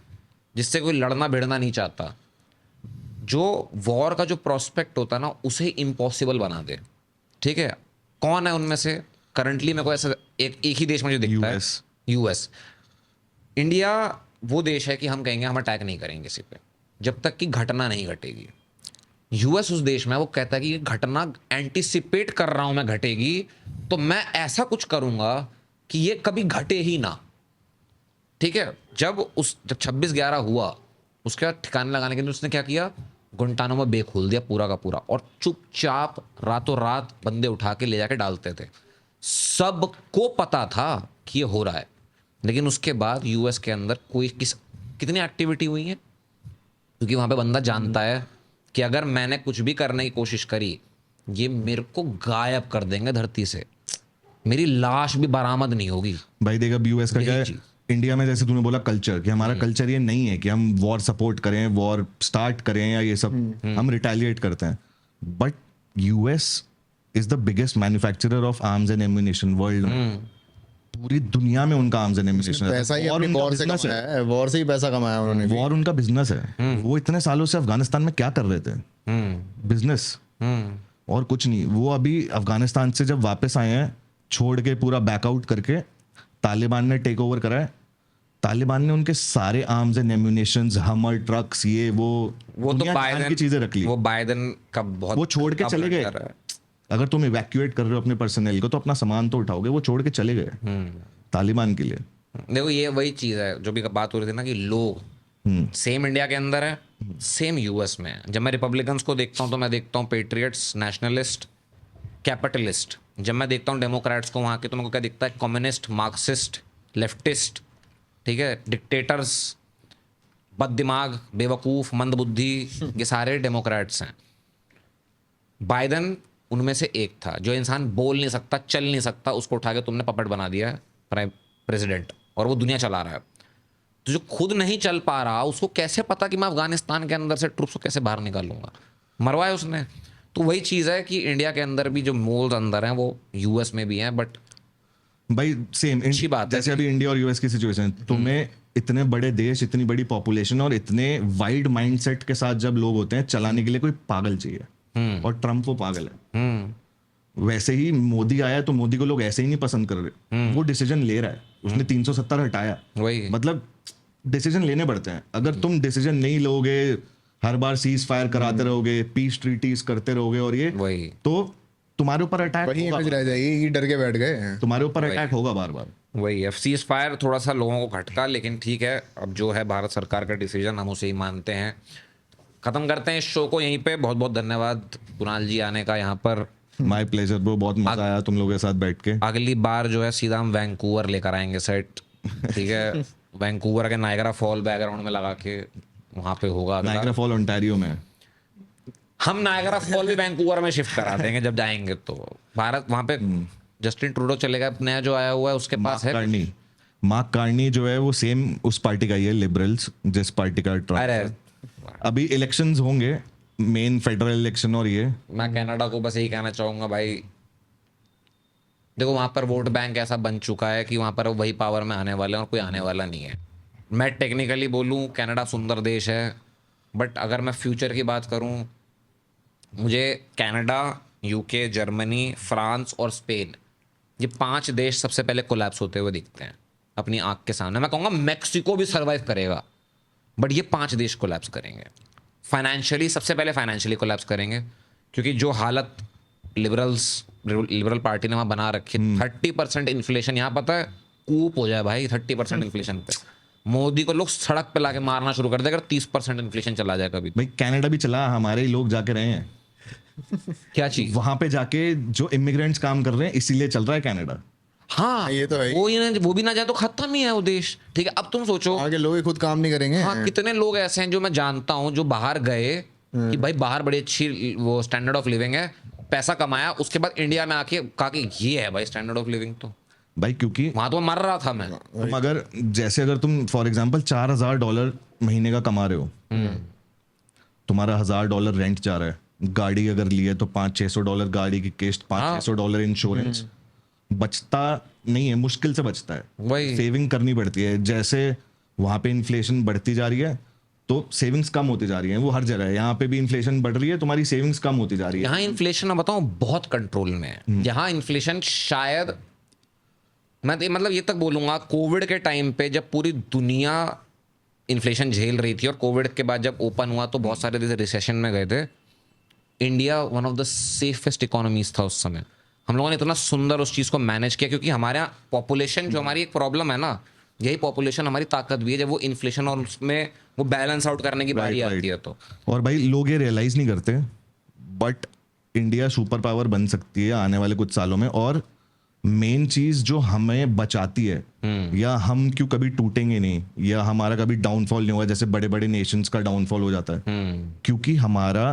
Speaker 1: जिससे कोई लड़ना भिड़ना नहीं चाहता, जो वॉर का जो प्रोस्पेक्ट होता है ना, उसे इम्पॉसिबल बना दे। ठीक है, कौन है उनमें से? करंटली मेरे को ऐसा एक ही देश मुझे दिखता है, यूएस। इंडिया वो देश है कि हम कहेंगे हम अटैक नहीं करेंगे किसी पे जब तक कि घटना नहीं घटेगी। यूएस उस देश में वो कहता है कि ये घटना एंटिसिपेट कर रहा हूं मैं, घटेगी तो मैं ऐसा कुछ करूंगा कि ये कभी घटे ही ना। ठीक है, जब 26/11 हुआ, उसके बाद ठिकाने लगाने के लिए उसने क्या किया? गुंटानो में बे खोल दिया पूरा का पूरा, और चुपचाप रातों रात बंदे उठा के ले जाके डालते थे। सबको पता था कि ये हो रहा है, लेकिन उसके बाद यूएस के अंदर कितनी एक्टिविटी हुई है, क्योंकि वहां पे बंदा जानता है कि अगर मैंने कुछ भी करने की कोशिश करी, ये मेरे को गायब कर देंगे धरती से, मेरी लाश भी बरामद नहीं होगी।
Speaker 2: भाई देखा यूएस का क्या है, इंडिया में जैसे तूने बोला कल्चर, कि हमारा कल्चर ये नहीं है कि हम वॉर सपोर्ट करें, वॉर स्टार्ट करें या ये सब, हम रिटेलिएट करते हैं। But US is the biggest manufacturer of arms and ammunition world में। पूरी दुनिया में उनका आर्म्स एंड एम्युनिशन
Speaker 3: पैसा ही अपनी वॉर से कमाया है, वॉर से ही पैसा कमाया उन्होंने।
Speaker 2: वॉर उनका बिजनेस है। वो इतने सालों से अफगानिस्तान में क्या कर रहे थे? बिजनेस और कुछ नहीं। वो अभी अफगानिस्तान से जब वापस आए हैं, छोड़ के पूरा बैकआउट करके, तालिबान ने टेक ओवर करा है, तालिबान ने उनके सारे आर्म्स एंड एम्यूनेशंस, हमर ट्रक्स, ये वो
Speaker 1: तो
Speaker 2: दुनिया जहान
Speaker 1: बाइडेन
Speaker 2: की चीजें रख ली।
Speaker 1: वो बाइडेन का बहुत
Speaker 2: वो छोड़ के
Speaker 1: कम
Speaker 2: चले गए।
Speaker 1: कर रहा है।
Speaker 2: अगर तुम इवैक्यूएट कर रहे हो अपने पर्सनल को तो अपना सामान तो उठाओगे, वो छोड़ के चले गए तालिबान के लिए।
Speaker 1: देखो ये वही चीज है जो भी बात हो रही थी ना कि लोग सेम इंडिया के अंदर है, सेम यूएस में है। जब मैं रिपब्लिकन्स को देखता हूँ तो मैं देखता हूँ पेट्रियट्स, नेशनलिस्ट, कैपिटलिस्ट। जब मैं देखता हूँ डेमोक्रेट्स को वहाँ के, तो मेरे को क्या दिखता है? कम्युनिस्ट, मार्क्सिस्ट, लेफ्टिस्ट, ठीक है, डिक्टेटर्स, बददिमाग, बेवकूफ़, मंदबुद्धि, ये सारे डेमोक्रेट्स हैं। बाइडेन उनमें से एक था। जो इंसान बोल नहीं सकता, चल नहीं सकता, उसको उठा के तुमने पपेट बना दिया है प्राइम प्रेसिडेंट, और वो दुनिया चला रहा है। तो जो खुद नहीं चल पा रहा, उसको कैसे पता कि मैं अफगानिस्तान के अंदर से ट्रुप्स को कैसे बाहर निकालूंगा? मरवाया उसने। तो वही चीज़ है कि इंडिया के अंदर भी जो मोल्स अंदर हैं वो यूएस में भी हैं, बट
Speaker 2: भाई सेम
Speaker 1: अच्छी बात है
Speaker 2: जैसे अभी इंडिया और यूएस की सिचुएशन है, तुम्हें इतने बड़े देश, इतनी बड़ी पॉपुलेशन और इतने वाइड माइंडसेट के साथ जब लोग होते हैं, चलाने के लिए कोई पागल चाहिए। और ट्रम्प वो पागल है। वैसे ही मोदी आया तो मोदी को लोग ऐसे ही नहीं पसंद कर रहे, वो डिसीजन ले रहा है। उसने 370 हटाया,
Speaker 1: वही
Speaker 2: मतलब डिसीजन लेने पड़ते हैं। अगर तुम डिसीजन नहीं लोगे, हर बार सीज फायर कराते रहोगे, पीस ट्रीटीज करते रहोगे, और ये
Speaker 1: वही
Speaker 2: तो तुम्हारे ऊपर अटैक
Speaker 3: वही इमेज रह जाएगी, ये डर के बैठ गए हैं।
Speaker 2: तुम्हारे ऊपर अटैक होगा बार बार।
Speaker 1: वही सीज फायर थोड़ा सा लोगों को खटका, लेकिन ठीक है, अब जो है भारत सरकार का डिसीजन, हम उसे ही मानते हैं। खत्म करते हैं इस शो को यहीं पे। बहुत बहुत धन्यवाद कुणाल जी आने का यहाँ पर।
Speaker 2: माय प्लेजर ब्रो, बहुत मजा आया तुम लोगों के साथ बैठ के।
Speaker 1: अगली बार जो है सीधा हम वैंकूवर लेकर आएंगे सेट, ठीक है? वैंकूवर के नायगरा फॉल बैकग्राउंड में लगा के वहाँ पे होगा अगला।
Speaker 2: नायग्रा फॉल ओंटारियो में।
Speaker 1: हम नायगरा फॉल भी वैंकूवर में शिफ्ट करा देंगे जब जाएंगे तो। भारत वहाँ पे जस्टिन ट्रूडो चलेगा, नया जो आया हुआ है उसके पास है।
Speaker 2: मार्क कार्नी जो है वो सेम उस पार्टी का ही है, लिबरल्स, जिस पार्टी का ट्रम्प।
Speaker 1: अरे
Speaker 2: अभी इलेक्शंस होंगे, मेन फेडरल इलेक्शन, और ये
Speaker 1: मैं कनाडा को बस यही कहना चाहूंगा भाई, देखो वहाँ पर वोट बैंक ऐसा बन चुका है कि वहाँ पर वही पावर में आने वाले हैं और कोई आने वाला नहीं है। मैं टेक्निकली बोलूँ कनाडा सुंदर देश है, बट अगर मैं फ्यूचर की बात करूँ, मुझे कनाडा, यूके, जर्मनी, फ्रांस और स्पेन, ये 5 देश सबसे पहले कोलैप्स होते हुए दिखते हैं अपनी आंख के सामने। मैं कहूँगा मैक्सिको भी सर्वाइव करेगा, बट ये 5 देश कोलैप्स करेंगे। फाइनेंशियली सबसे पहले फाइनेंशियली कोलैप्स करेंगे, क्योंकि जो हालत लिबरल पार्टी ने वहाँ बना रखी, 30% इन्फ्लेशन। यहाँ पता है कूप हो जाए भाई 30% इन्फ्लेशन पे, मोदी को लोग सड़क पे लाके मारना शुरू कर दे अगर 30% इन्फ्लेशन चला जाए कभी।
Speaker 2: भाई कनाडा भी चला, हमारे ही लोग जाके रहे हैं
Speaker 1: क्या चीज?
Speaker 2: वहां पे जाके जो इमिग्रेंट्स काम कर रहे हैं, इसीलिए चल रहा है कनाडा।
Speaker 1: हाँ
Speaker 3: ये तो है ही।
Speaker 1: वो भी ना जाए तो खत्म ही है वो देश, ठीक है? अब तुम सोचो,
Speaker 3: आगे लोग ही खुद काम नहीं करेंगे।
Speaker 1: हाँ कितने लोग ऐसे हैं जो मैं जानता हूँ जो बाहर गए कि भाई बाहर बड़ी अच्छी वो स्टैंडर्ड ऑफ लिविंग है, पैसा कमाया, उसके बाद इंडिया में आके कहा कि ये है भाई स्टैंडर्ड ऑफ लिविंग। तो
Speaker 2: भाई क्योंकि
Speaker 1: वहां तो मर रहा था मैं।
Speaker 2: अगर तुम फॉर एग्जांपल $4,000 महीने का कमा रहे हो, तुम्हारा $1,000 रेंट जा रहा है, गाड़ी अगर लिए तो $500-600 गाड़ी की किस्त, $500-600 इंश्योरेंस, बचता नहीं है, मुश्किल से बचता है।
Speaker 1: वही
Speaker 2: सेविंग करनी पड़ती है। जैसे वहां पे इन्फ्लेशन बढ़ती जा रही है तो सेविंग्स कम होती जा रही है, वो हर जगह है। यहाँ पे भी इन्फ्लेशन बढ़ रही है, तुम्हारी सेविंग्स कम होती जा रही है।
Speaker 1: यहाँ इन्फ्लेशन मैं बताऊँ बहुत कंट्रोल में है। यहाँ इन्फ्लेशन शायद मैं मतलब ये तक बोलूँगा, कोविड के टाइम पे जब पूरी दुनिया इन्फ्लेशन झेल रही थी और कोविड के बाद जब ओपन हुआ तो बहुत सारे देश रिसेशन में गए थे, India one of the safest economies था उस समय। हम लोगों ने इतना सुंदर उस चीज़ को मैनेज किया, क्योंकि हमारे यहाँ पॉपुलेशन जो हमारी एक प्रॉब्लम है ना, यही पॉपुलेशन हमारी ताकत भी है। जब वो इन्फ्लेशन और उसमें वो बैलेंस आउट करने की बारी आती है तो।
Speaker 2: और भाई लोग ये रियलाइज नहीं करते, बट इंडिया सुपर पावर बन सकती है आने वाले कुछ सालों में। और मेन चीज जो हमें बचाती है, या हम क्यों कभी टूटेंगे नहीं, या हमारा कभी डाउनफॉल नहीं होगा जैसे बड़े बड़े नेशंस का डाउनफॉल हो जाता है, क्योंकि हमारा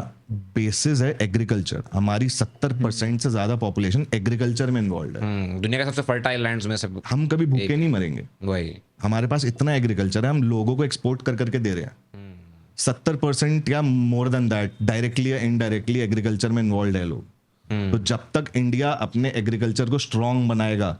Speaker 2: बेसिस है एग्रीकल्चर। हमारी 70% से ज्यादा पॉपुलेशन एग्रीकल्चर में इन्वॉल्व है।
Speaker 1: दुनिया के सबसे फर्टाइल लैंड्स में से
Speaker 2: हम कभी भूखे नहीं मरेंगे।
Speaker 1: वही
Speaker 2: हमारे पास इतना एग्रीकल्चर है, हम लोगों को एक्सपोर्ट कर करके दे रहे हैं। 70% या मोर देन दैट डायरेक्टली या इनडायरेक्टली एग्रीकल्चर में इन्वॉल्व है लोग। तो जब तक इंडिया अपने एग्रीकल्चर को स्ट्रांग बनाएगा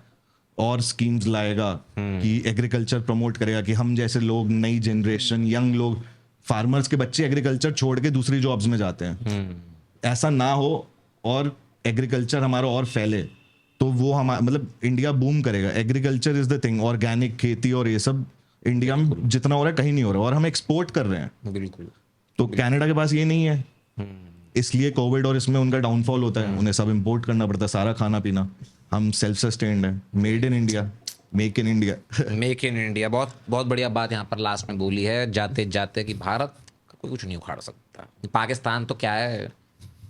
Speaker 2: और स्कीम्स लाएगा कि एग्रीकल्चर प्रमोट करेगा, कि हम जैसे लोग, नई जनरेशन, यंग लोग, फार्मर्स के बच्चे एग्रीकल्चर छोड़ के दूसरी जॉब्स में जाते हैं, ऐसा ना हो और एग्रीकल्चर हमारा और फैले, तो वो हमारा मतलब इंडिया बूम करेगा। Agriculture is the thing, organic खेती और ये सब इंडिया में जितना हो रहा है कहीं नहीं हो रहा, और हम एक्सपोर्ट कर रहे हैं।
Speaker 1: बिल्कुल।
Speaker 2: तो कनाडा के पास ये नहीं है, इसलिए कोविड और इसमें उनका डाउनफॉल होता है, उन्हें सब इंपोर्ट करना पड़ता है, सारा खाना पीना। हम सेल्फ सस्टेन्ड है, made in India, make in India.
Speaker 1: Make in India, बहुत बहुत बढ़िया बात यहाँ पर लास्ट में बोली है जाते जाते कि भारत का कोई कुछ नहीं उखाड़ सकता। पाकिस्तान तो क्या है,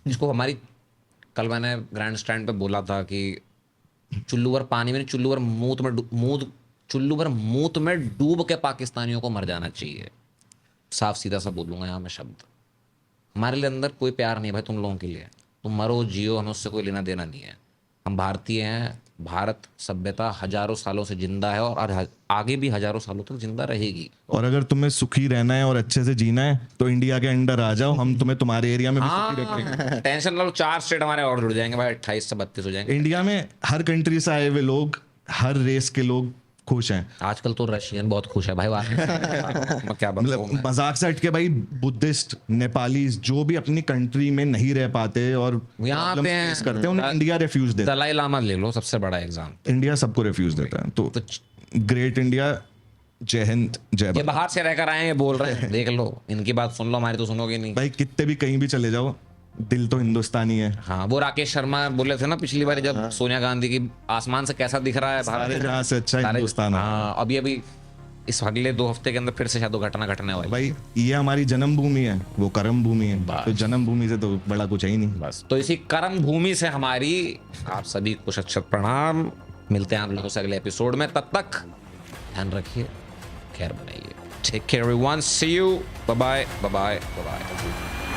Speaker 1: इसको हमारी, कल मैंने ग्रैंड स्टैंड पे बोला था कि चुल्लू भर पानी में, चुल्लू भर मूत में डूब के पाकिस्तानियों को मर जाना चाहिए। साफ सीधा सा बोलूँगा यहाँ मैं शब्द। हमारे लिए अंदर कोई प्यार नहीं है भाई तुम लोगों के लिए, तुम मरो जियो, हमें उससे कोई लेना देना नहीं है। हम भारतीय हैं, भारत सभ्यता हजारों सालों से जिंदा है और आगे भी हजारों सालों तक जिंदा रहेगी।
Speaker 2: और अगर तुम्हें सुखी रहना है और अच्छे से जीना है तो इंडिया के अंडर आ जाओ, हम तुम्हें तुम्हारे एरिया में भी सुखी रखेंगे।
Speaker 1: टेंशन लो, 4 स्टेट हमारे और जुड़ जाएंगे भाई, 28 से 32 हो जाएंगे।
Speaker 2: इंडिया में हर कंट्री से आए हुए लोग, हर रेस के लोग खुश हैं।
Speaker 1: आजकल तो रशियन बहुत खुश है भाई मैं क्या बताऊं
Speaker 2: मतलब मजाक से हट के भाई, बुद्धिस्ट, नेपाली जो भी अपनी कंट्री में नहीं रह पाते और
Speaker 1: यहाँ
Speaker 2: problem
Speaker 1: पे
Speaker 2: face करते हैं, उन्हें इंडिया रिफ्यूज देता
Speaker 1: दलाई लामा ले लो, सबसे बड़ा एग्जाम।
Speaker 2: है। इंडिया सबको रिफ्यूज देता है। तो ग्रेट इंडिया, जय हिंद, जय
Speaker 1: ये
Speaker 2: भारत।
Speaker 1: बाहर से रहकर आए हैं, बोल रहे हैं, देख लो, इनकी बात सुन लो, हमारी तो सुनोगे नहीं।
Speaker 2: भाई कितने भी कहीं भी चले जाओ, दिल तो हिंदुस्तानी है।
Speaker 1: हाँ, वो राकेश शर्मा बोले थे ना पिछली बार जब सोनिया गांधी की आसमान से कैसा दिख रहा है
Speaker 2: सारे
Speaker 1: भारत,
Speaker 2: जहां से अच्छा
Speaker 1: सारे-
Speaker 2: हिंदुस्तान है।
Speaker 1: हाँ, अभी इस अगले 2 हफ्ते के अंदर फिर से शायद वो घटना घटने वाली।
Speaker 2: भाई ये हमारी जन्मभूमि है, वो कर्म भूमि है, तो जन्मभूमि से तो बड़ा कुछ है ही नहीं।
Speaker 1: बस तो इसी कर्म भूमि से हमारी आप सभी को शत प्रणाम। मिलते हैं आप लोगों से अगले एपिसोड में, तब तक ध्यान रखिए, खैर बनाइए। Take care everyone, see you, bye bye bye bye.